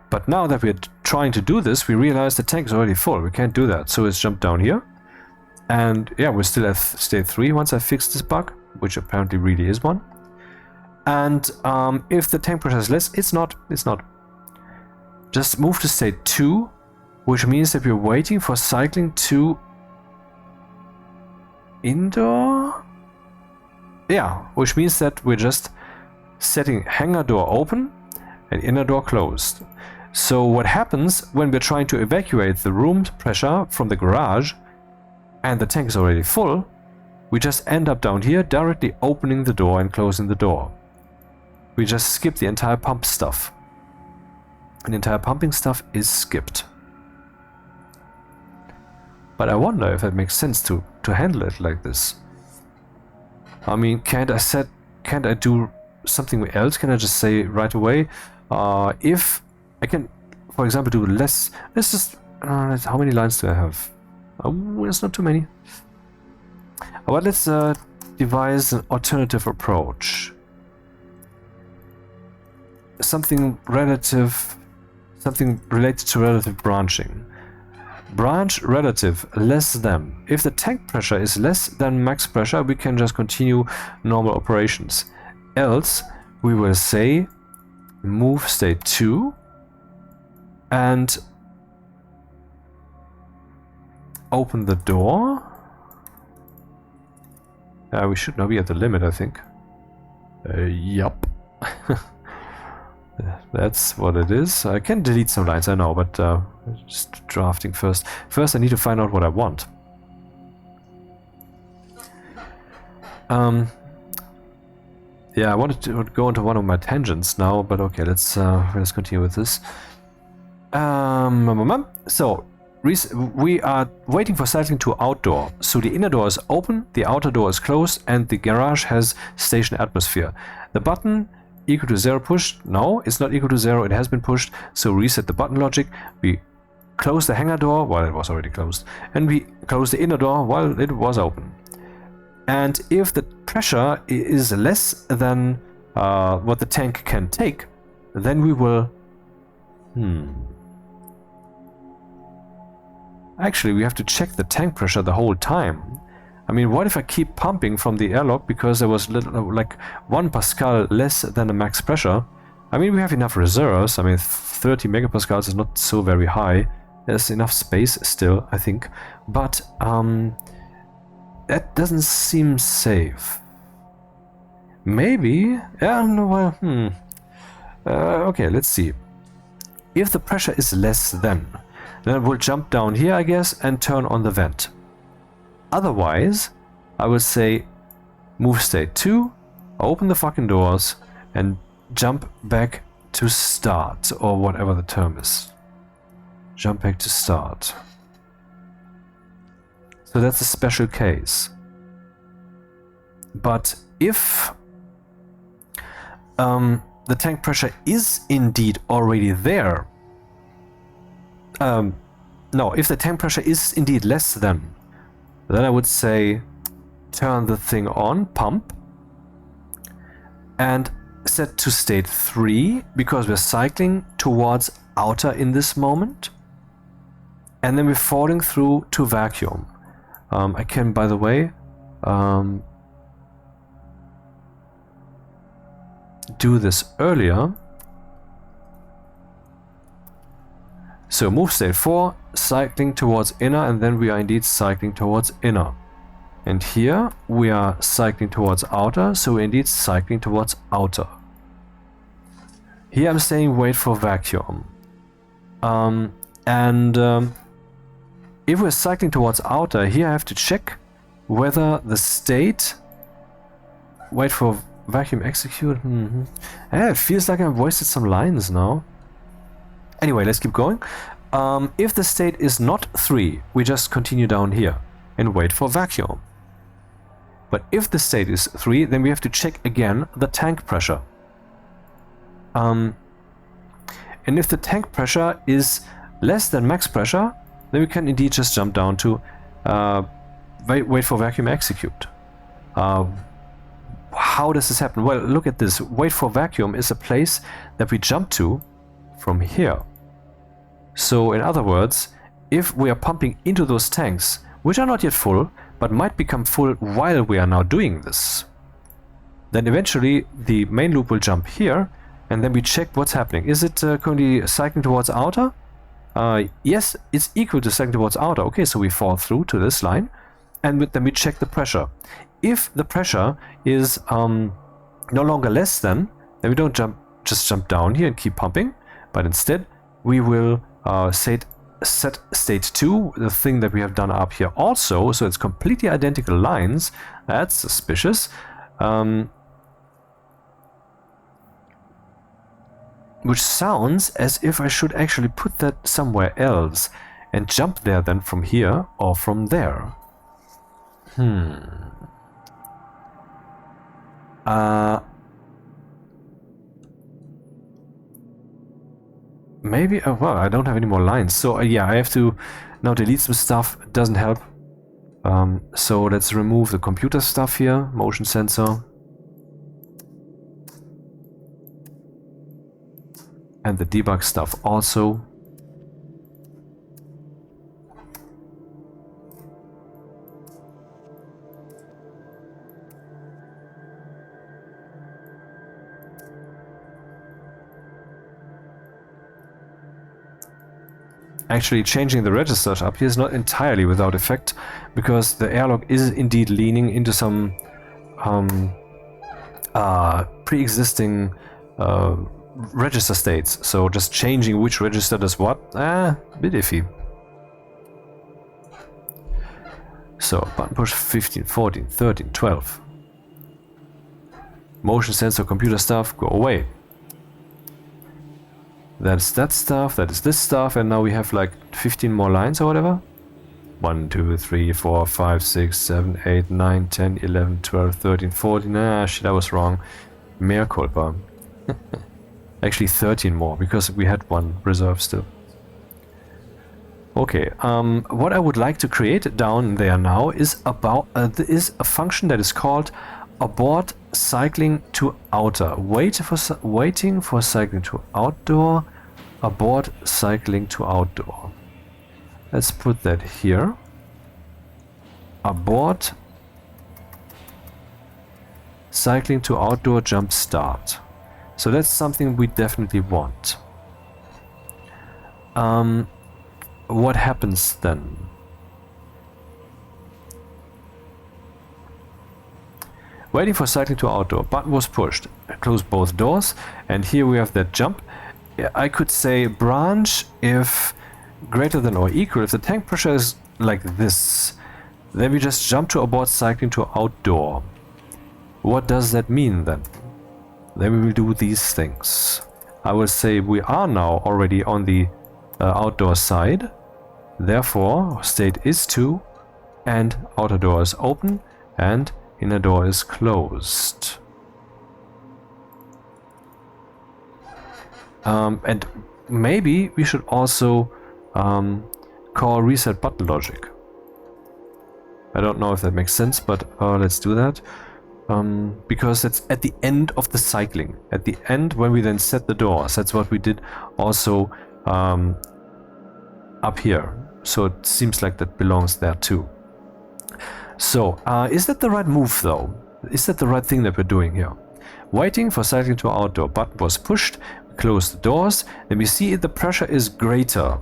But now that we're trying to do this, we realize the tank is already full. We can't do that, so let's jump down here. And yeah, we're still at state 3 once I fix this bug, which apparently really is one. And if the tank pressure is less, it's not. Just move to state 2, which means that we're waiting for cycling to indoor? Yeah, which means that we're just setting hangar door open and inner door closed. So what happens when we're trying to evacuate the room pressure from the garage and the tank is already full, we just end up down here directly opening the door and closing the door. We just skip the entire pump stuff. And the entire pumping stuff is skipped. But I wonder if it makes sense to handle it like this. I mean, can't I do something else? Can I just say right away, if I can, for example, do less, let's just, how many lines do I have? Oh, there's not too many. But let's devise an alternative approach. Something related to relative branching. Branch relative less than. If the tank pressure is less than max pressure, we can just continue normal operations. Else, we will say move state 2 and open the door. We should now be at the limit, I think. Yup. That's what it is. I can delete some lines, I know, but just drafting first. First, I need to find out what I want. Yeah, I wanted to go into one of my tangents now, but okay, let's continue with this. So, we are waiting for cycling to outdoor. So the inner door is open, the outer door is closed, and the garage has station atmosphere. The button equal to 0 pushed? No, it's not equal to 0, it has been pushed, so reset the button logic. We close the hangar door while it was already closed, and we close the inner door while it was open. And if the pressure is less than what the tank can take, then we will... Actually, we have to check the tank pressure the whole time. I mean, what if I keep pumping from the airlock because there was like 1 Pascal less than the max pressure? I mean, we have enough reserves. I mean, 30 megapascals is not so very high. There's enough space still, I think. But that doesn't seem safe. Maybe? Yeah, no, well, okay, let's see. If the pressure is less than, then we'll jump down here, I guess, and turn on the vent. Otherwise, I would say move state 2, open the fucking doors, and jump back to start, or whatever the term is. Jump back to start. So that's a special case. But if the tank pressure is indeed already there, no, if the tank pressure is indeed less than, then I would say turn the thing on, pump, and set to state 3, because we're cycling towards outer in this moment, and then we're falling through to vacuum. I can, by the way, do this earlier. So move state 4, cycling towards inner, and then we are indeed cycling towards inner. And here we are cycling towards outer, so we're indeed cycling towards outer. Here I'm saying wait for vacuum. If we're cycling towards outer, here I have to check whether the state... Wait for vacuum execute. It feels like I've wasted some lines now. Anyway, let's keep going. If the state is not 3, we just continue down here and wait for vacuum. But if the state is 3, then we have to check again the tank pressure. And if the tank pressure is less than max pressure, then we can indeed just jump down to wait for vacuum execute. How does this happen? Well, look at this. Wait for vacuum is a place that we jump to from here. So in other words, if we are pumping into those tanks, which are not yet full, but might become full while we are now doing this, then eventually the main loop will jump here, and then we check what's happening. Is it currently cycling towards outer? Yes, it's equal to cycling towards outer. Okay, so we fall through to this line, and then we check the pressure. If the pressure is no longer less than, then we don't just jump down here and keep pumping, but instead we will set state 2, the thing that we have done up here also, so it's completely identical lines. That's suspicious. Which sounds as if I should actually put that somewhere else and jump there then from here or from there. Maybe, well, I don't have any more lines, so yeah, I have to now delete some stuff. It doesn't help. So let's remove the computer stuff here, motion sensor. And the debug stuff also. Actually, changing the registers up here is not entirely without effect, because the airlock is indeed leaning into some pre-existing register states. So just changing which register does what, a bit iffy. So button push 15, 14, 13, 12. Motion sensor, computer stuff, go away. That's that stuff, that is this stuff, and now we have like 15 more lines or whatever. 1, 2, 3, 4, 5, 6, 7, 8, 9, 10, 11, 12, 13, 14. Ah, shit, I was wrong. Mea culpa. Actually 13 more, because we had one reserve still. Okay, what I would like to create down there now is a function that is called abort cycling to outer. Waiting for cycling to outdoor. Abort cycling to outdoor. Let's put that here. Abort cycling to outdoor jump start. So that's something we definitely want. What happens then? Waiting for cycling to outdoor. Button was pushed. Close both doors. And here we have that jump. I could say branch if greater than or equal. If the tank pressure is like this, then we just jump to abort cycling to outdoor. What does that mean then? Then we will do these things. I will say we are now already on the outdoor side. Therefore, state is 2 and outer door is open and inner door is closed. And maybe we should also call reset button logic. I don't know if that makes sense, but let's do that. Because it's at the end of the cycling. At the end, when we then set the doors. That's what we did also up here. So it seems like that belongs there too. So, is that the right move though? Is that the right thing that we're doing here? Waiting for cycling to outdoor. Button was pushed. We close the doors. Then we see the pressure is greater.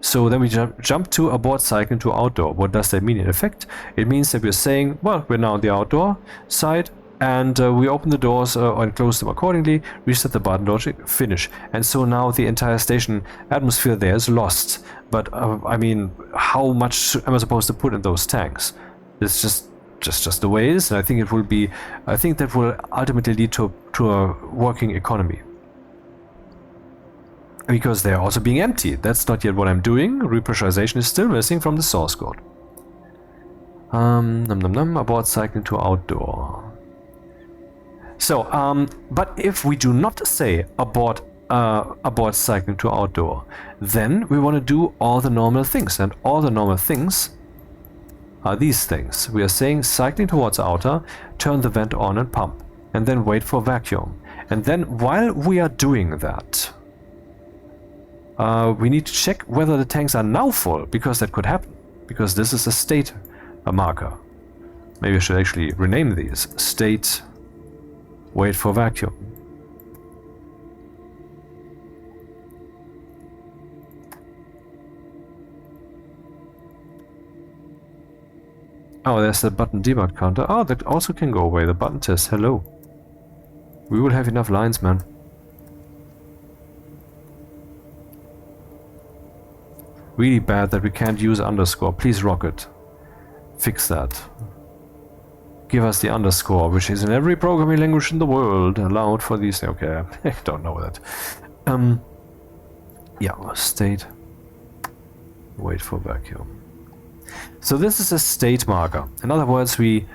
So then we jump to abort cycling to outdoor. What does that mean in effect? It means that we're saying, well, we're now on the outdoor side and we open the doors and close them accordingly, reset the button logic, finish. And so now the entire station atmosphere there is lost. But I mean, how much am I supposed to put in those tanks? It's just the way it is, and I think it will be. I think that will ultimately lead to a working economy. Because they are also being empty. That's not yet what I'm doing. Repressurization is still missing from the source code. Abort cycling to outdoor. So, but if we do not say abort cycling to outdoor, then we want to do all the normal things, and all the normal things are these things. We are saying cycling towards outer, turn the vent on and pump, and then wait for vacuum. And then while we are doing that, we need to check whether the tanks are now full, because that could happen, because this is a state marker. Maybe I should actually rename these. State, wait for vacuum. Oh, there's the button debug counter. Oh, that also can go away. The button test. Hello. We will have enough lines, man. Really bad that we can't use underscore. Please, Rocket. Fix that. Give us the underscore, which is in every programming language in the world allowed for these. Okay, I don't know that. Yeah, state. Wait for vacuum. So this is a state marker. In other words, we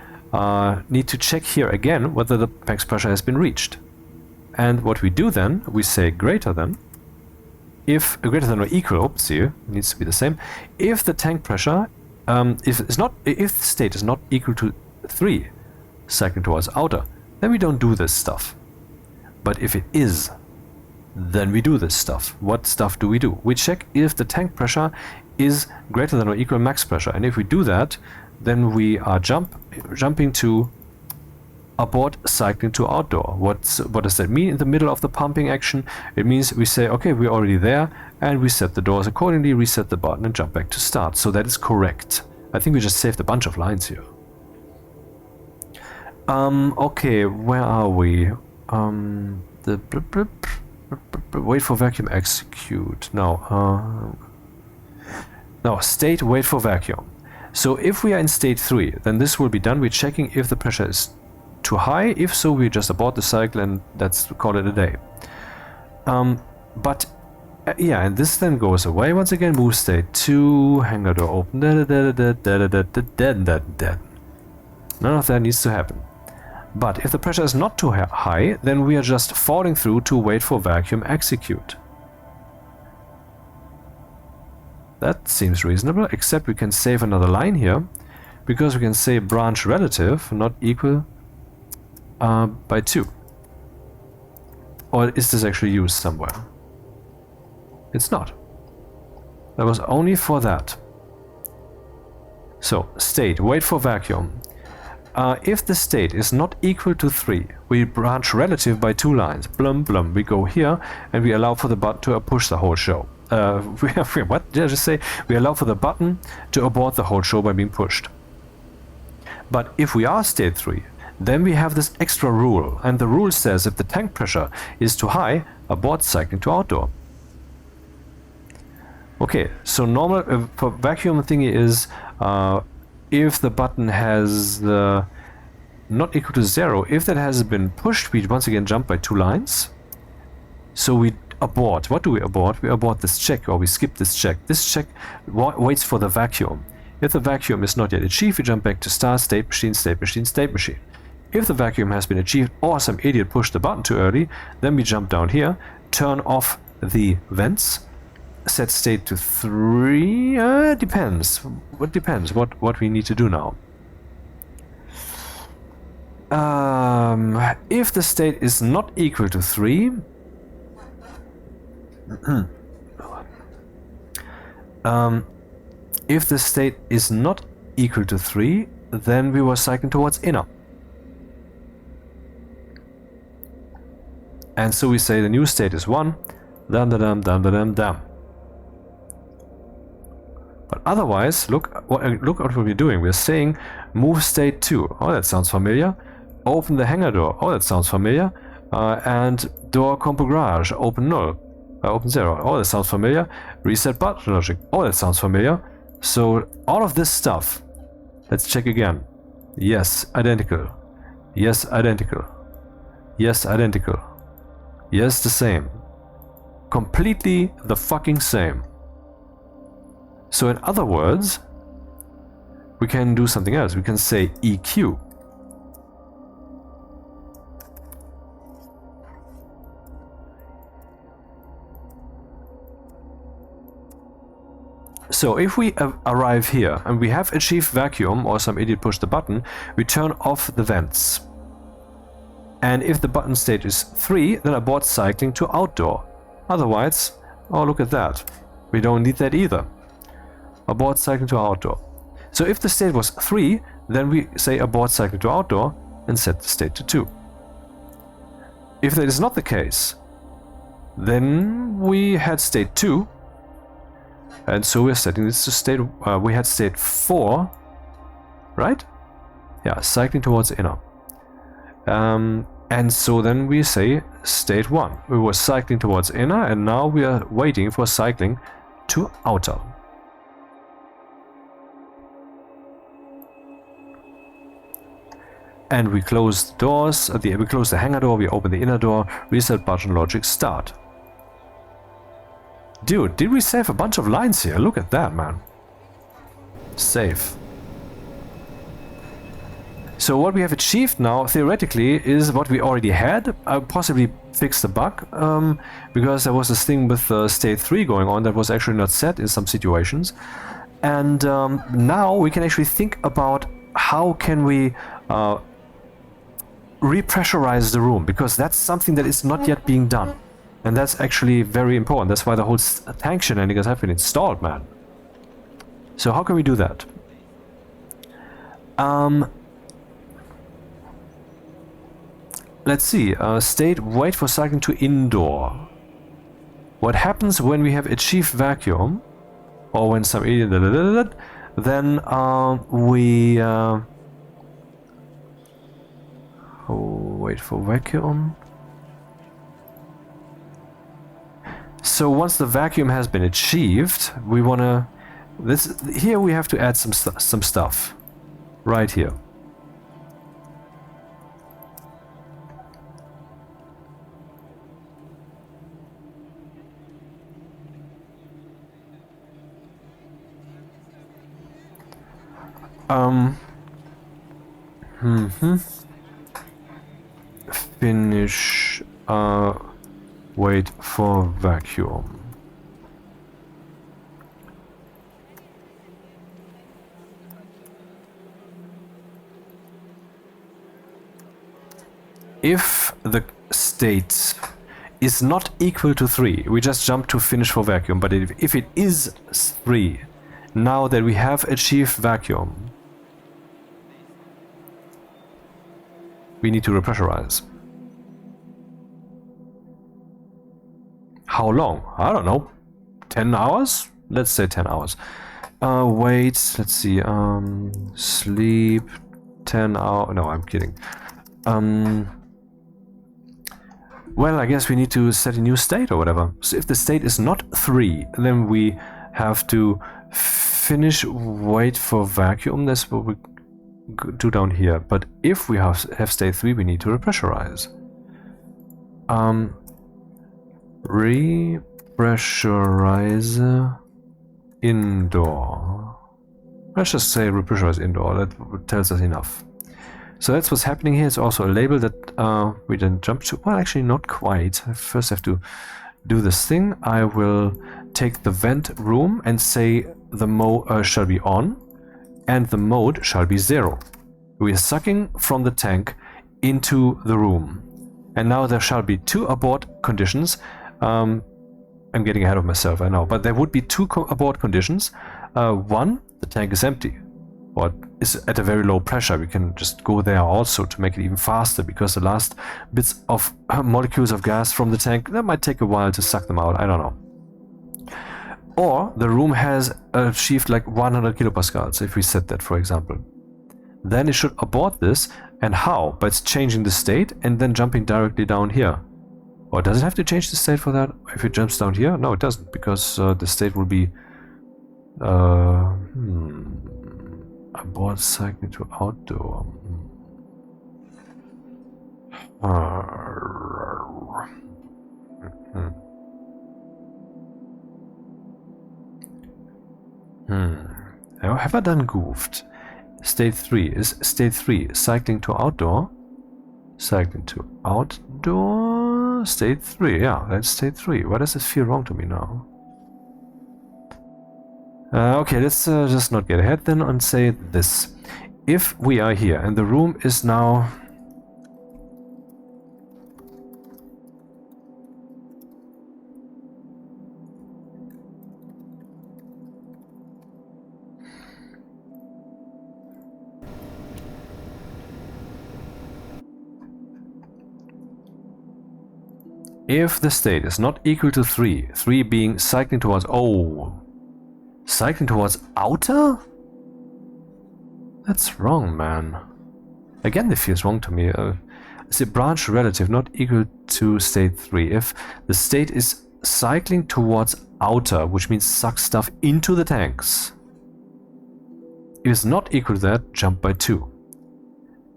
need to check here again whether the max pressure has been reached. And what we do then, we say greater than. If greater than or equal, oops, here it needs to be the same. If the tank pressure, if the state is not equal to 3 cycling towards outer, then we don't do this stuff. But if it is, then we do this stuff. What stuff do? We check if the tank pressure is greater than or equal max pressure, and if we do that, then we are jumping to abort cycling to outdoor. What does that mean in the middle of the pumping action? It means we say, okay, we're already there, and we set the doors accordingly, reset the button, and jump back to start. So that is correct. I think we just saved a bunch of lines here. Okay, where are we? Wait for vacuum, execute. No, state, wait for vacuum. So if we are in state 3, then this will be done. We're checking if the pressure is too high. If so, we just abort the cycle and that's call it a day. Yeah, and this then goes away once again. Move state 2, hangar door open. None of that needs to happen. But if the pressure is not too high, then we are just falling through to wait for vacuum, execute. That seems reasonable, except we can save another line here, because we can say branch relative not equal by 2. Or is this actually used somewhere? It's not. That was only for that. So, state, wait for vacuum. If the state is not equal to 3, we branch relative by 2 lines. Blum, blum. We go here and we allow for the button to push the whole show. What did I just say? We allow for the button to abort the whole show by being pushed. But if we are state 3, then we have this extra rule. And the rule says if the tank pressure is too high, abort cycling to outdoor. Okay, so normal for vacuum thingy is if the button has not equal to 0, if that has been pushed, we once again jump by 2 lines. So we abort. What do we abort? We abort this check, or we skip this check. This check waits for the vacuum. If the vacuum is not yet achieved, we jump back to start, state machine, state machine, state machine. If the vacuum has been achieved, or some idiot pushed the button too early, then we jump down here, turn off the vents, set state to 3. Depends. What depends? What we need to do now? If the state is not equal to 3, if the state is not equal to 3, then we were cycling towards inner. And so we say the new state is 1. Dum da dum dum da dum dum. But otherwise, look at what we're doing. We're saying move state 2. Oh, that sounds familiar. Open the hangar door. Oh, that sounds familiar. And door compo garage. Open 0. Open 0. Oh, that sounds familiar. Reset button logic. Oh, that sounds familiar. So all of this stuff. Let's check again. Yes, identical. Yes, identical. Yes, identical. Yes, the same. Completely the fucking same. So in other words, we can do something else. We can say EQ. So if we arrive here and we have achieved vacuum, or some idiot pushed the button, we turn off the vents. And if the button state is 3, then abort cycling to outdoor. Otherwise, oh, look at that. We don't need that either. Abort cycling to outdoor. So if the state was 3, then we say abort cycling to outdoor and set the state to 2. If that is not the case, then we had state 2, and so we're setting this to state, we had state 4, right? Yeah, cycling towards inner. And so then we say state 1. We were cycling towards inner, and now we are waiting for cycling to outer. And we close the doors, we close the hangar door, we open the inner door, reset button logic, start. Dude, did we save a bunch of lines here? Look at that, man. Save. So what we have achieved now, theoretically, is what we already had. I possibly fixed the bug, because there was this thing with state 3 going on that was actually not set in some situations. And now we can actually think about how can we repressurize the room, because that's something that is not yet being done. And that's actually very important. That's why the whole tank shenanigans have been installed, man. So how can we do that? Let's see. State wait for cycling to indoor. What happens when we have achieved vacuum, or when some idiot then we wait for vacuum. So once the vacuum has been achieved, we wanna here we have to add some stuff right here. Finish wait for vacuum. if the state is not equal to 3, we just jump to finish for vacuum. But if it is 3, now that we have achieved vacuum, we need to repressurize. How long? I don't know. 10 hours? Let's say 10 hours. Wait, let's see. Sleep 10 hours. No, I'm kidding. Well, I guess we need to set a new state or whatever. So if the state is not 3, then we have to finish, wait for vacuum. That's what we do down here. But if we have state 3, we need to repressurize. Repressurize indoor. Let's just say repressurize indoor. That tells us enough. So that's what's happening here. It's also a label that we didn't jump to. Well, actually not quite. I first have to do this thing. I will take the vent room and say the mode shall be on and the mode shall be 0. We are sucking from the tank into the room. And now there shall be 2 abort conditions. I'm getting ahead of myself, I know. But there would be 2 abort conditions. 1, the tank is empty. Or is at a very low pressure. We can just go there also to make it even faster, because the last bits of molecules of gas from the tank, that might take a while to suck them out, I don't know. Or the room has achieved like 100 kilopascals, if we set that, for example. Then it should abort this, and how? By changing the state and then jumping directly down here. Or does it have to change the state for that? If it jumps down here? No, it doesn't, because the state will be abort cycling to outdoor. Have I done goofed? State 3 is state 3 cycling to outdoor. Cycling to outdoor. State 3, yeah, that's state 3. Why does it feel wrong to me now? Okay, let's just not get ahead then and say this. If we are here and the room is now... If the state is not equal to 3, 3 being cycling towards... Oh... Cycling towards outer? That's wrong, man. Again, it feels wrong to me. It's a branch relative not equal to state 3. If the state is cycling towards outer, which means suck stuff into the tanks. If it's not equal to that, jump by 2.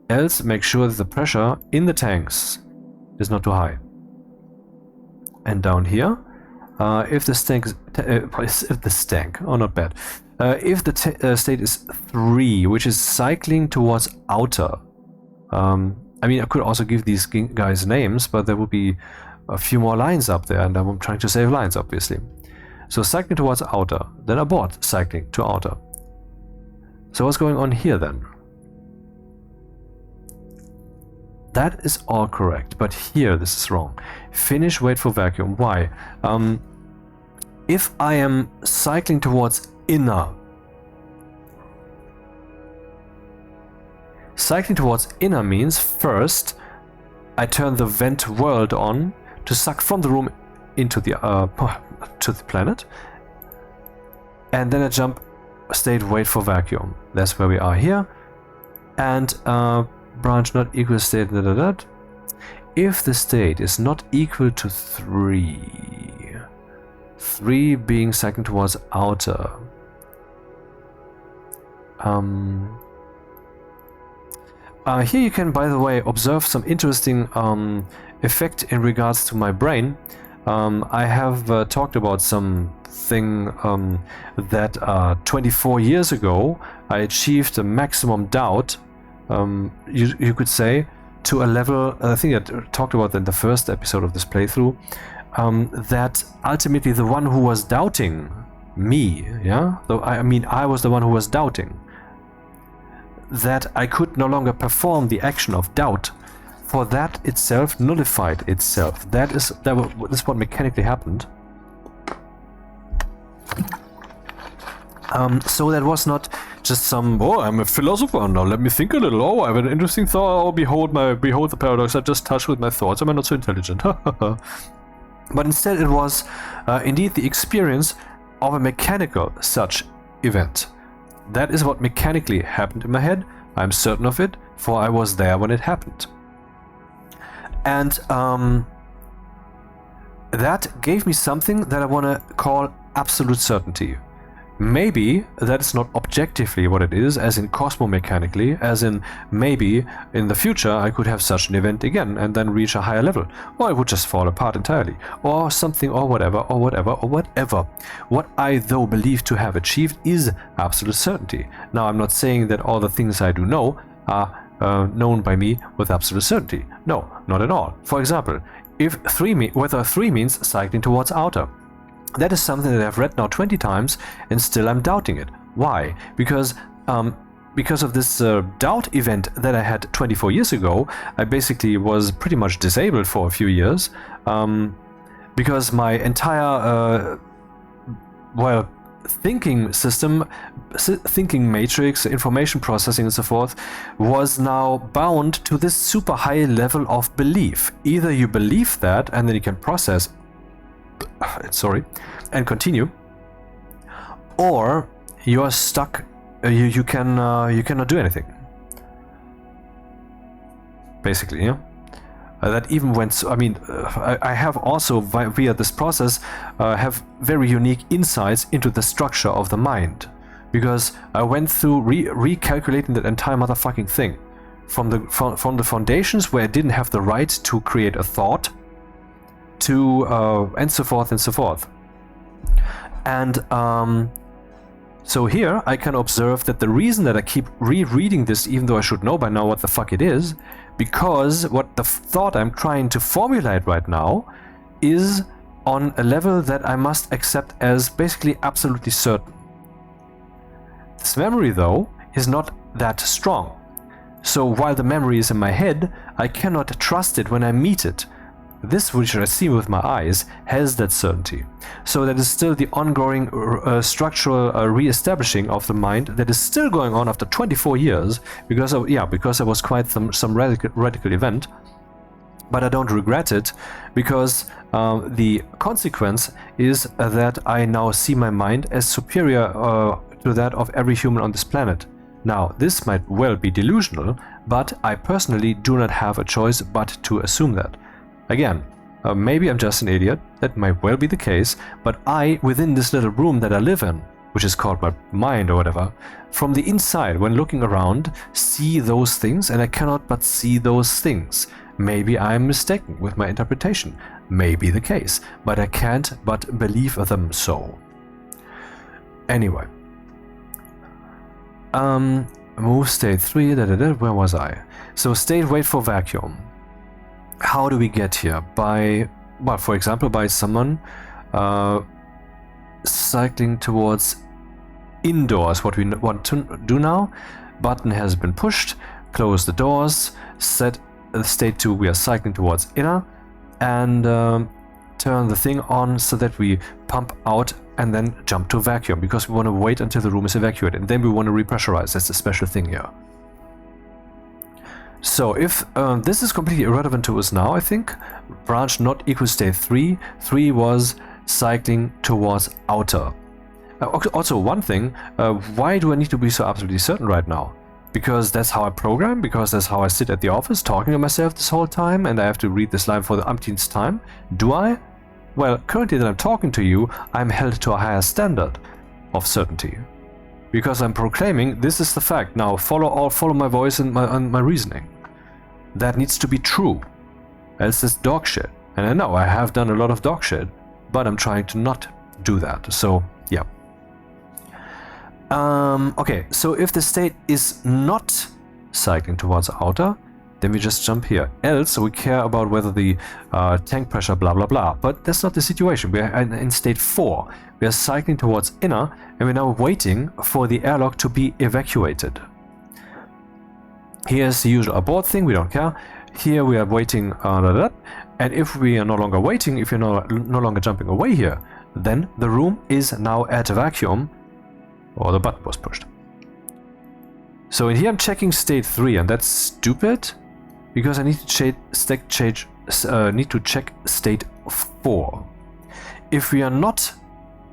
Else, make sure that the pressure in the tanks is not too high. And down here, if the stank, not bad. If the state is 3, which is cycling towards outer. I mean, I could also give these guys names, but there would be a few more lines up there, and I'm trying to save lines, obviously. So cycling towards outer, then abort cycling to outer. So what's going on here then? That is all correct, but here this is wrong. Finish, wait for vacuum. Why? If I am cycling towards inner, cycling towards inner means first I turn the vent world on to suck from the room into the to the planet, and then I jump state wait for vacuum. That's where we are here, and branch not equal state. If the state is not equal to 3, 3 being cycling towards outer. Here you can, by the way, observe some interesting effect in regards to my brain. I have talked about something that 24 years ago I achieved a maximum doubt, you could say, to a level, I think I talked about that in the first episode of this playthrough, that ultimately the one who was doubting me, yeah, though I mean I was the one who was doubting, that I could no longer perform the action of doubt, for that itself nullified itself. That is what mechanically happened. So that was not just some, oh, I'm a philosopher now, let me think a little, oh, I have an interesting thought, oh, behold the paradox I just touched with my thoughts, am I not so intelligent? But instead it was indeed the experience of a mechanical such event. That is what mechanically happened in my head. I'm certain of it, for I was there when it happened. And that gave me something that I want to call absolute certainty. Maybe that is not objectively what it is, as in cosmomechanically, as in maybe in the future I could have such an event again and then reach a higher level, or it would just fall apart entirely, or something, or whatever, or whatever, or whatever. What I though believe to have achieved is absolute certainty. Now I'm not saying that all the things I do know are known by me with absolute certainty. No, not at all. For example, whether 3 means cycling towards outer. That is something that I've read now 20 times and still I'm doubting it. Why? Because of this doubt event that I had 24 years ago, I basically was pretty much disabled for a few years because my entire thinking system, thinking matrix, information processing and so forth was now bound to this super high level of belief. Either you believe that and then you can process and continue, or you are stuck. You cannot do anything. Basically, yeah. That even when I have also via this process have very unique insights into the structure of the mind, because I went through recalculating that entire motherfucking thing from the foundations where I didn't have the right to create a thought, to and so forth and so forth. And so here I can observe that the reason that I keep rereading this, even though I should know by now what the fuck it is, because what the thought I'm trying to formulate right now is on a level that I must accept as basically absolutely certain. This memory though is not that strong. So while the memory is in my head, I cannot trust it when I meet it. This, which I see with my eyes, has that certainty. So that is still the ongoing structural re-establishing of the mind that is still going on after 24 years, because there was quite some radical event. But I don't regret it, because the consequence is that I now see my mind as superior to that of every human on this planet. Now, this might well be delusional, but I personally do not have a choice but to assume that. Again, maybe I'm just an idiot, that might well be the case, but I, within this little room that I live in, which is called my mind or whatever, from the inside, when looking around, see those things, and I cannot but see those things. Maybe I'm mistaken with my interpretation, may be the case, but I can't but believe them so. Anyway. Move state 3, where was I? So state wait for vacuum. How do we get here? By, well, for example, by someone cycling towards indoors. What we want to do now, button has been pushed, close the doors, set state 2, we are cycling towards inner, and turn the thing on so that we pump out and then jump to vacuum, because we want to wait until the room is evacuated, and then we want to repressurize. That's a special thing here. So if this is completely irrelevant to us now, I think, branch not equal state 3, 3 was cycling towards outer. Also one thing, why do I need to be so absolutely certain right now? Because that's how I program, because that's how I sit at the office talking to myself this whole time, and I have to read this line for the umpteenth time. Do I? Well, currently that I'm talking to you, I'm held to a higher standard of certainty. Because I'm proclaiming this is the fact. Now follow my voice and my reasoning. That needs to be true. Else it's dog shit. And I know I have done a lot of dog shit, but I'm trying to not do that. So yeah. Okay, so if the state is not cycling towards outer, then we just jump here. Else we care about whether the tank pressure blah blah blah. But that's not the situation. We are in state 4. We are cycling towards inner, and we're now waiting for the airlock to be evacuated. Here's the usual abort thing, we don't care. here we are waiting, and if we are no longer waiting, if you're no longer jumping away here, then the room is now at vacuum, or the button was pushed. So in here I'm checking state 3, and that's stupid, because I need to check state 4. If we are not,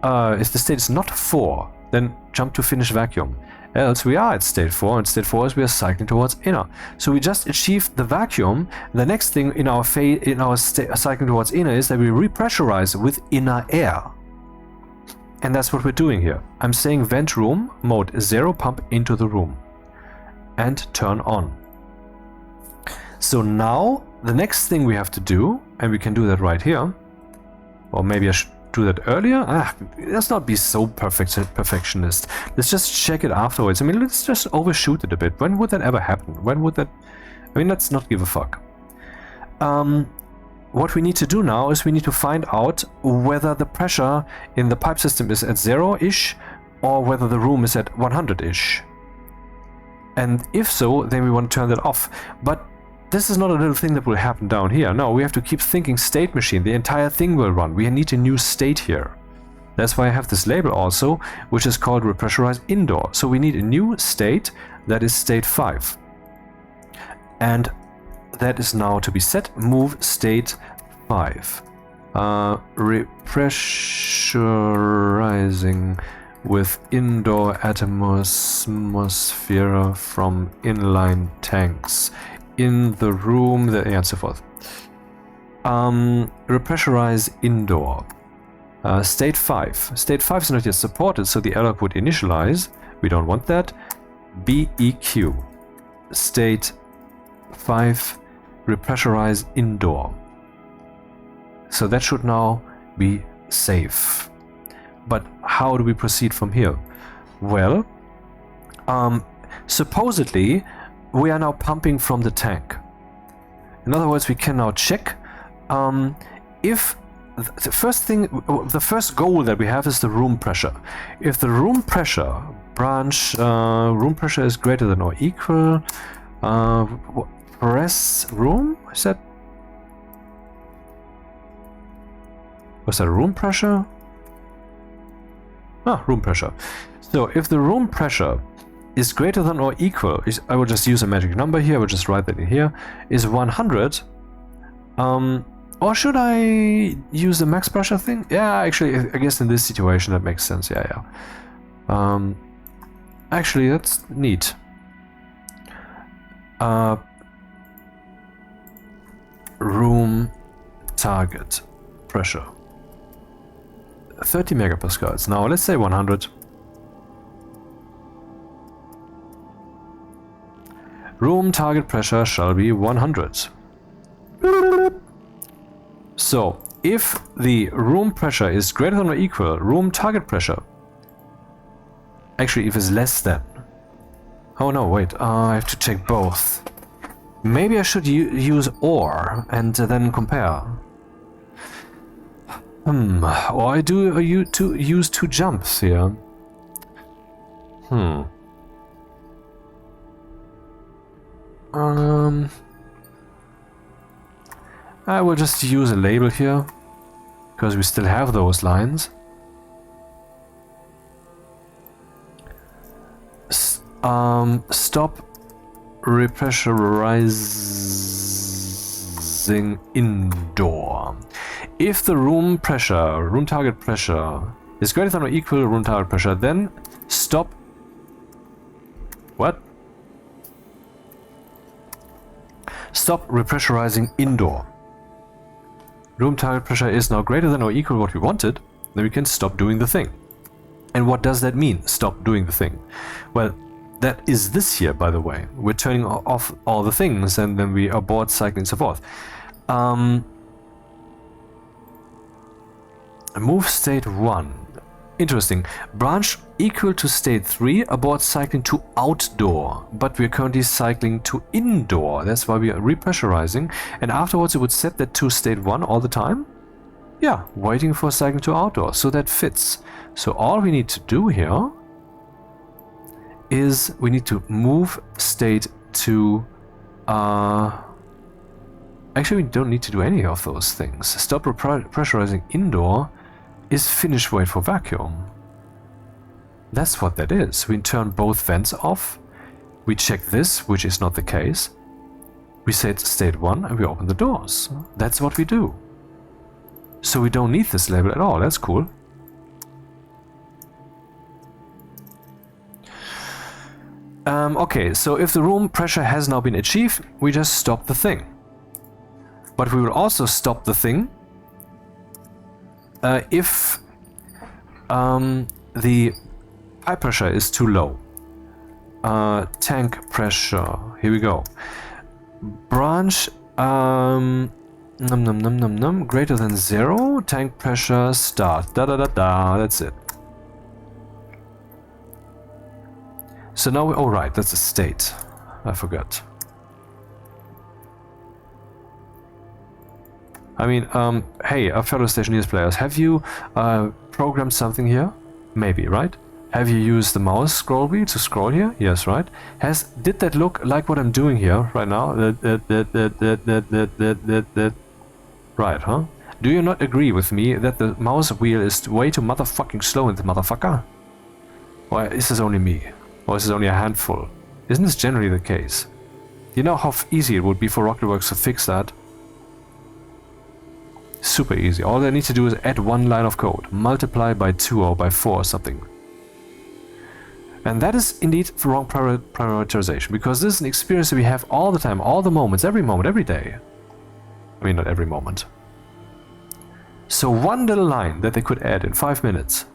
if the state is not 4, then jump to finish vacuum. Else we are at state 4, and state 4 is we are cycling towards inner. So we just achieved the vacuum. The next thing in our cycling towards inner is that we repressurize with inner air. And that's what we're doing here. I'm saying vent room, mode 0, pump into the room. And turn on. So now, the next thing we have to do, and we can do that right here, or maybe I should do that earlier? Let's not be so perfectionist. Let's just check it afterwards. I mean, let's just overshoot it a bit. When would that ever happen? When would that... I mean, let's not give a fuck. What we need to do now is we need to find out whether the pressure in the pipe system is at 0-ish, or whether the room is at 100-ish. And if so, then we want to turn that off. But this is not a little thing that will happen down here. No, we have to keep thinking state machine. The entire thing will run. We need a new state here. That's why I have this label also, which is called repressurize indoor. So we need a new state that is state 5. And that is now to be set. Move state 5. Repressurizing with indoor atmosphere from inline tanks. In the room, and so forth. Repressurize indoor. State 5. State 5 is not yet supported, so the airlock would initialize. We don't want that. BEQ. State 5. Repressurize indoor. So that should now be safe. But how do we proceed from here? Well, supposedly, we are now pumping from the tank. In other words, we can now check if the first goal that we have is the room pressure. If the room pressure room pressure is greater than or equal, press room, is that? Was that room pressure? Room pressure. So if the room pressure is greater than or equal, I will just use a magic number here, I will just write that in here, is 100. Or should I use the max pressure thing? Yeah, actually, I guess in this situation that makes sense, yeah. Actually, that's neat. Room target pressure. 30 megapascals. Now let's say 100. Room target pressure shall be 100. So, if the room pressure is greater than or equal room target pressure, actually if it's less than, oh no, wait, I have to check both. Maybe I should use OR and then compare. Or I do use 2 jumps here. I will just use a label here, because we still have those lines. Stop repressurizing indoor. If the room target pressure, is greater than or equal to room target pressure, then stop. What? Stop repressurizing indoor. Room target pressure is now greater than or equal to what we wanted, then we can stop doing the thing. And what does that mean, stop doing the thing? Well, that is this here, by the way. We're turning off all the things, and then we abort cycling and so forth. Move state 1. Interesting. Branch equal to state 3, abort cycling to outdoor. But we're currently cycling to indoor. That's why we are repressurizing. And afterwards it would set that to state 1 all the time. Yeah, waiting for cycling to outdoor. So that fits. So all we need to do here is we need to move state to Actually, we don't need to do any of those things. Stop pressurizing indoor is finish wait for vacuum. That's what that is. We turn both vents off. We check this, which is not the case. We set state 1 and we open the doors. That's what we do. So we don't need this label at all. That's cool. Okay, so if the room pressure has now been achieved, we just stop the thing. But we will also stop the thing if the pipe pressure is too low. Tank pressure, here we go. Branch greater than 0, tank pressure start, that's it. So now, oh right, that's a state, I forgot. I mean, hey, fellow Stationeers players, have you programmed something here? Maybe, right? Have you used the mouse scroll wheel to scroll here? Yes, right? Did that look like what I'm doing here right now? Right, huh? Do you not agree with me that the mouse wheel is way too motherfucking slow in the motherfucker? Or is this only me? Or is this only a handful? Isn't this generally the case? You know how easy it would be for Rocketworks to fix that? Super easy. All they need to do is add one line of code, multiply by 2 or by 4 or something. And that is indeed the wrong prioritization, because this is an experience that we have all the time, all the moments, every day. I mean, not every moment. So one little line that they could add in 5 minutes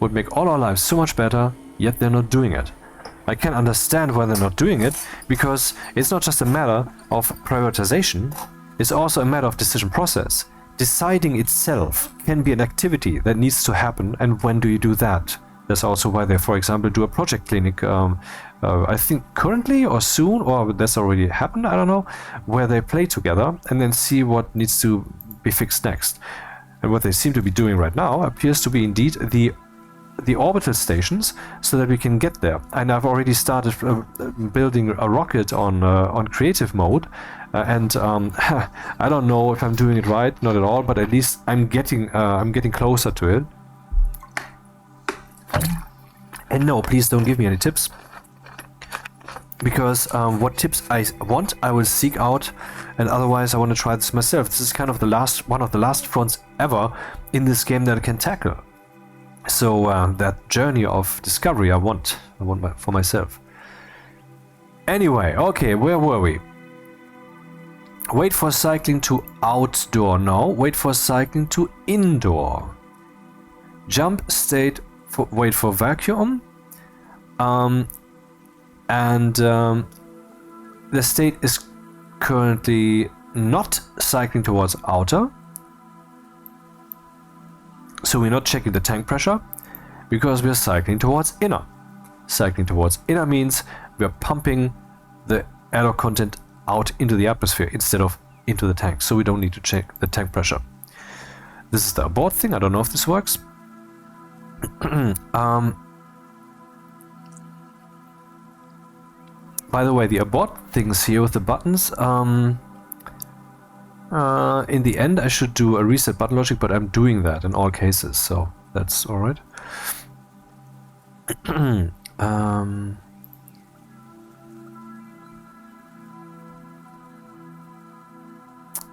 would make all our lives so much better, yet they're not doing it. I can understand why they're not doing it, because it's not just a matter of prioritization, it's also a matter of decision process. Deciding itself can be an activity that needs to happen, and when do you do that? That's also why they, for example, do a project clinic, I think currently or soon, or that's already happened, I don't know, where they play together and then see what needs to be fixed next. And what they seem to be doing right now appears to be indeed the orbital stations, so that we can get there. And I've already started building a rocket on creative mode, and I don't know if I'm doing it right, not at all, but at least I'm getting closer to it. And no, please don't give me any tips, because what tips I want, I will seek out, and otherwise I want to try this myself. This is kind of one of the last fronts ever in this game that I can tackle. So that journey of discovery I want for myself. Anyway, okay, where were we? Wait for cycling to outdoor now. Wait for cycling to indoor. Jump state. Wait for vacuum, and the state is currently not cycling towards outer, so we're not checking the tank pressure, because we're cycling towards inner. Cycling towards inner means we're pumping the airlock content out into the atmosphere instead of into the tank, so we don't need to check the tank pressure. This is the abort thing. I don't know if this works. By the way, the abort things here with the buttons, in the end I should do a reset button logic, but I'm doing that in all cases, so that's alright.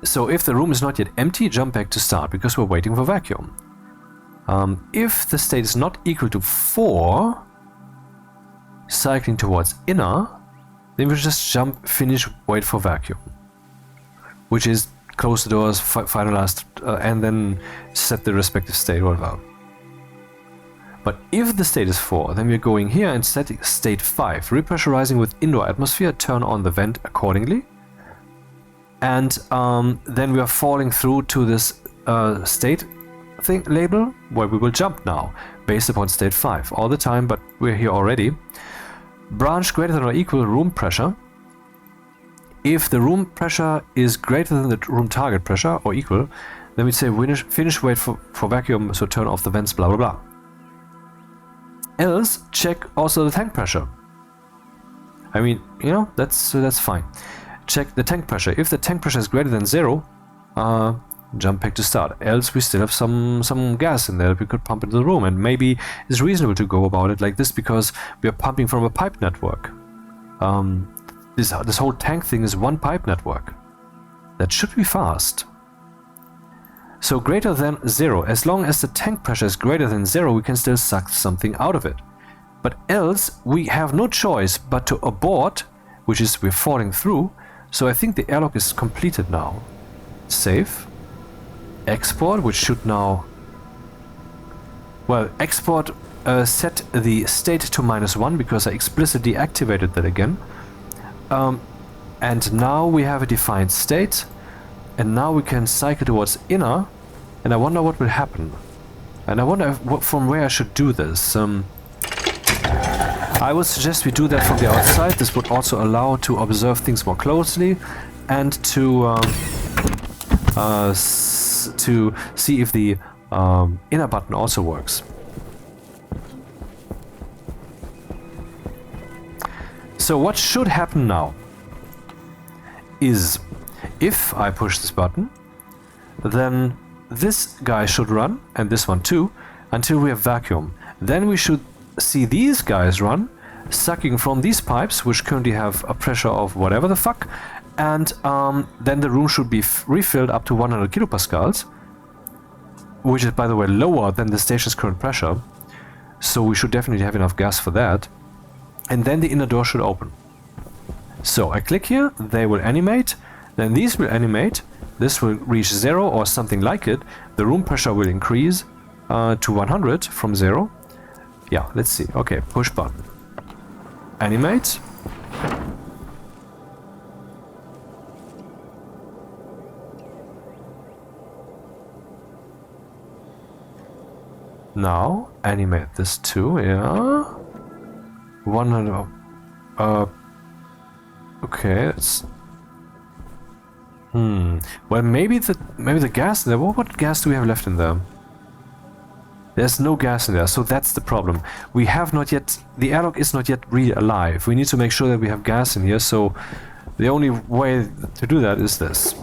So if the room is not yet empty, jump back to start, because we're waiting for vacuum. If the state is not equal to 4, cycling towards inner, then we just jump, finish, wait for vacuum, which is close the doors, finalize, and then set the respective state, whatever. But if the state is 4, then we're going here and setting state 5, repressurizing with indoor atmosphere, turn on the vent accordingly, and then we are falling through to this state thing label, where we will jump now based upon state 5 all the time, but we're here already. Branch greater than or equal room pressure. If the room pressure is greater than the room target pressure or equal, then we say finish wait for vacuum, so turn off the vents, blah blah blah. Else check also the tank pressure. I mean, you know, that's fine. check the tank pressure. If the tank pressure is greater than 0, jump back to start. Else we still have some gas in there that we could pump into the room, and maybe it's reasonable to go about it like this because we are pumping from a pipe network. This whole tank thing is one pipe network. That should be fast. So greater than 0. As long as the tank pressure is greater than 0, we can still suck something out of it. But else we have no choice but to abort, which is we're falling through. So I think the airlock is completed now. Save. Export, which should now... Well, export set the state to -1 because I explicitly activated that again. And now we have a defined state. And now we can cycle towards inner. And I wonder what will happen. And I wonder from where I should do this. I would suggest we do that from the outside. This would also allow to observe things more closely and to see if the inner button also works. So what should happen now is if I push this button, then this guy should run, and this one too, until we have vacuum. Then we should see these guys run, sucking from these pipes, which currently have a pressure of whatever the fuck, and then the room should be refilled up to 100 kilopascals, which is, by the way, lower than the station's current pressure, so we should definitely have enough gas for that. And then the inner door should open. So I click here, they will animate, then these will animate, this will reach 0 or something like it, the room pressure will increase to 100 from 0. Yeah, let's see. Okay, push button. Animate. Now, animate this too, yeah. 100... okay, that's... Well, maybe the gas in there... What gas do we have left in there? There's no gas in there, so that's the problem. We have not yet... The airlock is not yet really alive. We need to make sure that we have gas in here, so the only way to do that is this.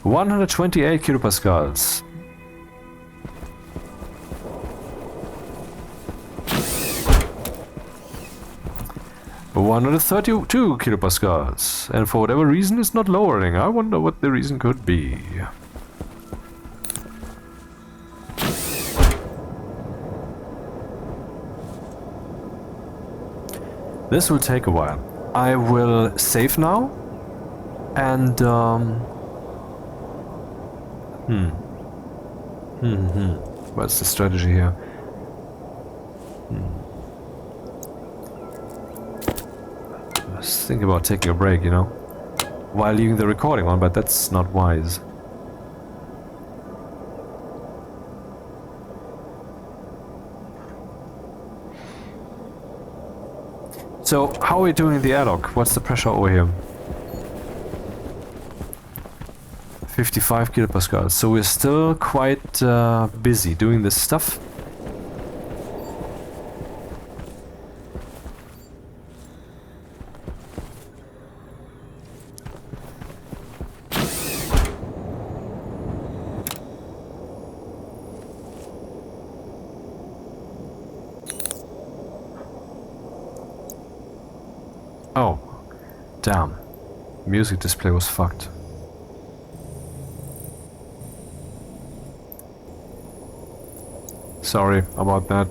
$128 kilopascals. $132 kilopascals, and for whatever reason it's not lowering. I wonder what the reason could be. This will take a while. I will save now, and what's the strategy here? I was thinking about taking a break, you know, while leaving the recording on, but that's not wise. So, how are we doing in the airlock? What's the pressure over here? 55 kilopascals. So we're still quite busy doing this stuff. Oh, damn. Music display was fucked. Sorry about that.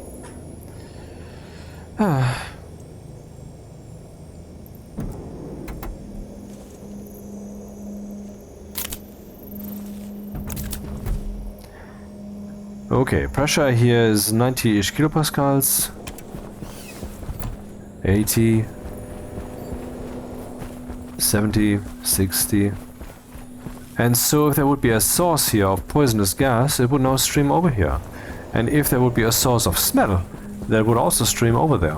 Okay, pressure here is 90-ish kilopascals. 80. 70, 60. And so if there would be a source here of poisonous gas, it would now stream over here. And if there would be a source of smell, that would also stream over there.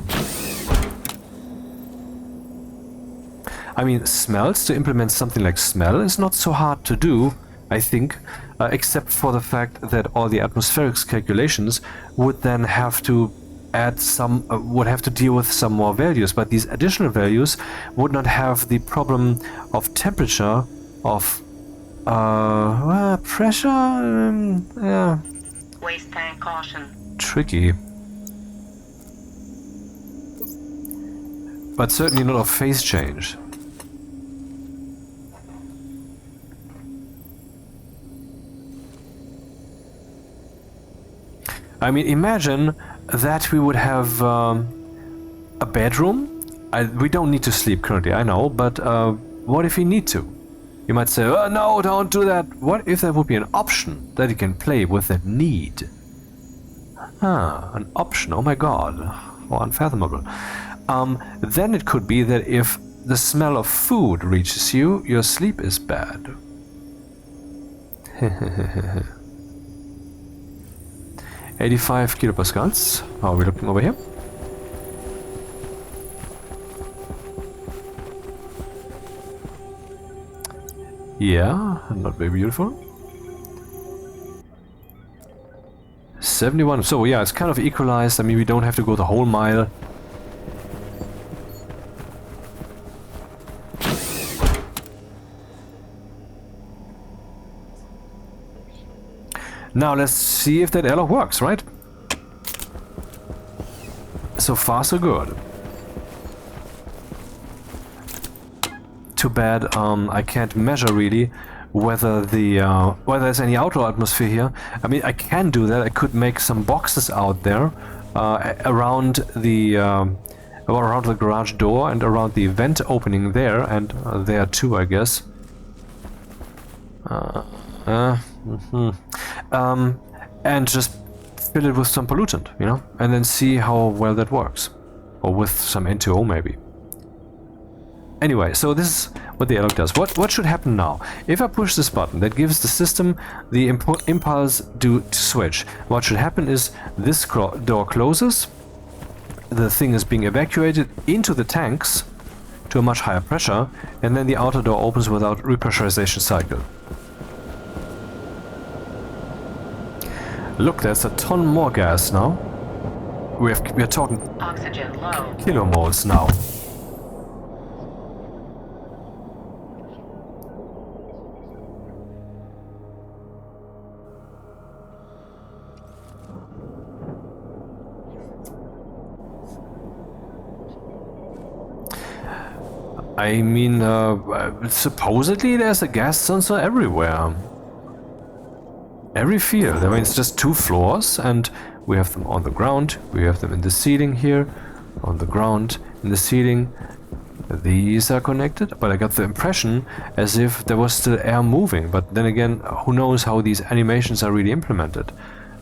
I mean, smells, to implement something like smell is not so hard to do, I think, except for the fact that all the atmospherics calculations would then have to add some, would have to deal with some more values, but these additional values would not have the problem of temperature, of pressure, yeah, Waste tank caution. tricky. But certainly not of phase change. I mean, imagine that we would have a bedroom. We don't need to sleep currently, I know, but what if we need to? You might say, oh, no, don't do that. What if there would be an option that you can play with that need? An option, oh my god, oh, unfathomable. Then it could be that if the smell of food reaches you, your sleep is bad. 85 kilopascals. How are we looking over here? Yeah, not very beautiful. 71. So yeah, it's kind of equalized. I mean, we don't have to go the whole mile. Now let's see if that airlock works, right? So far, so good. Too bad I can't measure really whether the whether there's any outdoor atmosphere here. I mean, I can do that. I could make some boxes out there around the garage door and around the vent opening there, and there too, I guess. And just fill it with some pollutant, you know, and then see how well that works, or with some N2O maybe. Anyway, so this is what the airlock does. What should happen now? If I push this button, that gives the system the impulse to switch. What should happen is this door closes, the thing is being evacuated into the tanks to a much higher pressure, and then the outer door opens without repressurization cycle. Look, there's a ton more gas now. We're talking Oxygen low. kilomoles now. I mean, supposedly there's a gas sensor everywhere. Every field. I mean, it's just 2 floors, and we have them on the ground, we have them in the ceiling here, on the ground, in the ceiling. These are connected, but I got the impression as if there was still air moving. But then again, who knows how these animations are really implemented?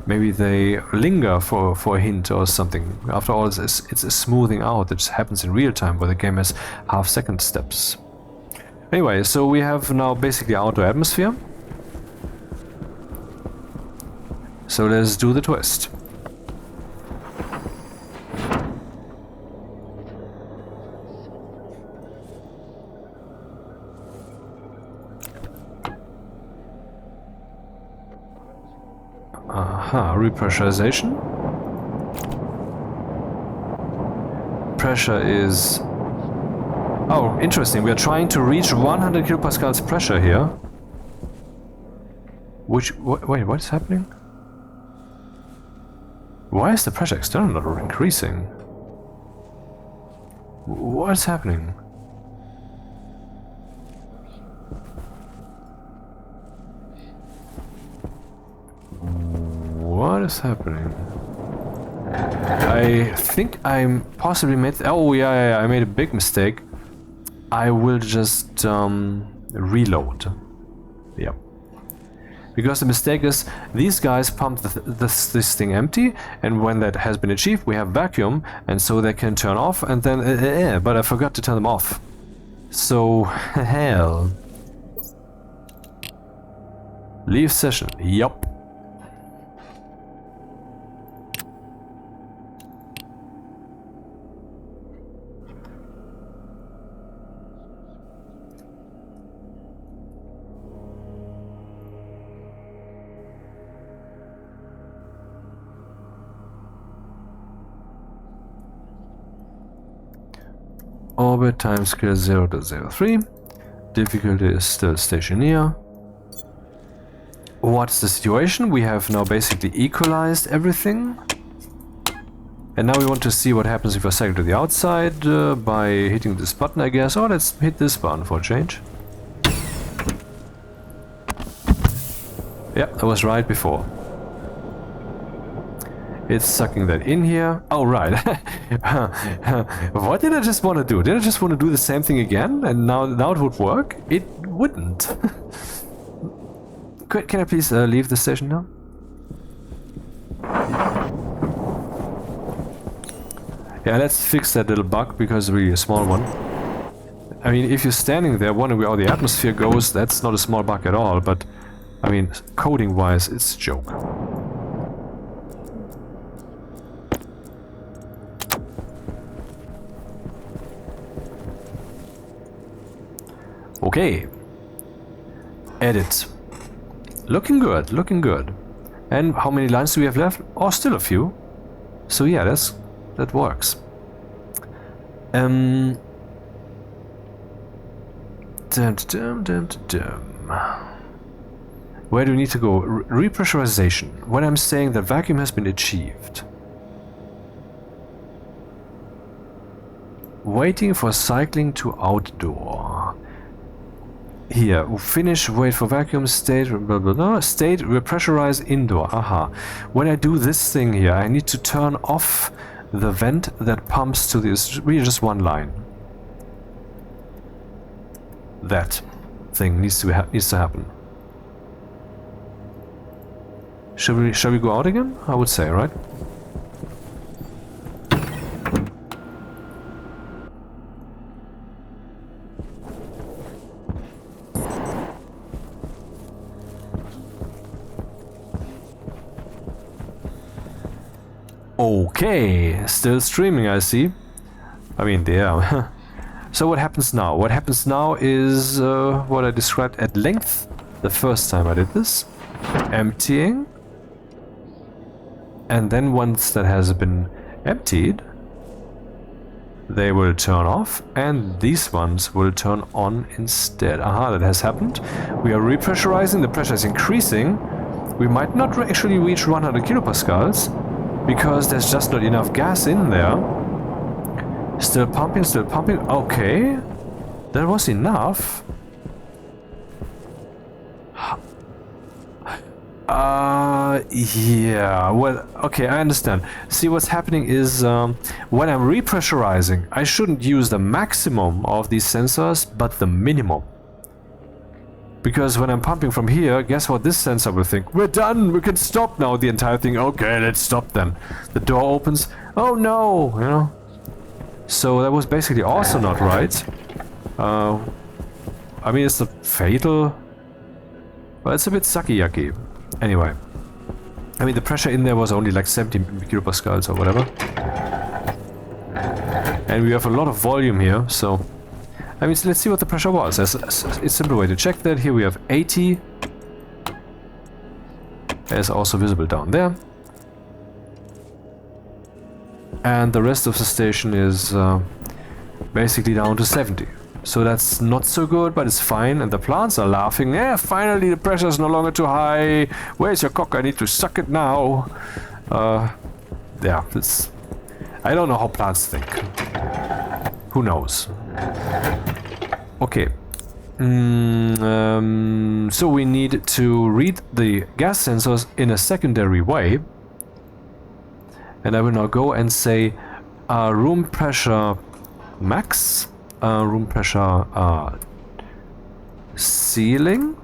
Maybe they linger for a hint or something. After all, it's a smoothing out that happens in real time, where the game has half-second steps. Anyway, so we have now basically outdoor atmosphere. So let's do the twist. Aha, repressurization. Pressure is... Oh, interesting. We are trying to reach 100 kilopascals pressure here. Which... Wait, what is happening? Why is the pressure external increasing? What is happening? What is happening? I think I'm possibly made... Oh, yeah, I made a big mistake. I will just reload. Yep. Because the mistake is, these guys pump this thing empty, and when that has been achieved, we have vacuum, and so they can turn off, and then... but I forgot to turn them off. So, hell. Leave session. Yup. Orbit timescale 0 to 03. Difficulty is still Stationeer. What's the situation? We have now basically equalized everything. And now we want to see what happens if I cycle to the outside by hitting this button, I guess. Oh, let's hit this button for a change. Yeah, I was right before. It's sucking that in here. Oh, right. What did I just want to do? Did I just want to do the same thing again? And now it would work? It wouldn't. Can I please leave the station now? Yeah, let's fix that little bug because it's really a small one. I mean, if you're standing there wondering where all the atmosphere goes, that's not a small bug at all, but I mean, coding-wise, it's a joke. Okay. Edit. Looking good, looking good. And how many lines do we have left? Oh, still a few. So yeah, that works. Where do we need to go? Repressurization. When I'm saying that vacuum has been achieved. Waiting for cycling to outdoor. Here, finish, wait for vacuum, state, blah, blah, blah, state, repressurize indoor. Aha. When I do this thing here, I need to turn off the vent that pumps to this. Really just one line. That thing needs to happen. Shall we go out again? I would say, right? Okay, still streaming, I see. I mean, damn. So what happens now? What happens now is what I described at length the first time I did this. Emptying. And then once that has been emptied, they will turn off and these ones will turn on instead. Aha, that has happened. We are repressurizing, the pressure is increasing. We might not actually reach 100 kilopascals because there's just not enough gas in there. Still pumping, still pumping. Okay, that was enough. Yeah, well, okay, I understand. See, what's happening is when I'm repressurizing, I shouldn't use the maximum of these sensors, but the minimum. Because when I'm pumping from here, guess what this sensor will think? We're done, we can stop now, the entire thing. Okay, let's stop then. The door opens. Oh no, you know. So that was basically also not right. I mean, it's not fatal, but it's a bit sucky-yucky. Anyway. I mean, the pressure in there was only like 70 kilopascals or whatever. And we have a lot of volume here, so... I mean, so let's see what the pressure was. It's a simple way to check that. Here we have 80. It's also visible down there. And the rest of the station is basically down to 70. So that's not so good, but it's fine. And the plants are laughing. Yeah, finally the pressure is no longer too high. Where's your cock? I need to suck it now. Yeah, it's... I don't know how plants think. Who knows? Okay. So we need to read the gas sensors in a secondary way. And I will now go and say room pressure max, room pressure ceiling.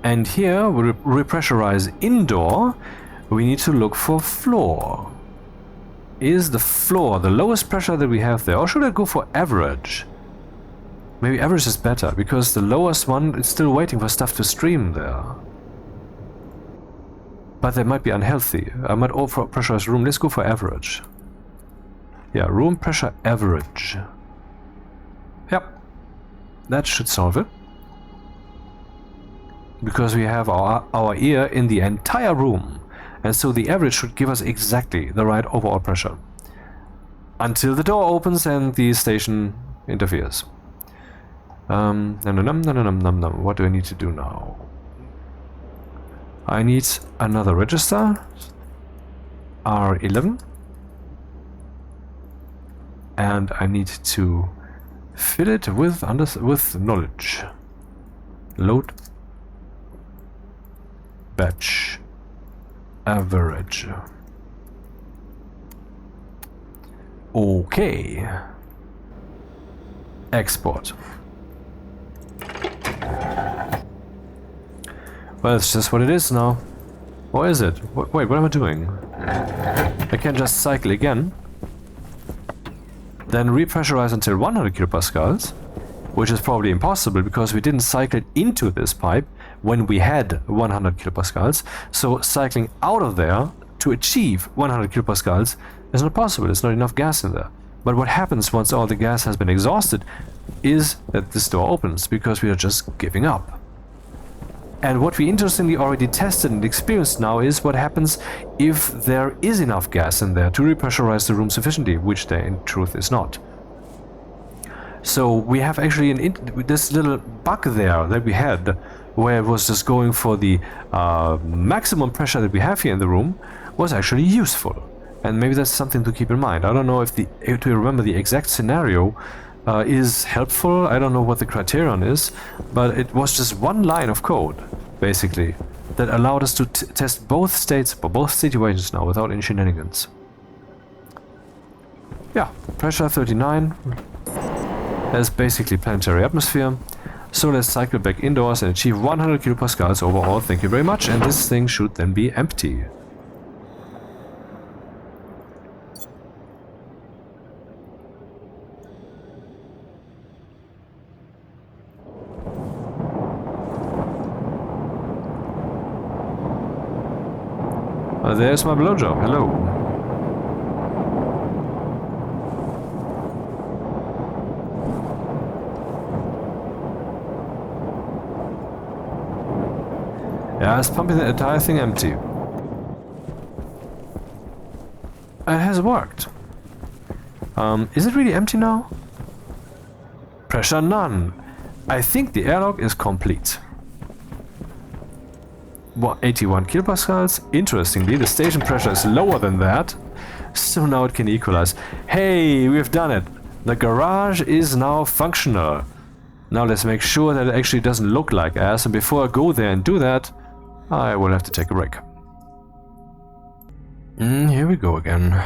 And here, we repressurize indoor, we need to look for floor. Is the floor the lowest pressure that we have there? Or should I go for average? Maybe average is better, because the lowest one is still waiting for stuff to stream there. But they might be unhealthy. I might overpressurize room. Let's go for average. Yeah, room pressure average. Yep. That should solve it. Because we have our ear in the entire room. And so the average should give us exactly the right overall pressure. Until the door opens and the station interferes. What do I need to do now? I need another register. R11. And I need to fill it with knowledge. Load. Batch. Average. Okay. Export. Well, it's just what it is now. Or is it? Wait, what am I doing? I can just cycle again. Then repressurize until 100 kilopascals, which is probably impossible because we didn't cycle into this pipe when we had 100 kilopascals. So cycling out of there to achieve 100 kilopascals is not possible. There's not enough gas in there. But what happens once all the gas has been exhausted is that this door opens because we are just giving up. And what we interestingly already tested and experienced now is what happens if there is enough gas in there to repressurize the room sufficiently, which there in truth is not. So we have actually this little bug there that we had, where it was just going for the maximum pressure that we have here in the room, was actually useful. And maybe that's something to keep in mind. I don't know if to remember the exact scenario is helpful. I don't know what the criterion is, but it was just one line of code, basically, that allowed us to test both states, or both situations now, without any shenanigans. Yeah, pressure 39. That's basically planetary atmosphere. So let's cycle back indoors and achieve 100 kilopascals overall. Thank you very much. And this thing should then be empty. There's my blowjob. Hello. Yeah, it's pumping the entire thing empty. It has worked. Is it really empty now? Pressure none. I think the airlock is complete. 81 kilopascals. Interestingly, the station pressure is lower than that, so now it can equalize. Hey, we've done it. The garage is now functional. Now let's make sure that it actually doesn't look like ass, and before I go there and do that, I will have to take a break. Here we go again.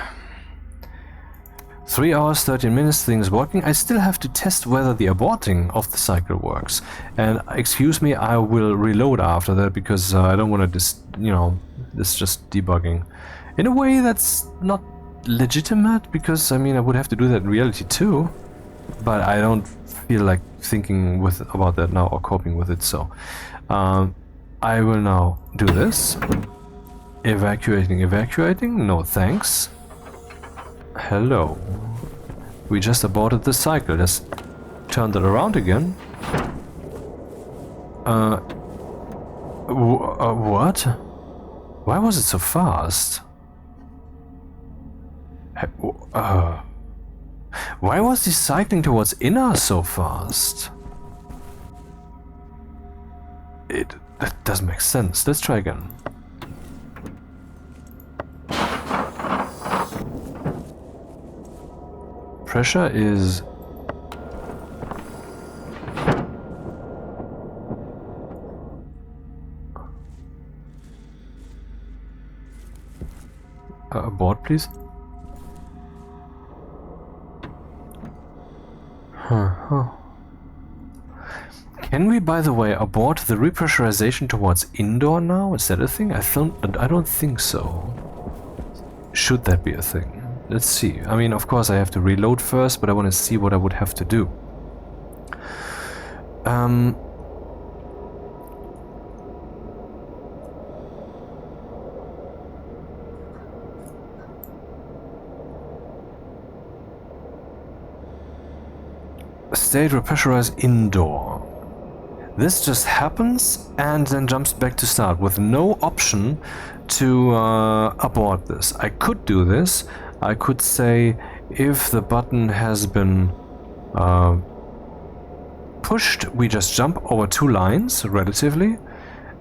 3 hours, 13 minutes, things working. I still have to test whether the aborting of the cycle works. And excuse me, I will reload after that because I don't want to this just debugging. In a way that's not legitimate because, I mean, I would have to do that in reality too. But I don't feel like thinking about that now or coping with it, so... I will now do this. Evacuating, no thanks. Hello. We just aborted the cycle. Let's turn that around again. What? Why was it so fast? Why was the cycling towards inner so fast? That doesn't make sense. Let's try again. Pressure is... abort, please. Can we, by the way, abort the repressurization towards indoor now? Is that a thing? I don't think so. Should that be a thing? Let's see. I mean, of course I have to reload first, but I want to see what I would have to do. State repressurized indoor. This just happens and then jumps back to start with no option to abort this. I could do this. I could say if the button has been pushed, we just jump over 2 lines relatively,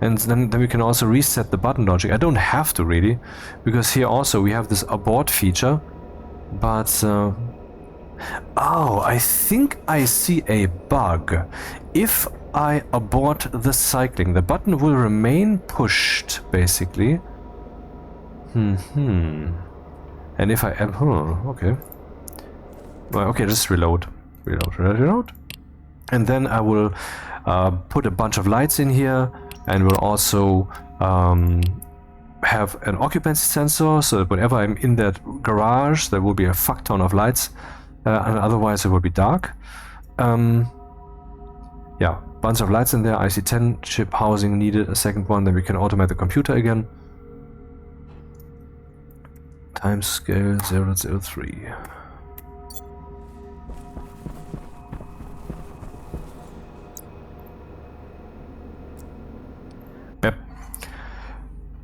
and then we can also reset the button logic. I don't have to really, because here also we have this abort feature, but oh, I think I see a bug. If I abort the cycling, the button will remain pushed, basically. And if I am... okay. Well, okay, just reload. Reload. And then I will put a bunch of lights in here, and will also have an occupancy sensor, so that whenever I'm in that garage, there will be a fuck ton of lights, and otherwise it will be dark. Yeah, bunch of lights in there, IC10 chip housing needed, a second one, then we can automate the computer again. Timescale 0.03. Yep.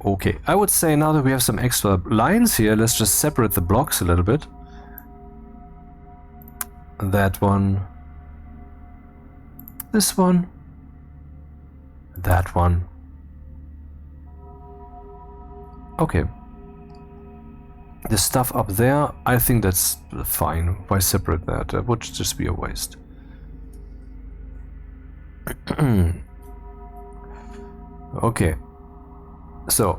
Okay, I would say now that we have some extra lines here, let's just separate the blocks a little bit. That one. This one. That one. Okay. The stuff up there, I think that's fine. Why separate that? That would just be a waste. Okay. So,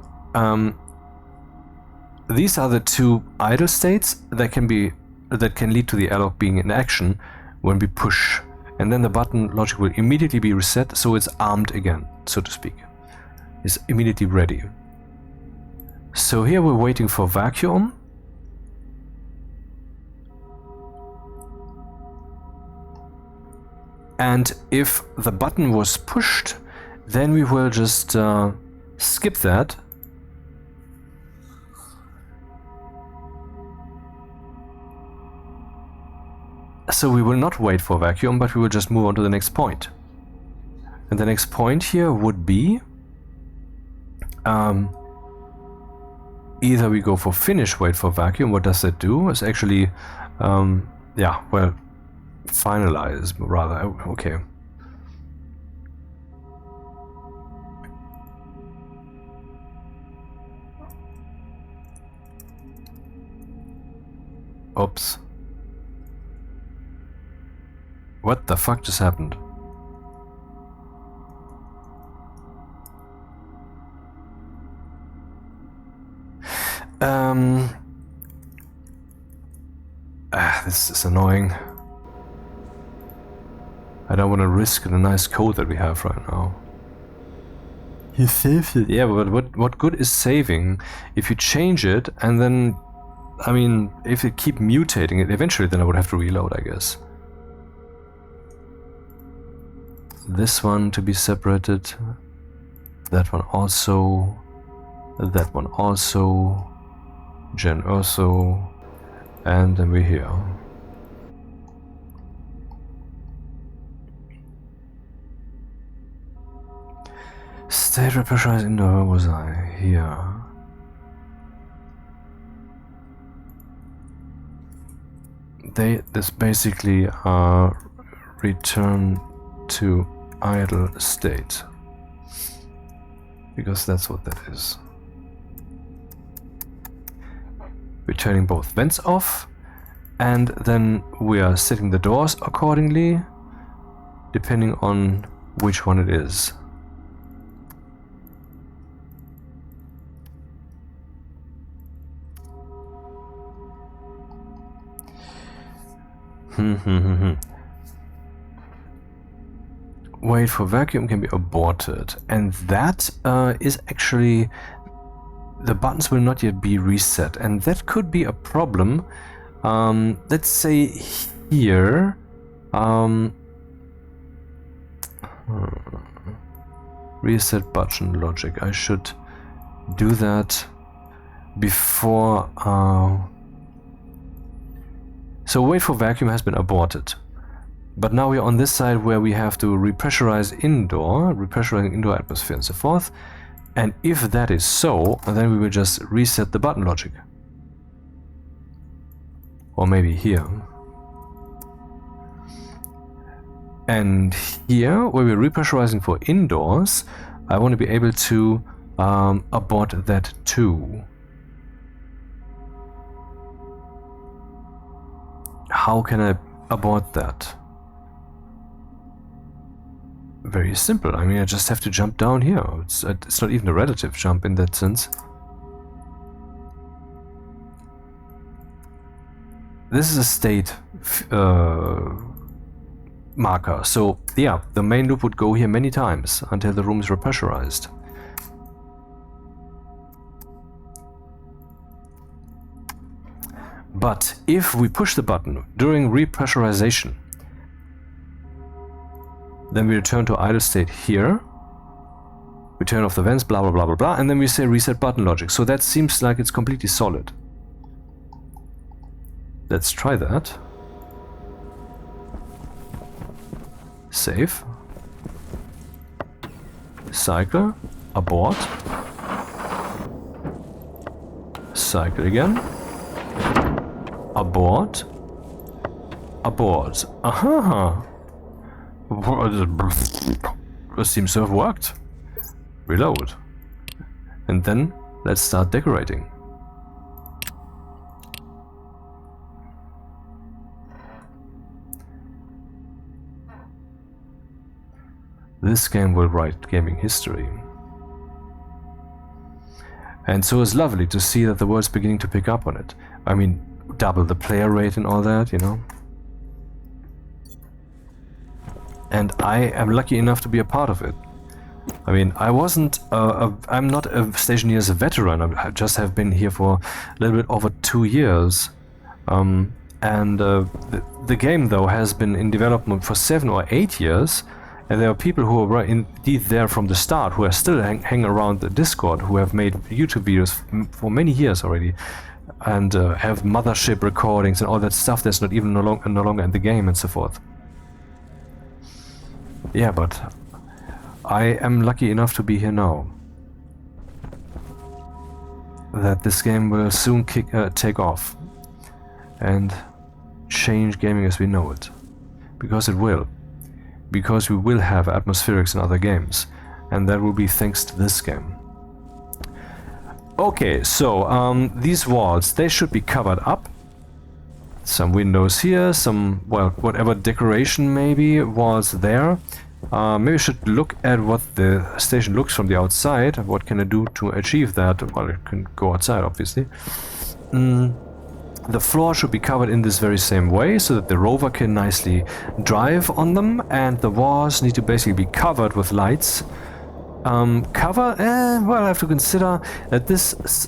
these are the 2 idle states that can lead to the airlock being in action when we push, and then the button logic will immediately be reset, so it's armed again, so to speak. It's immediately ready. So here we're waiting for vacuum. And if the button was pushed, then we will just skip that. So we will not wait for vacuum, but we will just move on to the next point. And the next point here would be either we go for finish, wait for vacuum. What does that do? It's actually, yeah, well, finalize rather. Okay. Oops. What the fuck just happened? This is annoying. I don't want to risk the nice code that we have right now. You saved it. Yeah, but what good is saving if you change it and then, I mean, if you keep mutating it, eventually then I would have to reload, I guess. This one to be separated. That one also. That one also. Gen also. And then we're here. State repressurized indoor, was I here? This basically return to idle state, because that's what that is. We're turning both vents off, and then we are setting the doors accordingly, depending on which one it is. Wait for vacuum can be aborted, and that is actually, the buttons will not yet be reset, and that could be a problem. Let's say here, reset button logic. I should do that before. So wait for vacuum has been aborted. But now we're on this side where we have to repressurizing indoor atmosphere and so forth. And if that is so, then we will just reset the button logic. Or maybe here. And here, where we're repressurizing for indoors, I want to be able to abort that too. How can I abort that? Very simple. I mean, I just have to jump down here. It's not even a relative jump in that sense. This is a state marker. So, yeah, the main loop would go here many times until the room is repressurized. But if we push the button during repressurization, then we return to idle state here, we turn off the vents, blah blah blah blah blah, and then we say reset button logic. So that seems like it's completely solid. Let's try that. Save. Cycle. Abort. Cycle again. Abort. Abort. Aha! This seems to have worked. Reload. And then let's start decorating. This game will write gaming history. And so it's lovely to see that the world's beginning to pick up on it. I mean, double the player rate and all that, you know. And I am lucky enough to be a part of it. I mean, I'm not a Stationeers veteran. I just have been here for a little bit over 2 years. The game, though, has been in development for 7 or 8 years. And there are people who were indeed there from the start, who are still hang around the Discord, who have made YouTube videos for many years already, and have mothership recordings and all that stuff that's not even no longer in the game and so forth. Yeah, but I am lucky enough to be here now. That this game will soon take off and change gaming as we know it. Because it will. Because we will have atmospherics in other games, and that will be thanks to this game. Okay, so these walls, they should be covered up. Some windows here, some, well, whatever decoration maybe was there. Maybe I should look at what the station looks from the outside. What can I do to achieve that? Well, it can go outside, obviously. The floor should be covered in this very same way, so that the rover can nicely drive on them, and the walls need to basically be covered with lights. Well, I have to consider that this is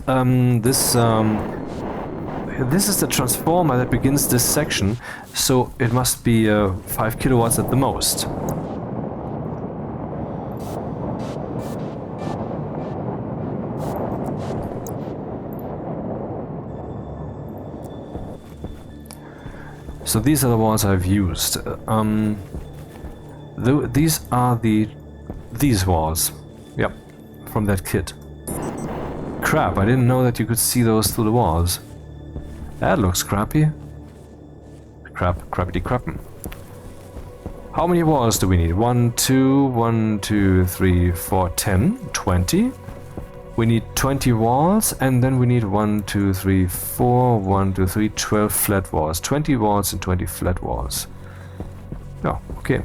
the transformer that begins this section, so it must be 5 kilowatts at the most. So these are the walls I've used. These are these walls. Yep, from that kit. Crap, I didn't know that you could see those through the walls. That looks crappy. Crappity crappin'. How many walls do we need? 1, 2, 3, 4, 10, 20. We need 20 walls, and then we need 1, 2, 3, 4, 1, 2, 3, 12 flat walls. 20 walls and 20 flat walls. Yeah, okay.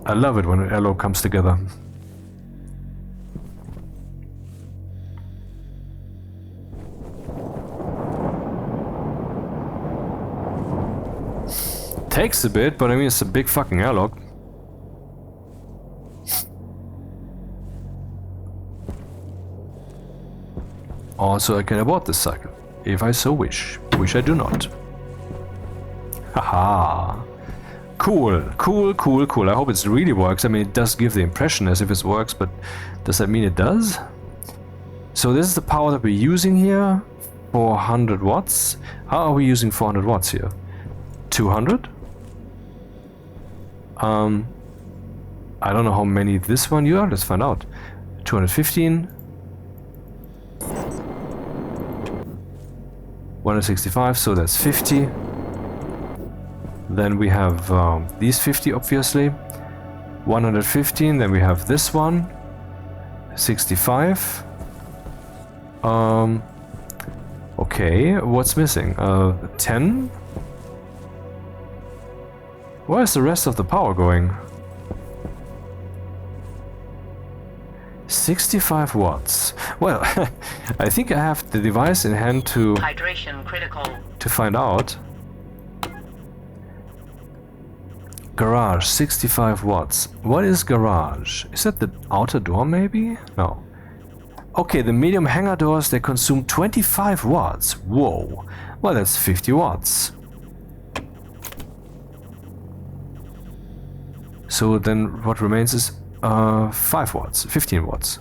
I love it when an airlock comes together. Takes a bit, but I mean it's a big fucking airlock. Also, I can abort this cycle, if I so wish. Which I do not. Haha. Cool, cool, cool, cool. I hope it really works. I mean, it does give the impression as if it works, but does that mean it does? So this is the power that we're using here. 400 watts. How are we using 400 watts here? 200? I don't know how many this one you are. Let's find out. 215. 165, so that's 50. Then we have these 50, obviously. 115, then we have this one. 65. Okay, what's missing? 10? Where's the rest of the power going? 65 watts. Well, I think I have the device in hand to Hydration critical. find out. Garage, 65 watts. What is garage? Is that the outer door maybe? No. Okay, the medium hangar doors, they consume 25 watts. Whoa. Well, that's 50 watts. So then what remains is 5 watts, 15 watts.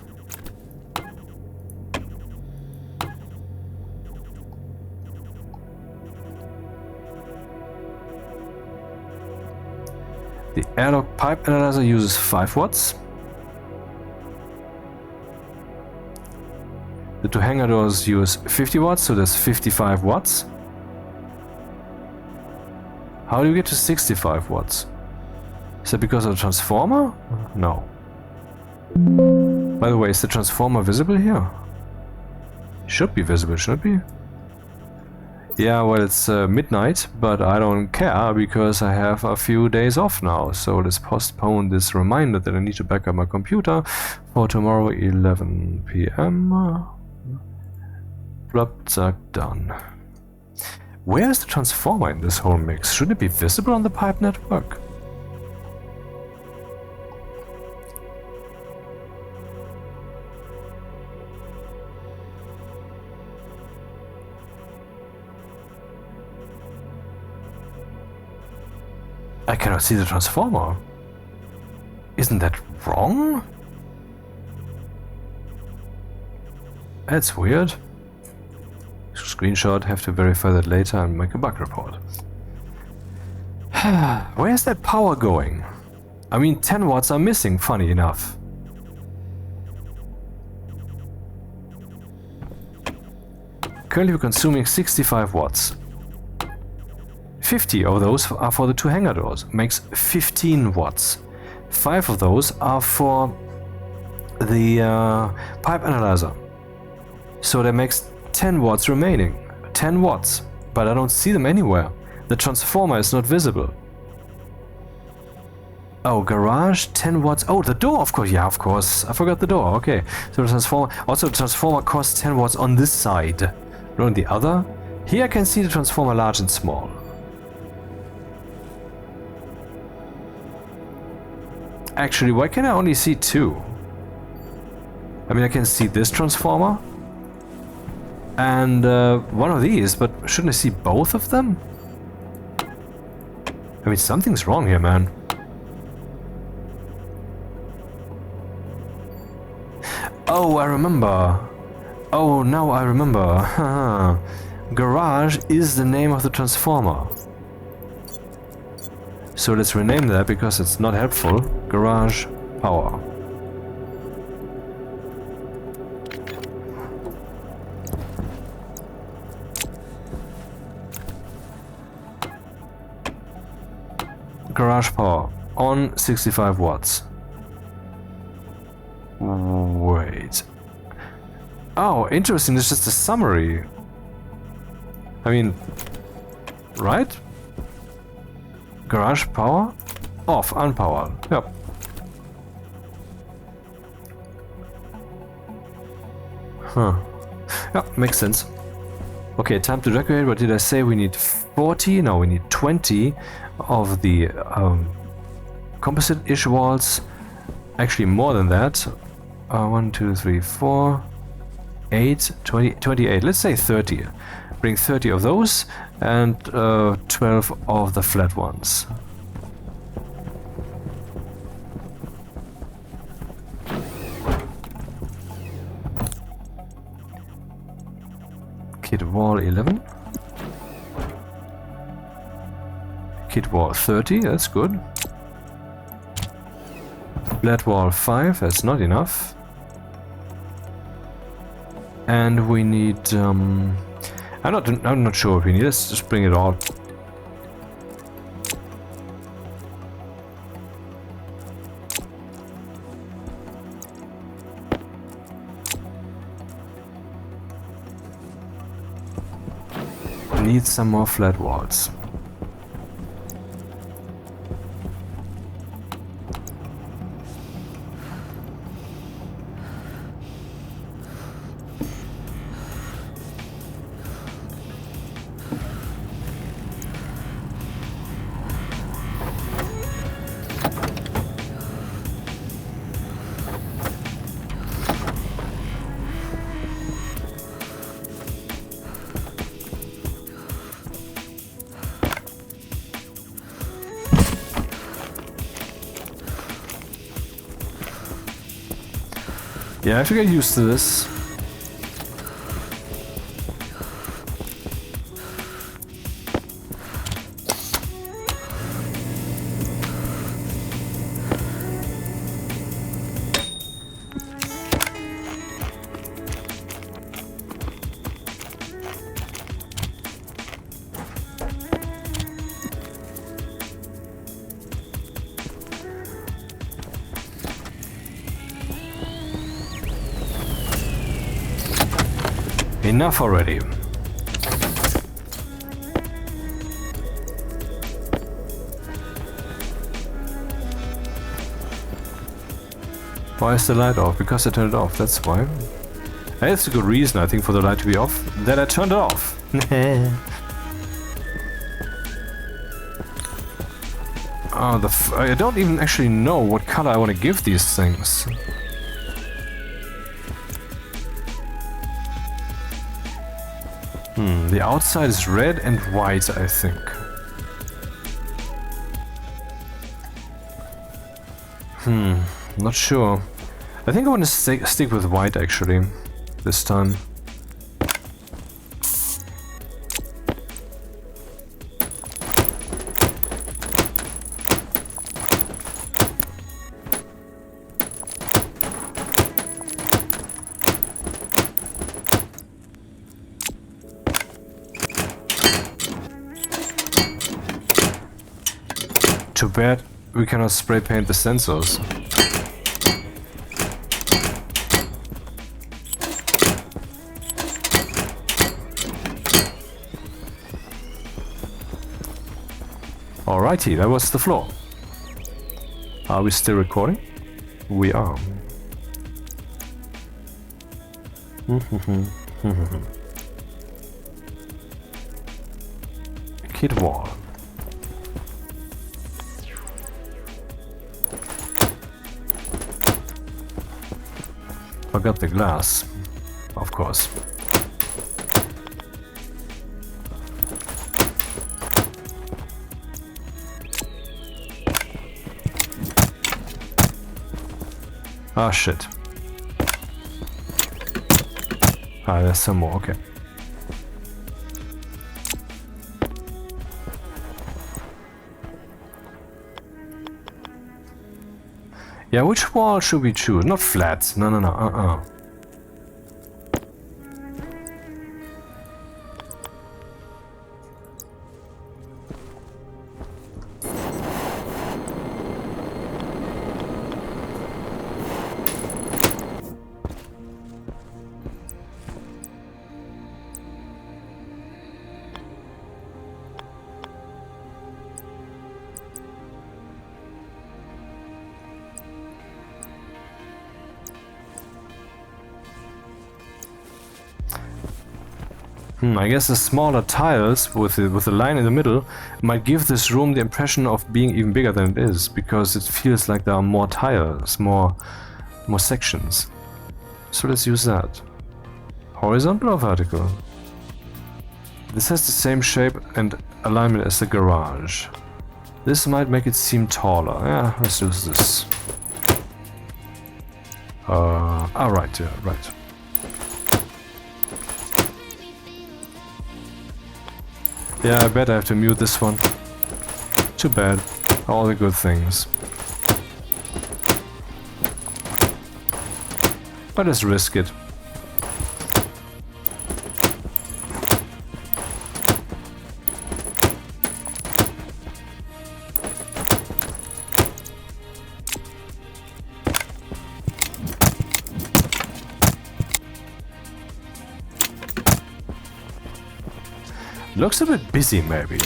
The airlock pipe analyzer uses 5 watts. The 2 hangar doors use 50 watts, so that's 55 watts. How do you get to 65 watts? Is that because of the transformer? No. By the way, is the transformer visible here? Should be visible, shouldn't it be? Yeah, well, it's midnight, but I don't care because I have a few days off now. So let's postpone this reminder that I need to back up my computer for tomorrow 11 PM. Blop, zack, done. Where is the transformer in this whole mix? Shouldn't it be visible on the pipe network? I cannot see the transformer. Isn't that wrong? That's weird. Screenshot, have to verify that later and make a bug report. Where's that power going? I mean, 10 watts are missing, funny enough. Currently we're consuming 65 watts. 50 of those are for the 2 hangar doors, makes 15 watts. 5 of those are for the pipe analyzer. So that makes 10 watts remaining. 10 watts. But I don't see them anywhere. The transformer is not visible. Oh, garage, 10 watts. Oh, the door, of course. Yeah, of course. I forgot the door. Okay. So the transformer. Also, the transformer costs 10 watts on this side. Not on the other. Here I can see the transformer large and small. Actually, why can I only see 2? I mean, I can see this transformer and one of these, but shouldn't I see both of them? I mean, something's wrong here, man. Oh, I remember. Oh, now I remember. Garage is the name of the transformer. So let's rename that because it's not helpful. Garage power. Garage power on 65 watts. Wait. Oh, interesting. This is just a summary. I mean, right? Garage power? Off, unpowered. Yep. Huh. Yeah, makes sense. Okay, time to decorate. What did I say? We need 40? No, we need 20 of the composite-ish walls. Actually, more than that. 1, 2, 3, 4, 8, 20, 28. Let's say 30. Bring 30 of those and 12 of the flat ones. Kit wall 11. Kit wall 30, that's good. Flat wall 5, that's not enough. And we need I'm not sure what we need. Let's just bring it all. Need some more flat walls. Yeah, I have to get used to this. Enough already. Why is the light off? Because I turned it off, that's why. That's a good reason, I think, for the light to be off. Then I turned it off. I don't even actually know what color I want to give these things. The outside is red and white, I think. Not sure. I think I want to stick with white, actually, this time. Too bad we cannot spray paint the sensors. Alrighty, that was the floor. Are we still recording? We are. Kit wall. Forgot the glass, of course. Ah, shit. Ah, there's some more, okay. Yeah, which wall should we choose? Not flats. No. I guess the smaller tiles with the line in the middle might give this room the impression of being even bigger than it is, because it feels like there are more tiles, more sections. So let's use that. Horizontal or vertical? This has the same shape and alignment as the garage. This might make it seem taller. Yeah, let's use this. Right. Yeah, I bet I have to mute this one. Too bad. All the good things. But let's risk it. Looks a bit busy, maybe.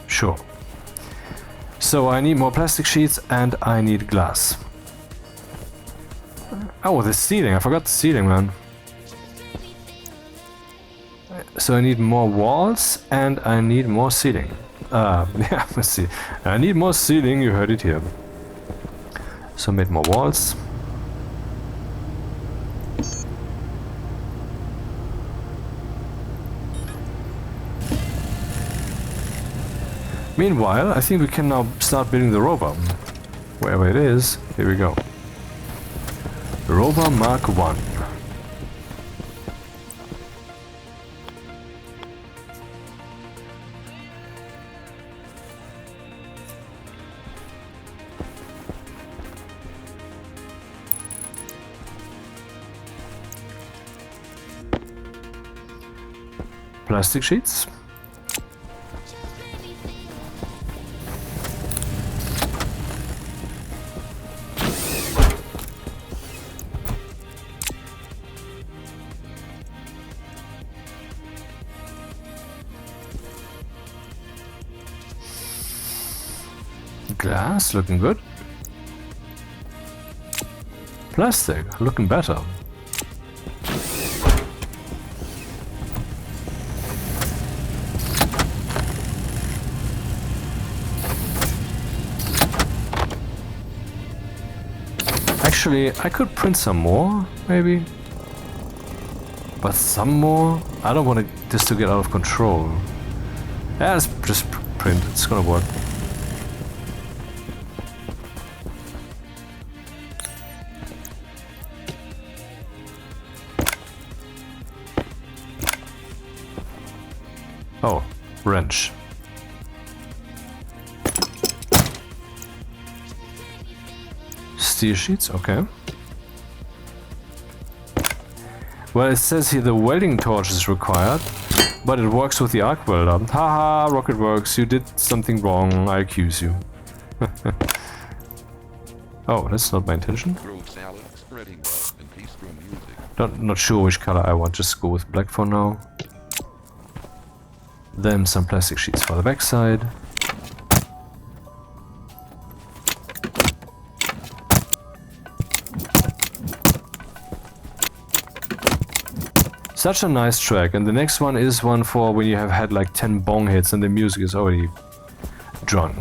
Sure. So I need more plastic sheets and I need glass. Oh, the ceiling. I forgot the ceiling, man. So I need more walls and I need more ceiling. Yeah, let's see. I need more ceiling, you heard it here. So made more walls. Meanwhile, I think we can now start building the rover. Wherever it is, here we go. Rover Mark 1. Plastic sheets. Glass, looking good. Plastic, looking better. Actually, I could print some more, maybe. But some more? I don't want this to get out of control. Yeah, let's just print, it's gonna work. Oh, wrench. Steel sheets, okay. Well, it says here the welding torch is required, but it works with the arc welder. Haha, rocket works, you did something wrong, I accuse you. Oh, that's not my intention. Not sure which color I want, just go with black for now. Then some plastic sheets for the backside. Such a nice track, and the next one is one for when you have had like 10 bong hits and the music is already drunk.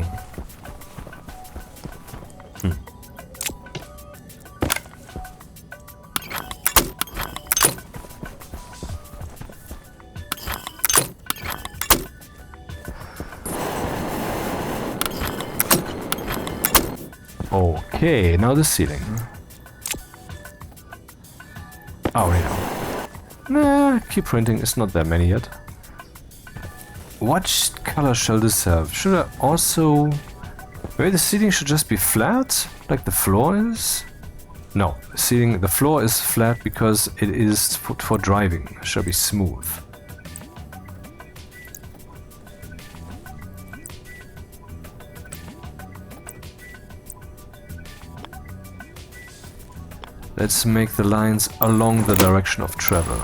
Okay, now the ceiling. Oh, yeah. Nah, keep printing, it's not that many yet. What color shall this have? Should I also... Maybe the ceiling should just be flat, like the floor is? No, the floor is flat because it is for driving. It should be smooth. Let's make the lines along the direction of travel.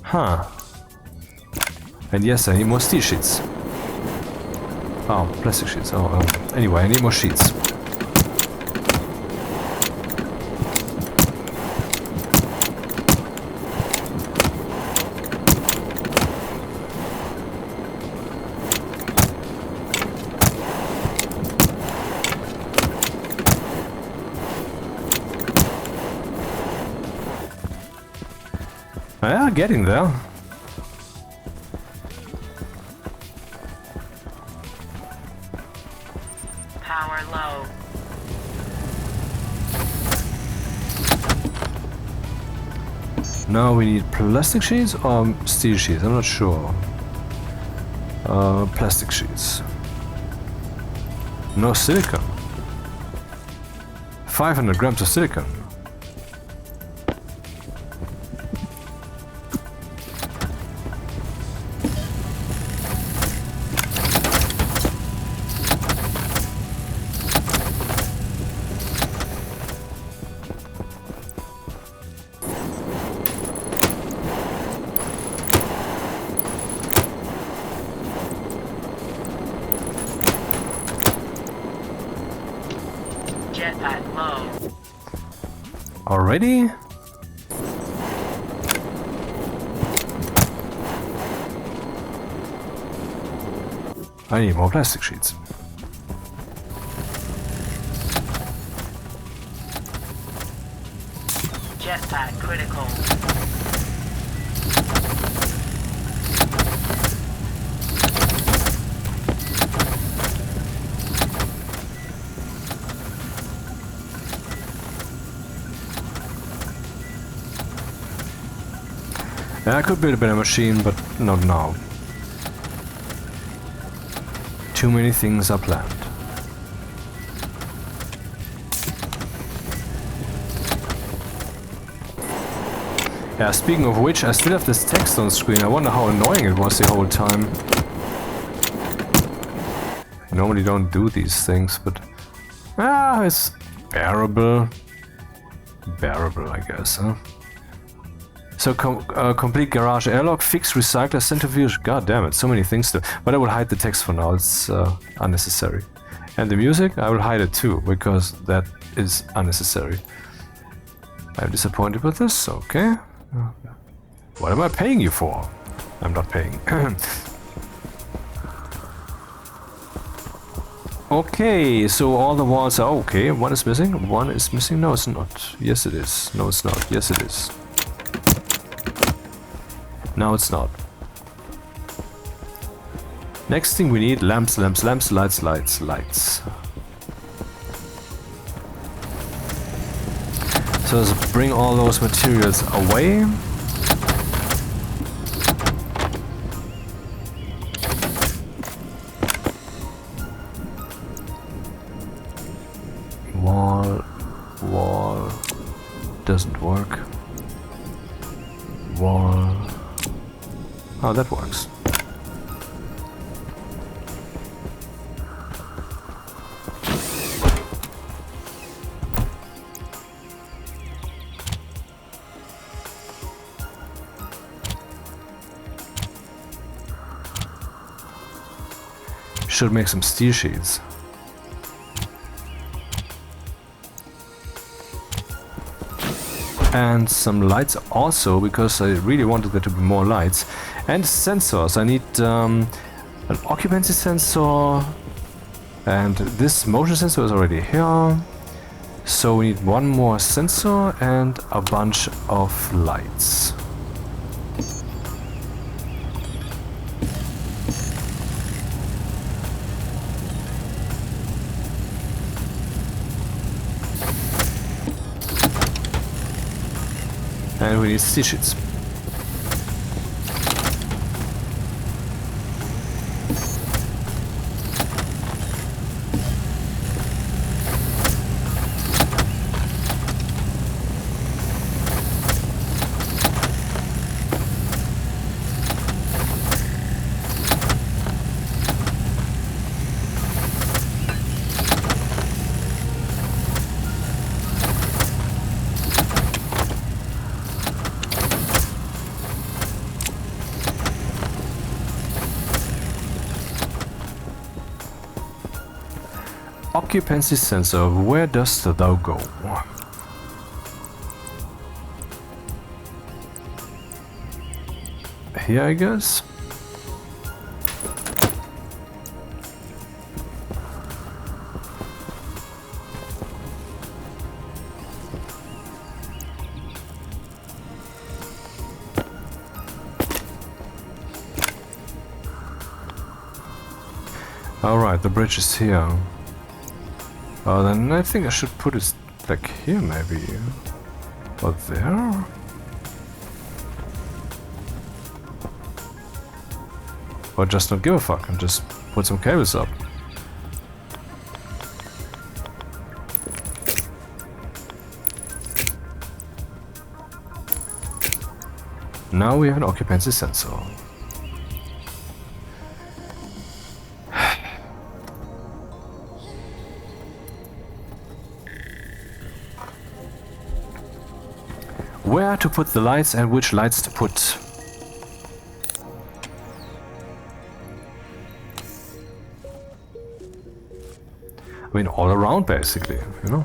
Huh. And yes, I need more steel sheets. Oh, plastic sheets. Oh, anyway, I need more sheets. Yeah, getting there. Power low. Now we need plastic sheets or steel sheets, I'm not sure. Plastic sheets. No silicone. 500 grams of silicone. Jetpack low. Already? I need more plastic sheets. Jetpack critical. Yeah, I could build a better machine, but not now. Too many things are planned. Yeah, speaking of which, I still have this text on screen. I wonder how annoying it was the whole time. I normally don't do these things, but... it's bearable. Bearable, I guess, huh? So, complete garage airlock, fix recycler, centrifuge. God damn it, so many things to... But I will hide the text for now, it's unnecessary. And the music, I will hide it too, because that is unnecessary. I'm disappointed with this, okay. What am I paying you for? I'm not paying. Okay, so all the walls are okay. One is missing. One is missing. No, it's not. Yes, it is. No, it's not. Yes, it is. No, it's not. Next thing we need, lamps, lamps, lamps, lights, lights, lights. So let's bring all those materials away. Wall, doesn't work. Wall. Oh, that works. Should make some steel sheets. And some lights also, because I really wanted there to be more lights. And sensors. I need an occupancy sensor. And this motion sensor is already here. So we need one more sensor and a bunch of lights. And we need steel sheets. Occupancy sensor, where dost thou go? Here, I guess. Right, the bridge is here. Oh, then I think I should put it back here, maybe. Or there? Or just not give a fuck and just put some cables up. Now we have an occupancy sensor. Where to put the lights and which lights to put. I mean, all around basically, you know.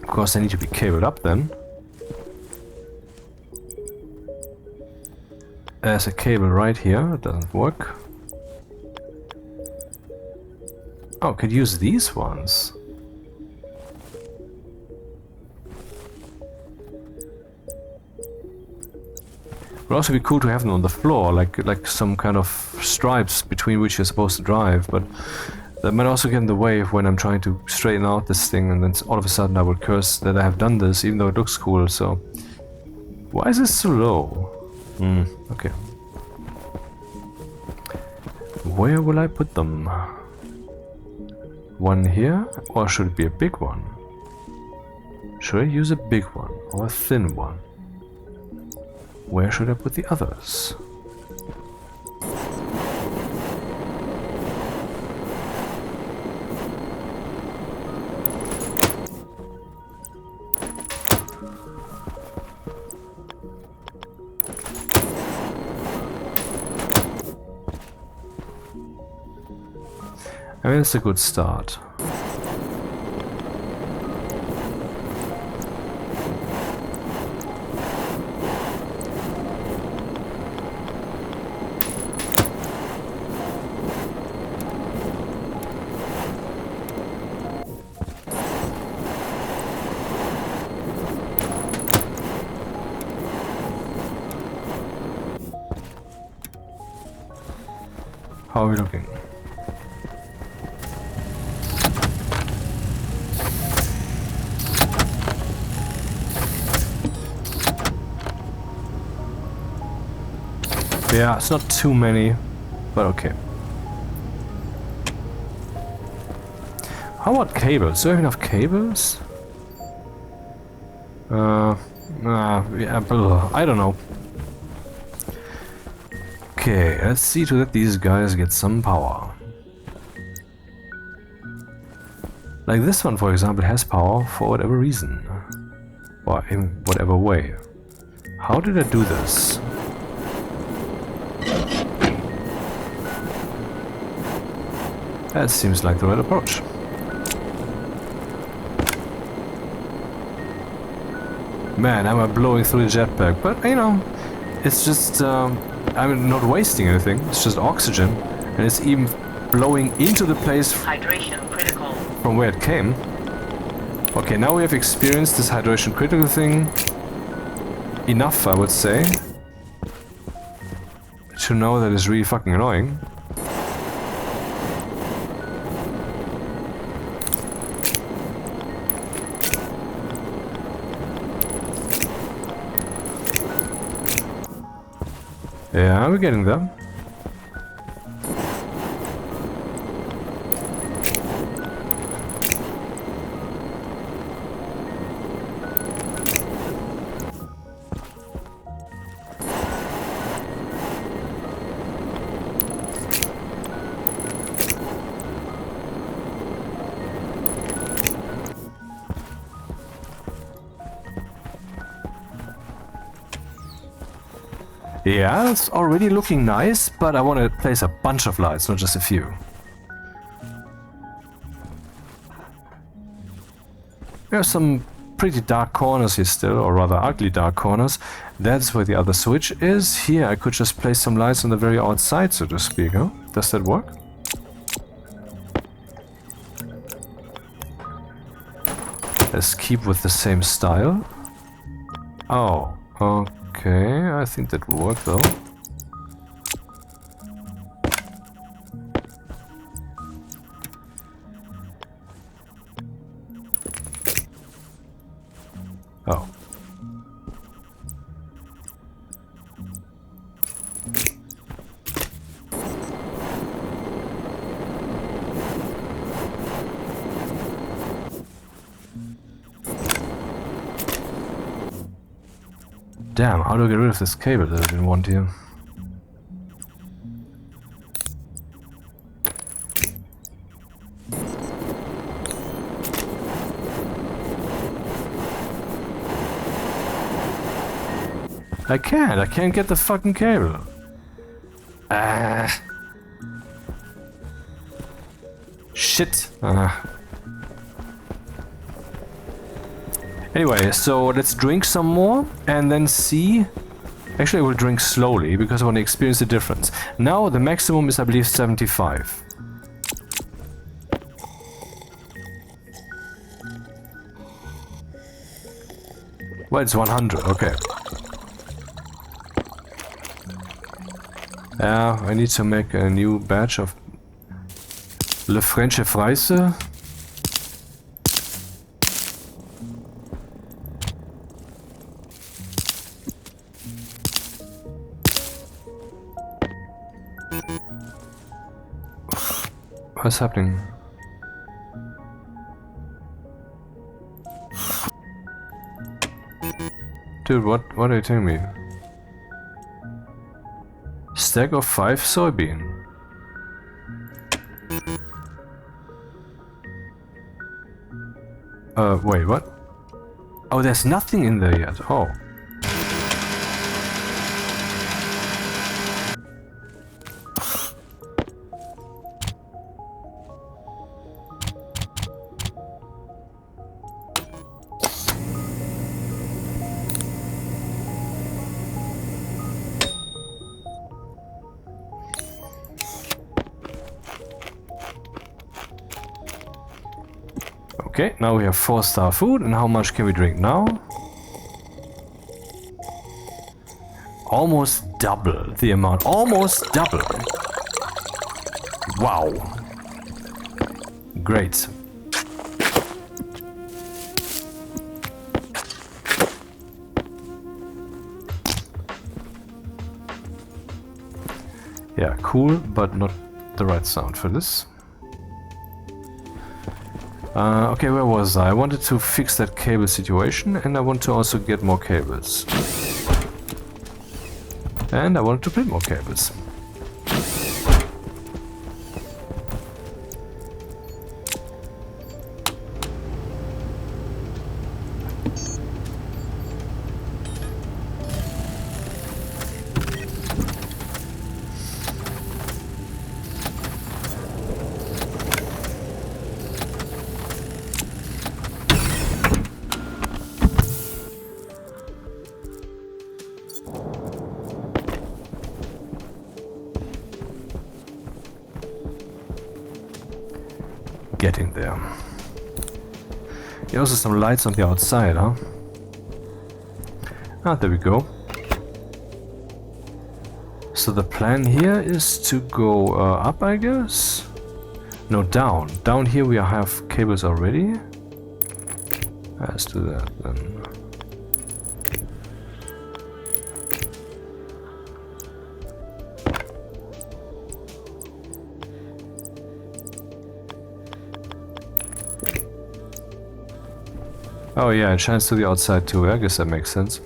Of course, they need to be cabled up then. There's a cable right here, it doesn't work. Oh, could use these ones. Would also be cool to have them on the floor, like some kind of stripes between which you're supposed to drive, but that might also get in the way of when I'm trying to straighten out this thing, and then all of a sudden I will curse that I have done this, even though it looks cool. So why is this so low? Okay. Where will I put them? One here, or should it be a big one? Should I use a big one or a thin one? Where should I put the others? I mean, it's a good start. How are we looking? Yeah, it's not too many, but okay. How about cables? Do I have enough cables? Yeah, I don't know. Okay, let's see to that these guys get some power. Like this one, for example, has power for whatever reason. Or in whatever way. How did I do this? That seems like the right approach. Man, am I blowing through the jetpack, but you know, it's just, I'm not wasting anything, it's just oxygen, and it's even blowing into the place Hydration critical. from where it came. Okay, now we have experienced this hydration critical thing enough, I would say, to know that it's really fucking annoying. Yeah, we're getting there. Yeah, it's already looking nice, but I want to place a bunch of lights, not just a few. There are some pretty dark corners here still, or rather ugly dark corners. That's where the other switch is. Here I could just place some lights on the very outside, so to speak, huh? Does that work? Let's keep with the same style. Oh, okay, I think that will work though. Oh. Damn, how do I get rid of this cable that I didn't want here? I can't get the fucking cable. Ah. Shit. Anyway, so let's drink some more and then see. Actually, I will drink slowly because I want to experience the difference. Now the maximum is, I believe, 75. Well, it's 100. Okay. Yeah, I need to make a new batch of Le French Fries. What's happening? Dude, what are you telling me? Stack of 5 soybean. Wait, what? Oh, there's nothing in there yet. Oh. Okay, now we have 4-star food, and how much can we drink now? Almost double the amount. Almost double! Wow! Great. Yeah, cool, but not the right sound for this. Okay, where was I? I wanted to fix that cable situation, and I want to also get more cables. And I wanted to print more cables. Getting there. There are also some lights on the outside, huh? Ah, there we go. So the plan here is to go up, I guess? No, down. Down here we have cables already. Let's do that then. Oh yeah, it shines to the outside too. I guess that makes sense.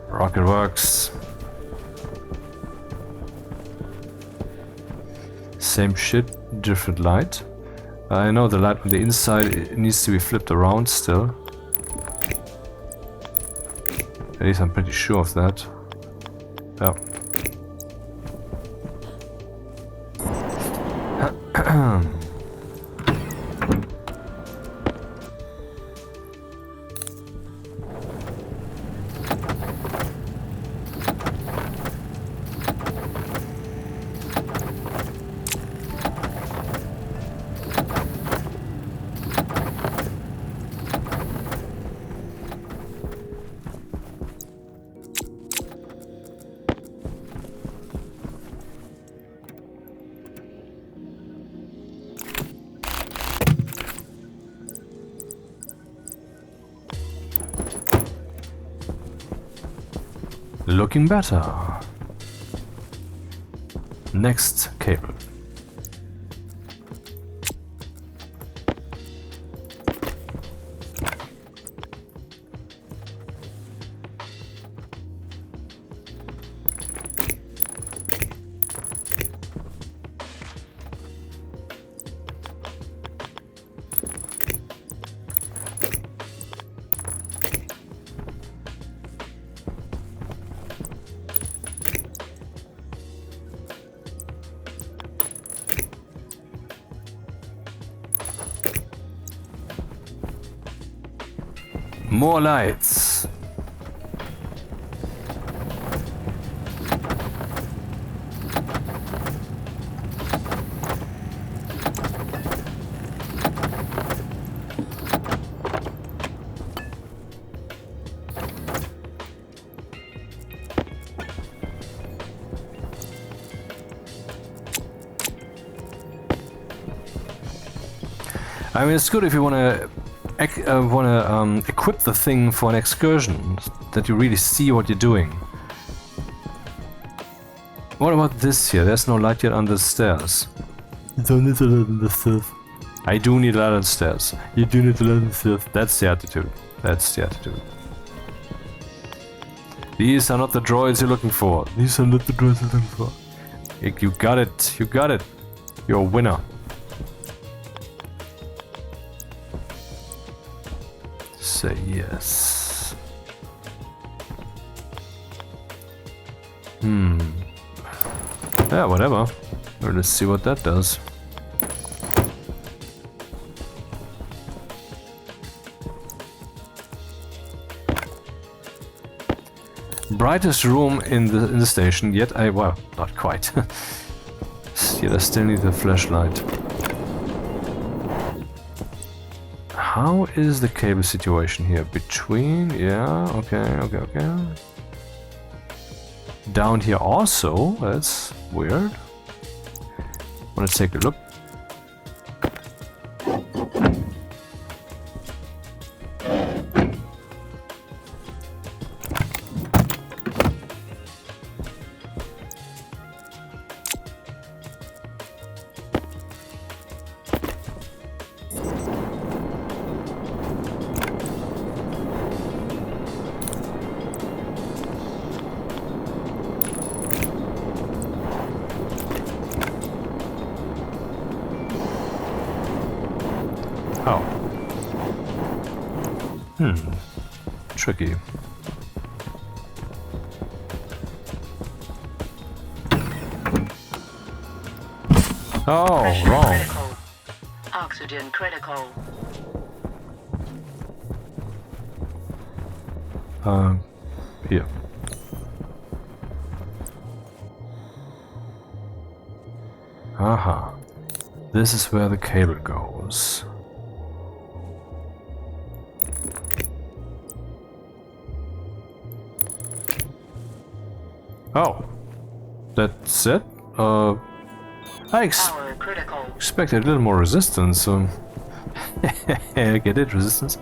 Rocket works. Same shit, different light. I know the light on the inside it needs to be flipped around still. At least I'm pretty sure of that. Yeah. Looking better. Next cable. More lights. I mean, it's good if you want to equip the thing for an excursion, that you really see what you're doing. What about this here? There's no light yet on the stairs. You don't need a lot on the stairs. I do need a light on the stairs. You do need a lot on the stairs. That's the attitude. That's the attitude. These are not the droids you're looking for. These are not the droids you're looking for. You got it. You got it. You're a winner. Say yes. Yeah, whatever. Let's see what that does. Brightest room in the station, yet well, not quite. Yet I still need the flashlight. How is the cable situation here? Between, yeah, okay. Down here also, that's weird. Wanna take a look? Oh. Tricky. Oh, Pressure wrong. critical. Oxygen critical. Here. Aha. This is where the cable goes. Oh. That's it? I Power critical. expected a little more resistance. Get it? Resistance?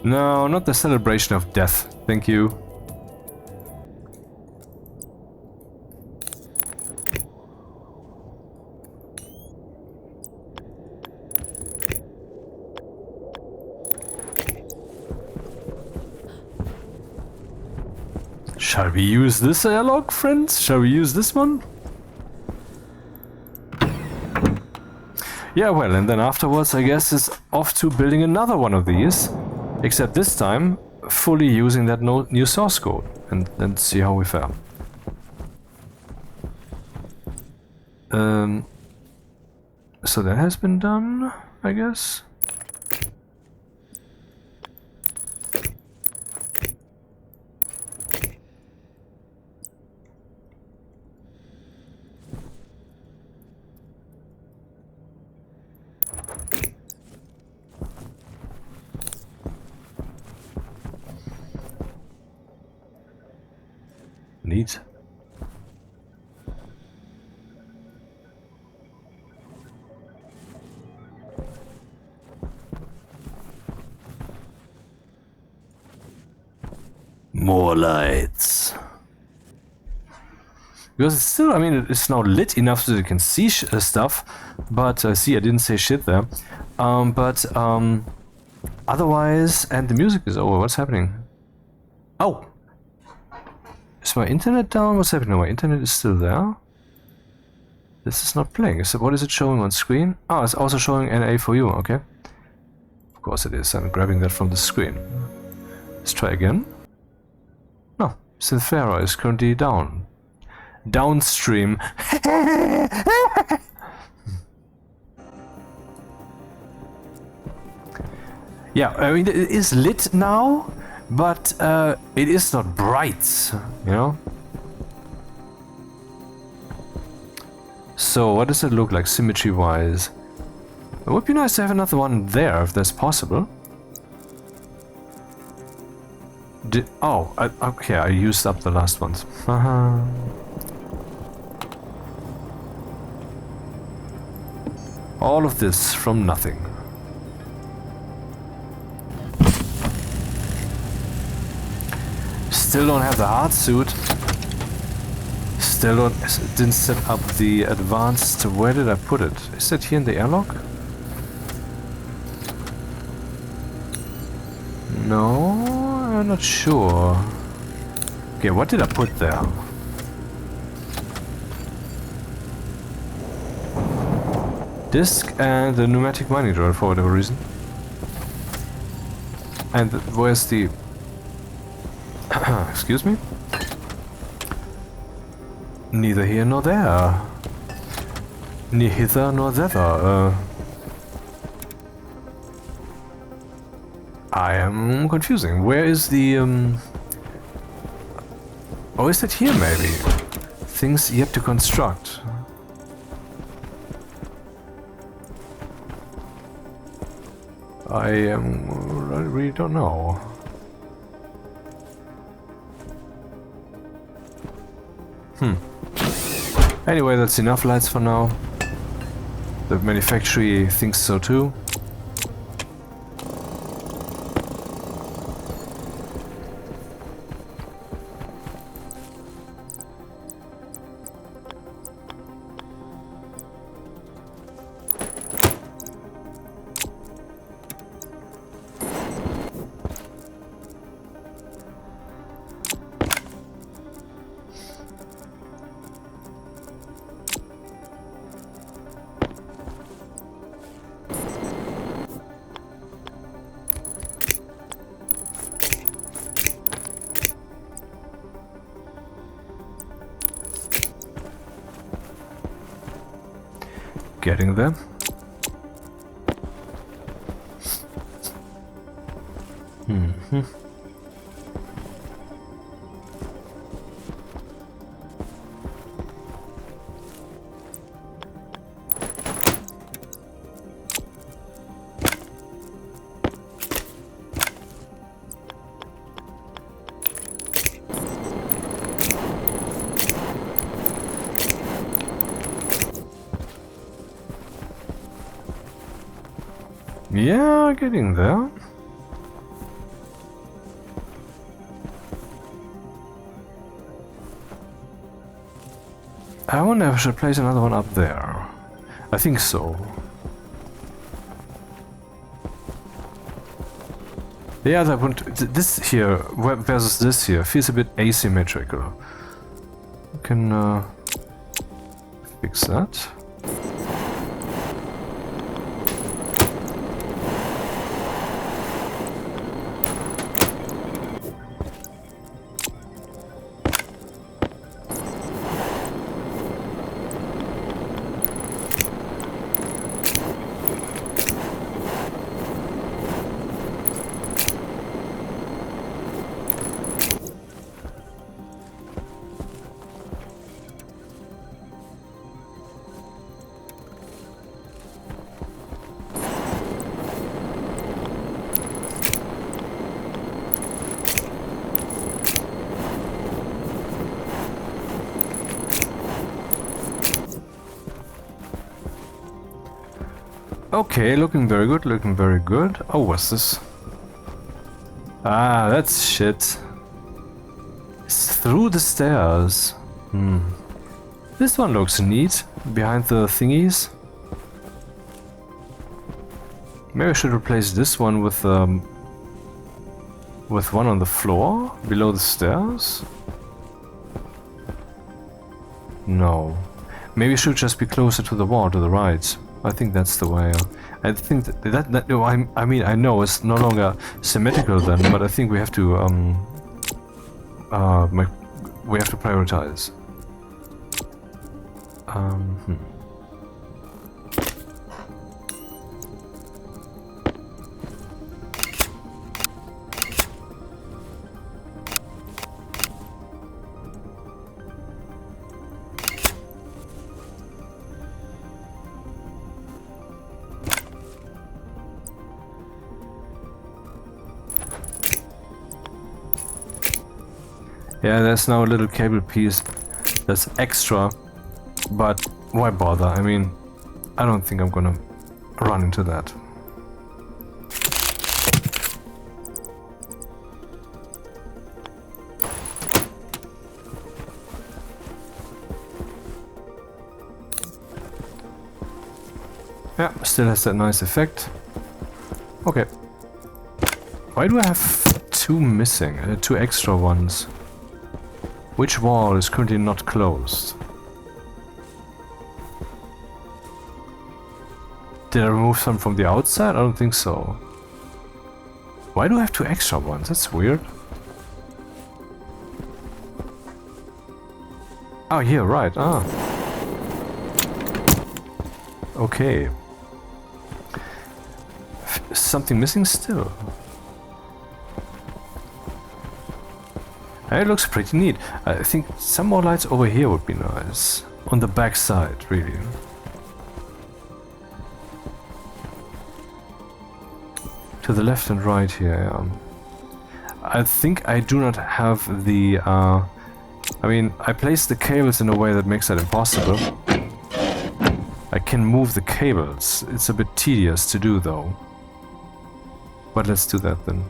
No, not the celebration of death. Thank you. Shall we use this airlock, friends? Shall we use this one? Yeah, well, and then afterwards, I guess, is off to building another one of these. Except this time, fully using that new source code. And then see how we fare. So that has been done, I guess. Neat. More lights. Because it's still, I mean, it's now lit enough so that you can see stuff, but see, I didn't say shit there. Otherwise, and the music is over. What's happening? Oh! Is my internet down? What's happening? My internet is still there. This is not playing. What is it showing on screen? Oh, it's also showing NA for you. Okay. Of course it is. I'm grabbing that from the screen. Let's try again. No, Synthera is currently down. Downstream. Yeah, I mean, it is lit now, but it is not bright, you know? So, what does it look like symmetry-wise? It would be nice to have another one there, if that's possible. Okay, I used up the last ones. All of this from nothing. Still don't have the hard suit. Still didn't set up the advanced. Where did I put it? Is it here in the airlock? No, I'm not sure. Okay, what did I put there? Disc and the pneumatic mining drill for whatever reason. And where's the... Excuse me? Neither here nor there. Neither nor thither. I am confusing. Where is the... Oh, is it here maybe? Things yet to construct. I really don't know. Anyway, that's enough lights for now. The manufacturer thinks so too. Getting there. Yeah, getting there. I wonder if I should place another one up there. I think so. The other one, this here versus this here, feels a bit asymmetrical. We can fix that. Okay, looking very good, looking very good. Oh, what's this? Ah, that's shit. It's through the stairs. Hmm. This one looks neat, behind the thingies. Maybe I should replace this one with one on the floor, below the stairs? No. Maybe it should just be closer to the wall, to the right. I think that's the way. I think that no, I mean, I know it's no longer symmetrical then, but I think we have to prioritize. Yeah, there's now a little cable piece that's extra, but why bother? I mean, I don't think I'm gonna run into that. Yeah, still has that nice effect. Okay. Why do I have two missing? Two extra ones. Which wall is currently not closed? Did I remove some from the outside? I don't think so. Why do I have two extra ones? That's weird. Oh, yeah, right. Ah. Okay. Something missing still. It looks pretty neat. I think some more lights over here would be nice. On the back side, really. To the left and right here, yeah. I think I do not have the... I mean, I placed the cables in a way that makes that impossible. I can move the cables. It's a bit tedious to do, though. But let's do that then.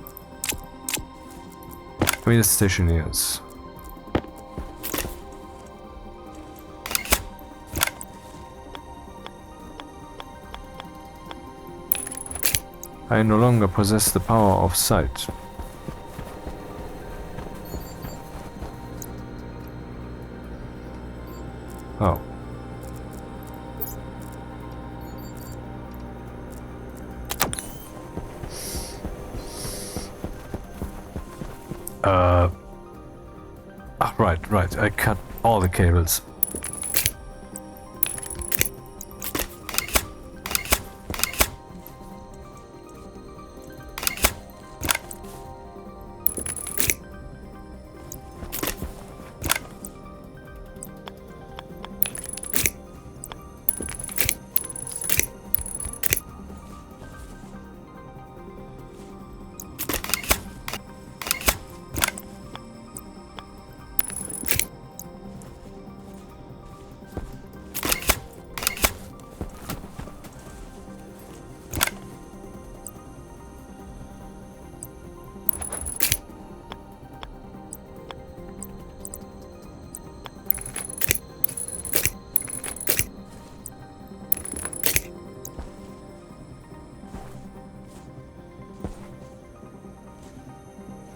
I mean, it's Stationeers. I no longer possess the power of sight. Oh. Right. I cut all the cables.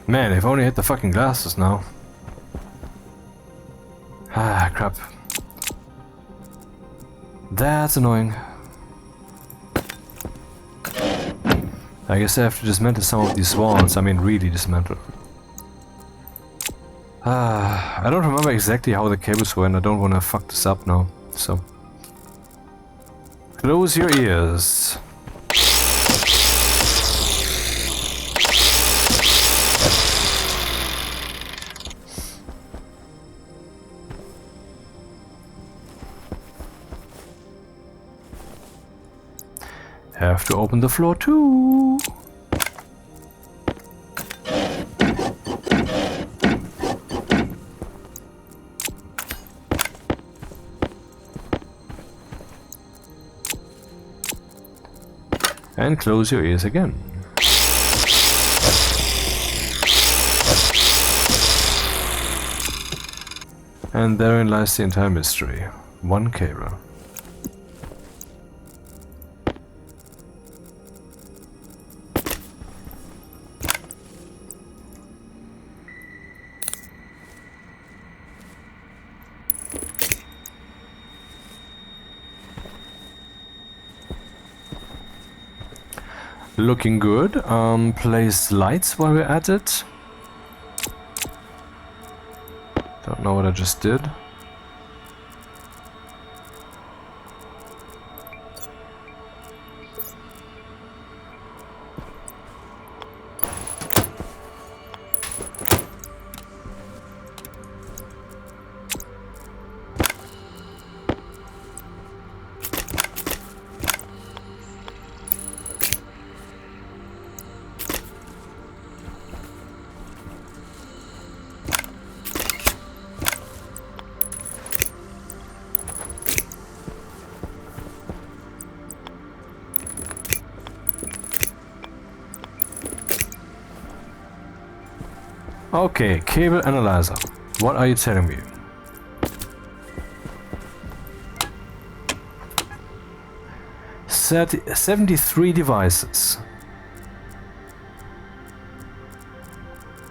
Man, they've only hit the fucking glasses now. Ah, crap. That's annoying. I guess I have to dismantle some of these walls. I mean, really dismantle. Ah, I don't remember exactly how the cables went. I don't want to fuck this up now, so... Close your ears. Have to open the floor too. And close your ears again. And therein lies the entire mystery. One cable. Looking good. Place lights while we're at it. Don't know what I just did. Okay, cable analyzer. What are you telling me? Set 73 devices.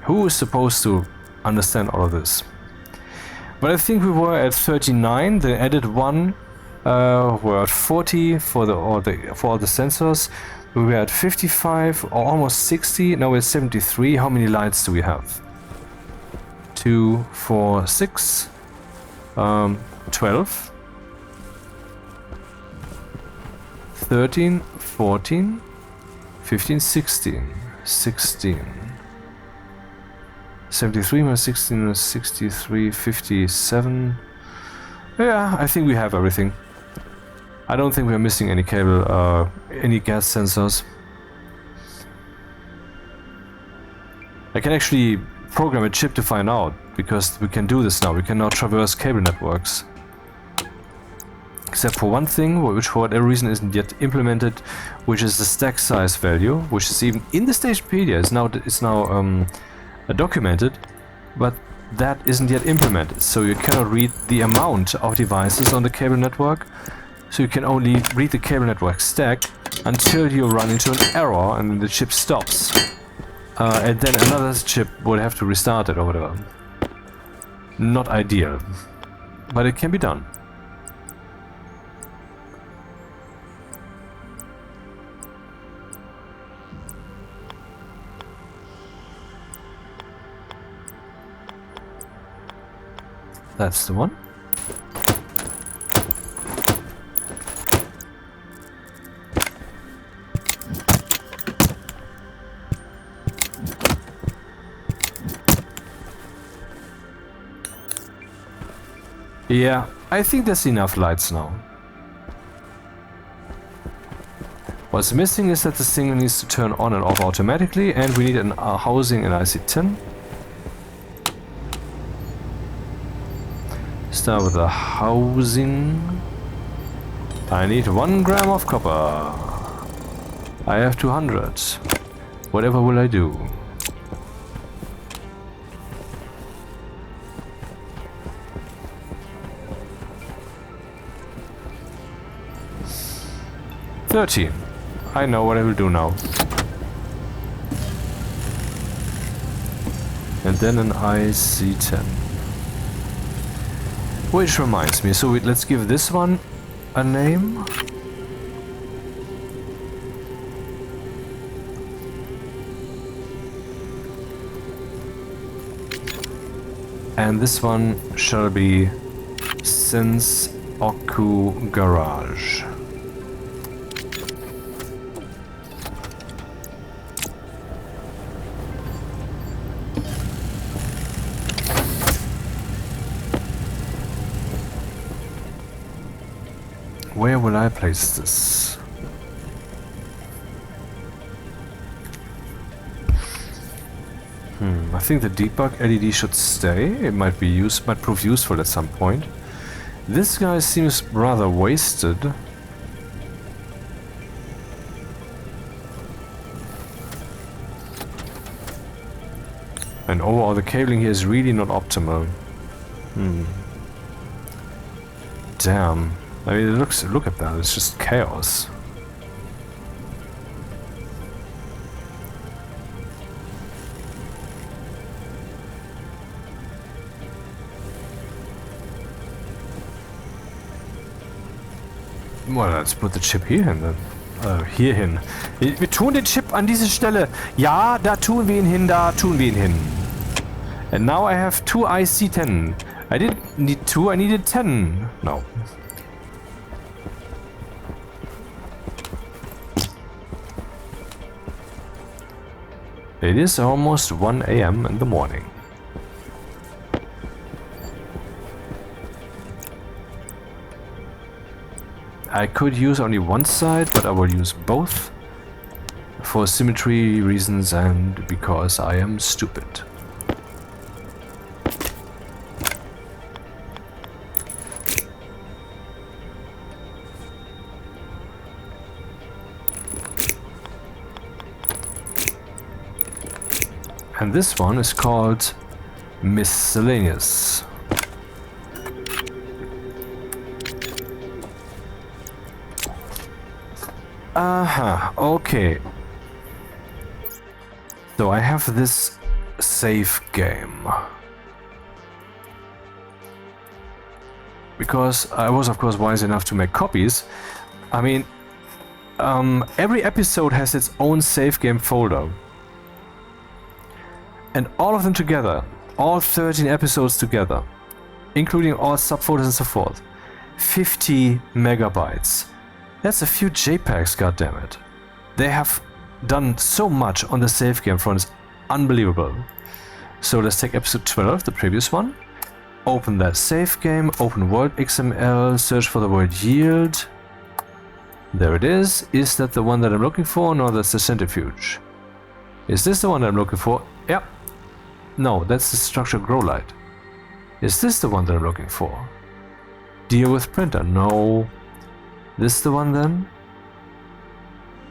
Who is supposed to understand all of this? But I think we were at 39. They added one. We're at 40 for all the sensors. We were at 55 or almost 60. Now we're at 73. How many lights do we have? 2, 4, 6, 12, 13, 14, 15, 16, 73 minus 16 minus 63, 57. Yeah, I think we have everything. I don't think we're missing any cable, any gas sensors. I can actually program a chip to find out, because we can do this now. We can now traverse cable networks. Except for one thing, which for whatever reason isn't yet implemented, which is the stack size value, which is even in the Stationpedia. It's now documented, but that isn't yet implemented. So you cannot read the amount of devices on the cable network. So you can only read the cable network stack until you run into an error and the chip stops. And then another chip would have to restart it or whatever. Not ideal, but it can be done. That's the one. Yeah, I think there's enough lights now. What's missing is that this thing needs to turn on and off automatically, and we need a housing in IC10. Start with the housing. I need 1 gram of copper. I have 200. Whatever will I do? $13. I know what I will do now. And then an IC10. Which reminds me, so let's give this one a name. And this one shall be Sense Oku Garage. Where will I place this? I think the debug LED should stay. It might prove useful at some point. This guy seems rather wasted. And overall the cabling here is really not optimal. Damn. I mean, look at that, it's just chaos. Well, let's put the chip hier hin dann. Hier hin. Wir tun den Chip an diese Stelle. Ja, da tun wir ihn hin, da tun wir ihn hin. And now I have 2 IC10. I didn't need 2, I needed 10. No. It is almost 1 AM in the morning. I could use only one side, but I will use both for symmetry reasons and because I am stupid. And this one is called Miscellaneous. Okay. So I have this save game. Because I was of course wise enough to make copies. I mean, every episode has its own save game folder. And all of them together, all 13 episodes together, including all subfolders and so forth, 50 megabytes. That's a few JPEGs, goddammit. They have done so much on the save game front, it's unbelievable. So let's take episode 12, the previous one. Open that save game, open world XML, search for the word yield. There it is. Is that the one that I'm looking for? No, that's the centrifuge. Is this the one that I'm looking for? Yeah. No, that's the structure grow light. Is this the one that I'm looking for? Deal with printer? No. This the one then?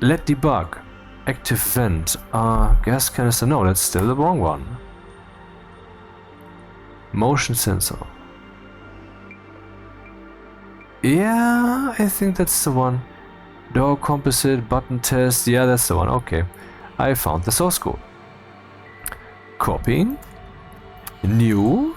Let debug. Active vent. Gas canister. No, that's still the wrong one. Motion sensor. Yeah, I think that's the one. Door composite, button test. Yeah, that's the one. Okay. I found the source code. Copying. New.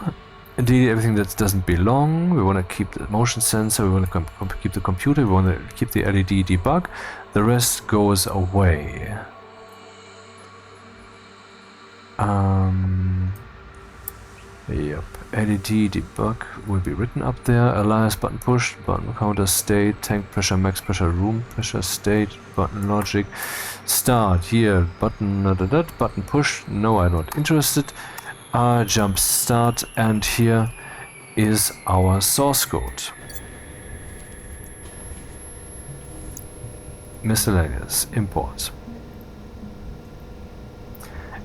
Delete everything that doesn't belong. We want to keep the motion sensor. We want to keep the computer. We want to keep the LED debug. The rest goes away. Yep. LED debug will be written up there. Alias button push, button counter state, tank pressure, max pressure, room pressure, state, button logic, start here, button button push. No, I'm not interested. Jump start, and here is our source code. Miscellaneous import.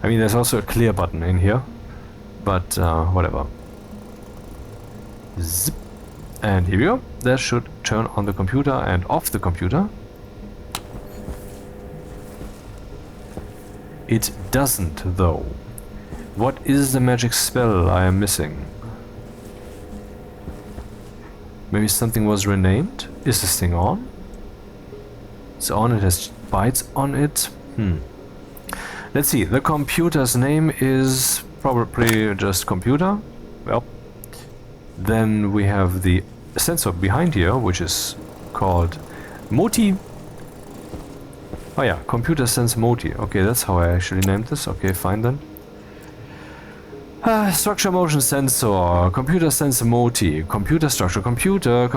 I mean, there's also a clear button in here, but whatever. Zip. And here we go. That should turn on the computer and off the computer. It doesn't, though. What is the magic spell I am missing? Maybe something was renamed? Is this thing on? It's on, it has bytes on it. Let's see, the computer's name is probably just computer. Well, then we have the sensor behind here, which is called Moti. Oh yeah, computer sense Moti. Okay, that's how I actually named this. Okay, fine then. Structure motion sensor, computer sense Moti, computer structure, computer.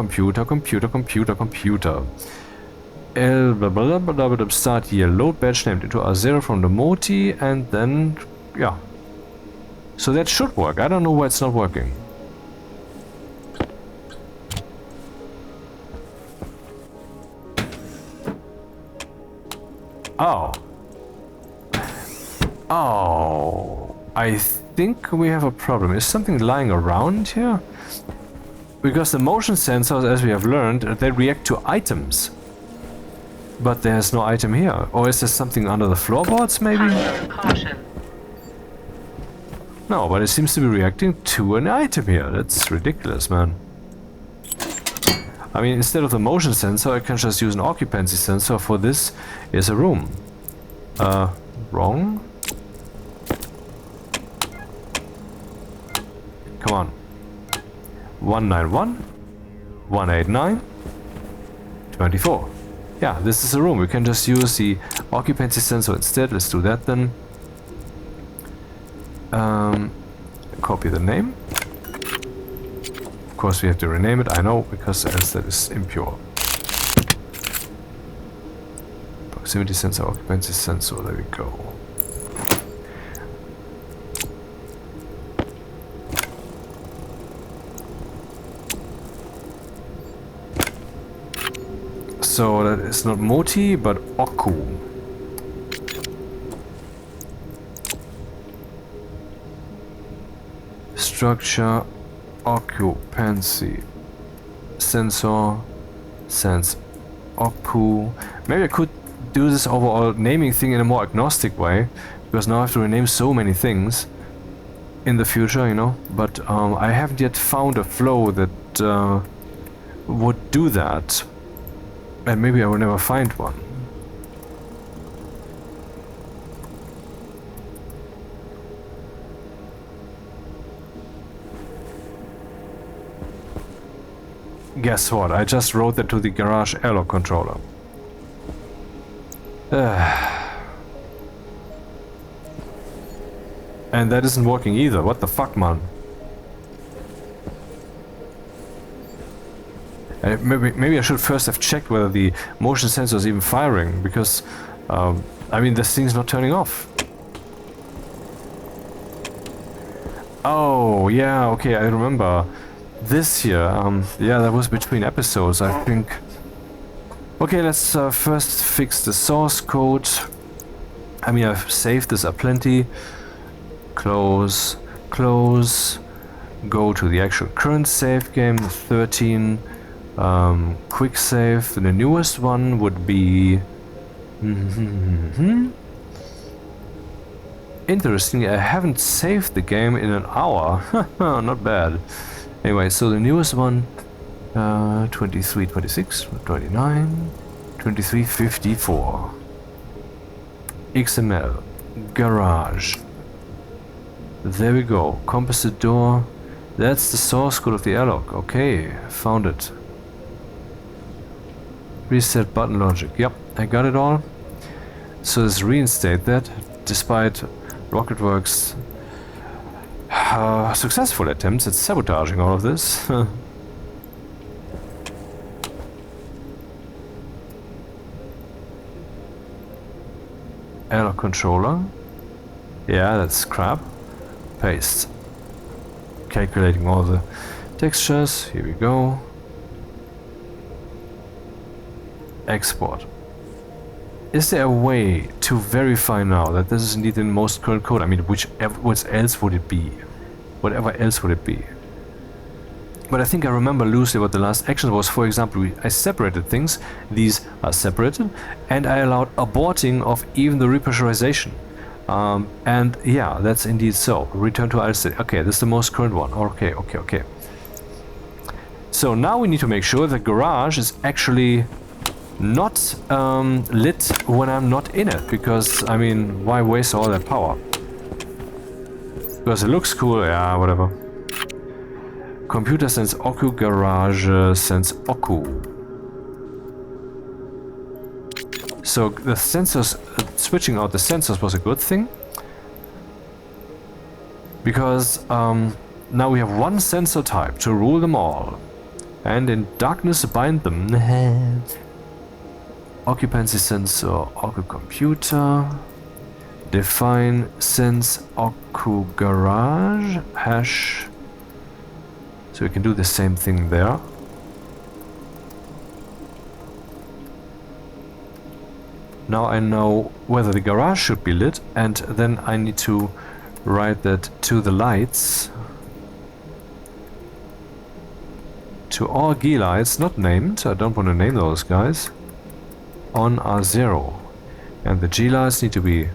L blah blah blah blah blah. Start here, load batch named into R0 from the Moti, and then yeah. So that should work. I don't know why it's not working. Oh. Oh. I think we have a problem. Is something lying around here? Because the motion sensors, as we have learned, they react to items. But there's no item here. Or is there something under the floorboards, maybe? Caution. No, but it seems to be reacting to an item here. That's ridiculous, man. I mean, instead of the motion sensor, I can just use an occupancy sensor for this. Is a room. Wrong? Come on. 191, 189, 24. Yeah, this is a room. We can just use the occupancy sensor instead. Let's do that then. Copy the name. Of course we have to rename it, I know, because else that is impure. Proximity sensor, occupancy sensor, there we go. So that is not Moti, but Oku. Structure, occupancy, sensor, sense, Oku. Maybe I could do this overall naming thing in a more agnostic way, because now I have to rename so many things in the future, you know. But I haven't yet found a flow that would do that. And maybe I will never find one. Guess what? I just wrote that to the garage airlock controller. And that isn't working either. What the fuck, man? Maybe I should first have checked whether the motion sensor is even firing, because I mean, this thing's not turning off. Oh yeah, okay, I remember this here. Yeah, that was between episodes, I think. Okay, let's first fix the source code. I mean, I've saved this aplenty. Close, close. Go to the actual current save game, 13. Quick save. The newest one would be... Interesting, I haven't saved the game in an hour. Not bad. Anyway, so the newest one, 23, 26, 29, 23, 54. XML. Garage. There we go. Composite door. That's the source code of the airlock. Okay, found it. Reset button logic. Yep, I got it all. So let's reinstate that, despite Rocketworks' successful attempts at sabotaging all of this. Airlock controller. Yeah, that's crap. Paste. Calculating all the textures. Here we go. Export. Is there a way to verify now that this is indeed the most current code? I mean, what else would it be? Whatever else would it be? But I think I remember loosely what the last action was. For example, I separated things. These are separated. And I allowed aborting of even the repressurization. And yeah, that's indeed so. Return to idle state. Okay, this is the most current one. Okay, okay, okay. So now we need to make sure the garage is actually not lit when I'm not in it, because I mean, why waste all that power? Because it looks cool, yeah, whatever. Computer sense Oku, garage sense Oku. So the sensors, switching out the sensors was a good thing, because now we have one sensor type to rule them all, and in darkness bind them. Occupancy sensor, Oku computer, define sense Oku garage, hash. So we can do the same thing there. Now I know whether the garage should be lit, and then I need to write that to the lights. To all G lights, not named, I don't want to name those guys. On are 0, and the G lights need to be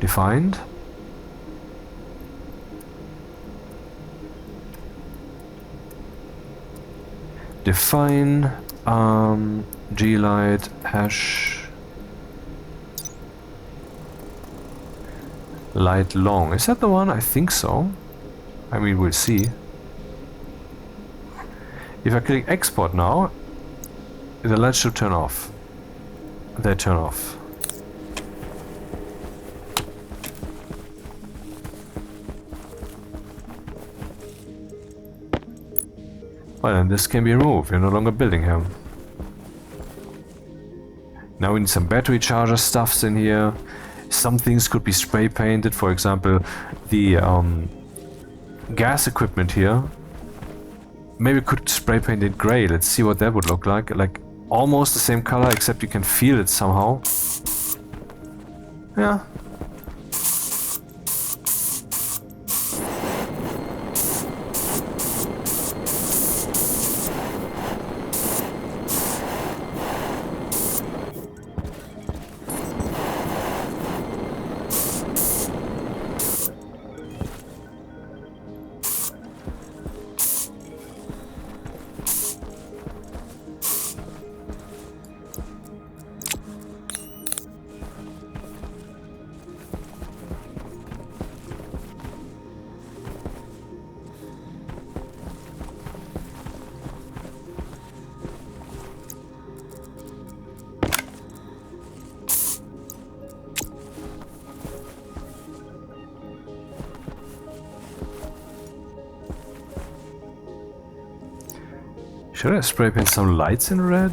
defined. Define G-light hash light long. Is that the one? I think so. I mean, we'll see. If I click export now, the lights should turn off. They turn off. Well, then this can be removed. We're no longer building him. Now we need some battery charger stuffs in here. Some things could be spray painted. For example, the gas equipment here. Maybe we could spray paint it gray. Let's see what that would look like. Like almost the same color, except you can feel it somehow. Yeah. Should I spray paint some lights in red?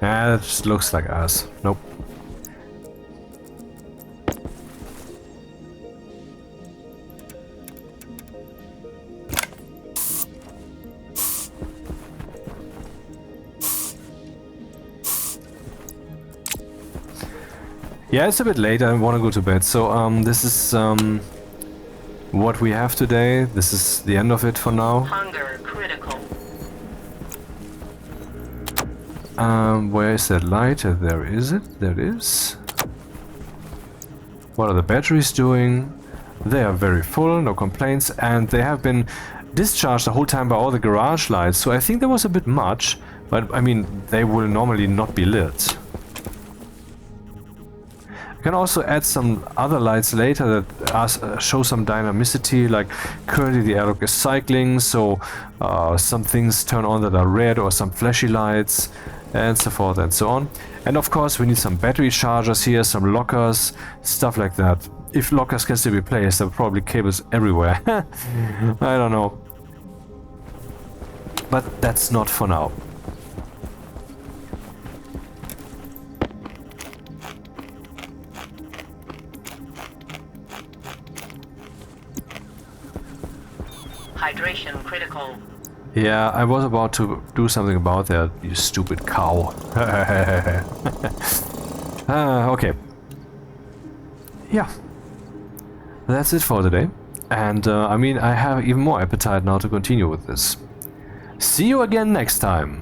Yeah, that just looks like us. Nope. Yeah, it's a bit late. I want to go to bed. So this is what we have today. This is the end of it for now. Hunger critical. Where is that light? There is it. There it is. What are the batteries doing? They are very full, no complaints, and they have been discharged the whole time by all the garage lights. So I think that was a bit much, but I mean, they will normally not be lit. You can also add some other lights later that show some dynamicity, like currently the airlock is cycling, so some things turn on that are red, or some flashy lights, and so forth and so on. And of course we need some battery chargers here, some lockers, stuff like that. If lockers can still be placed, there are probably cables everywhere. I don't know. But that's not for now. Hydration critical. Yeah, I was about to do something about that, you stupid cow. Okay. Yeah. That's it for today. And I mean, I have even more appetite now to continue with this. See you again next time.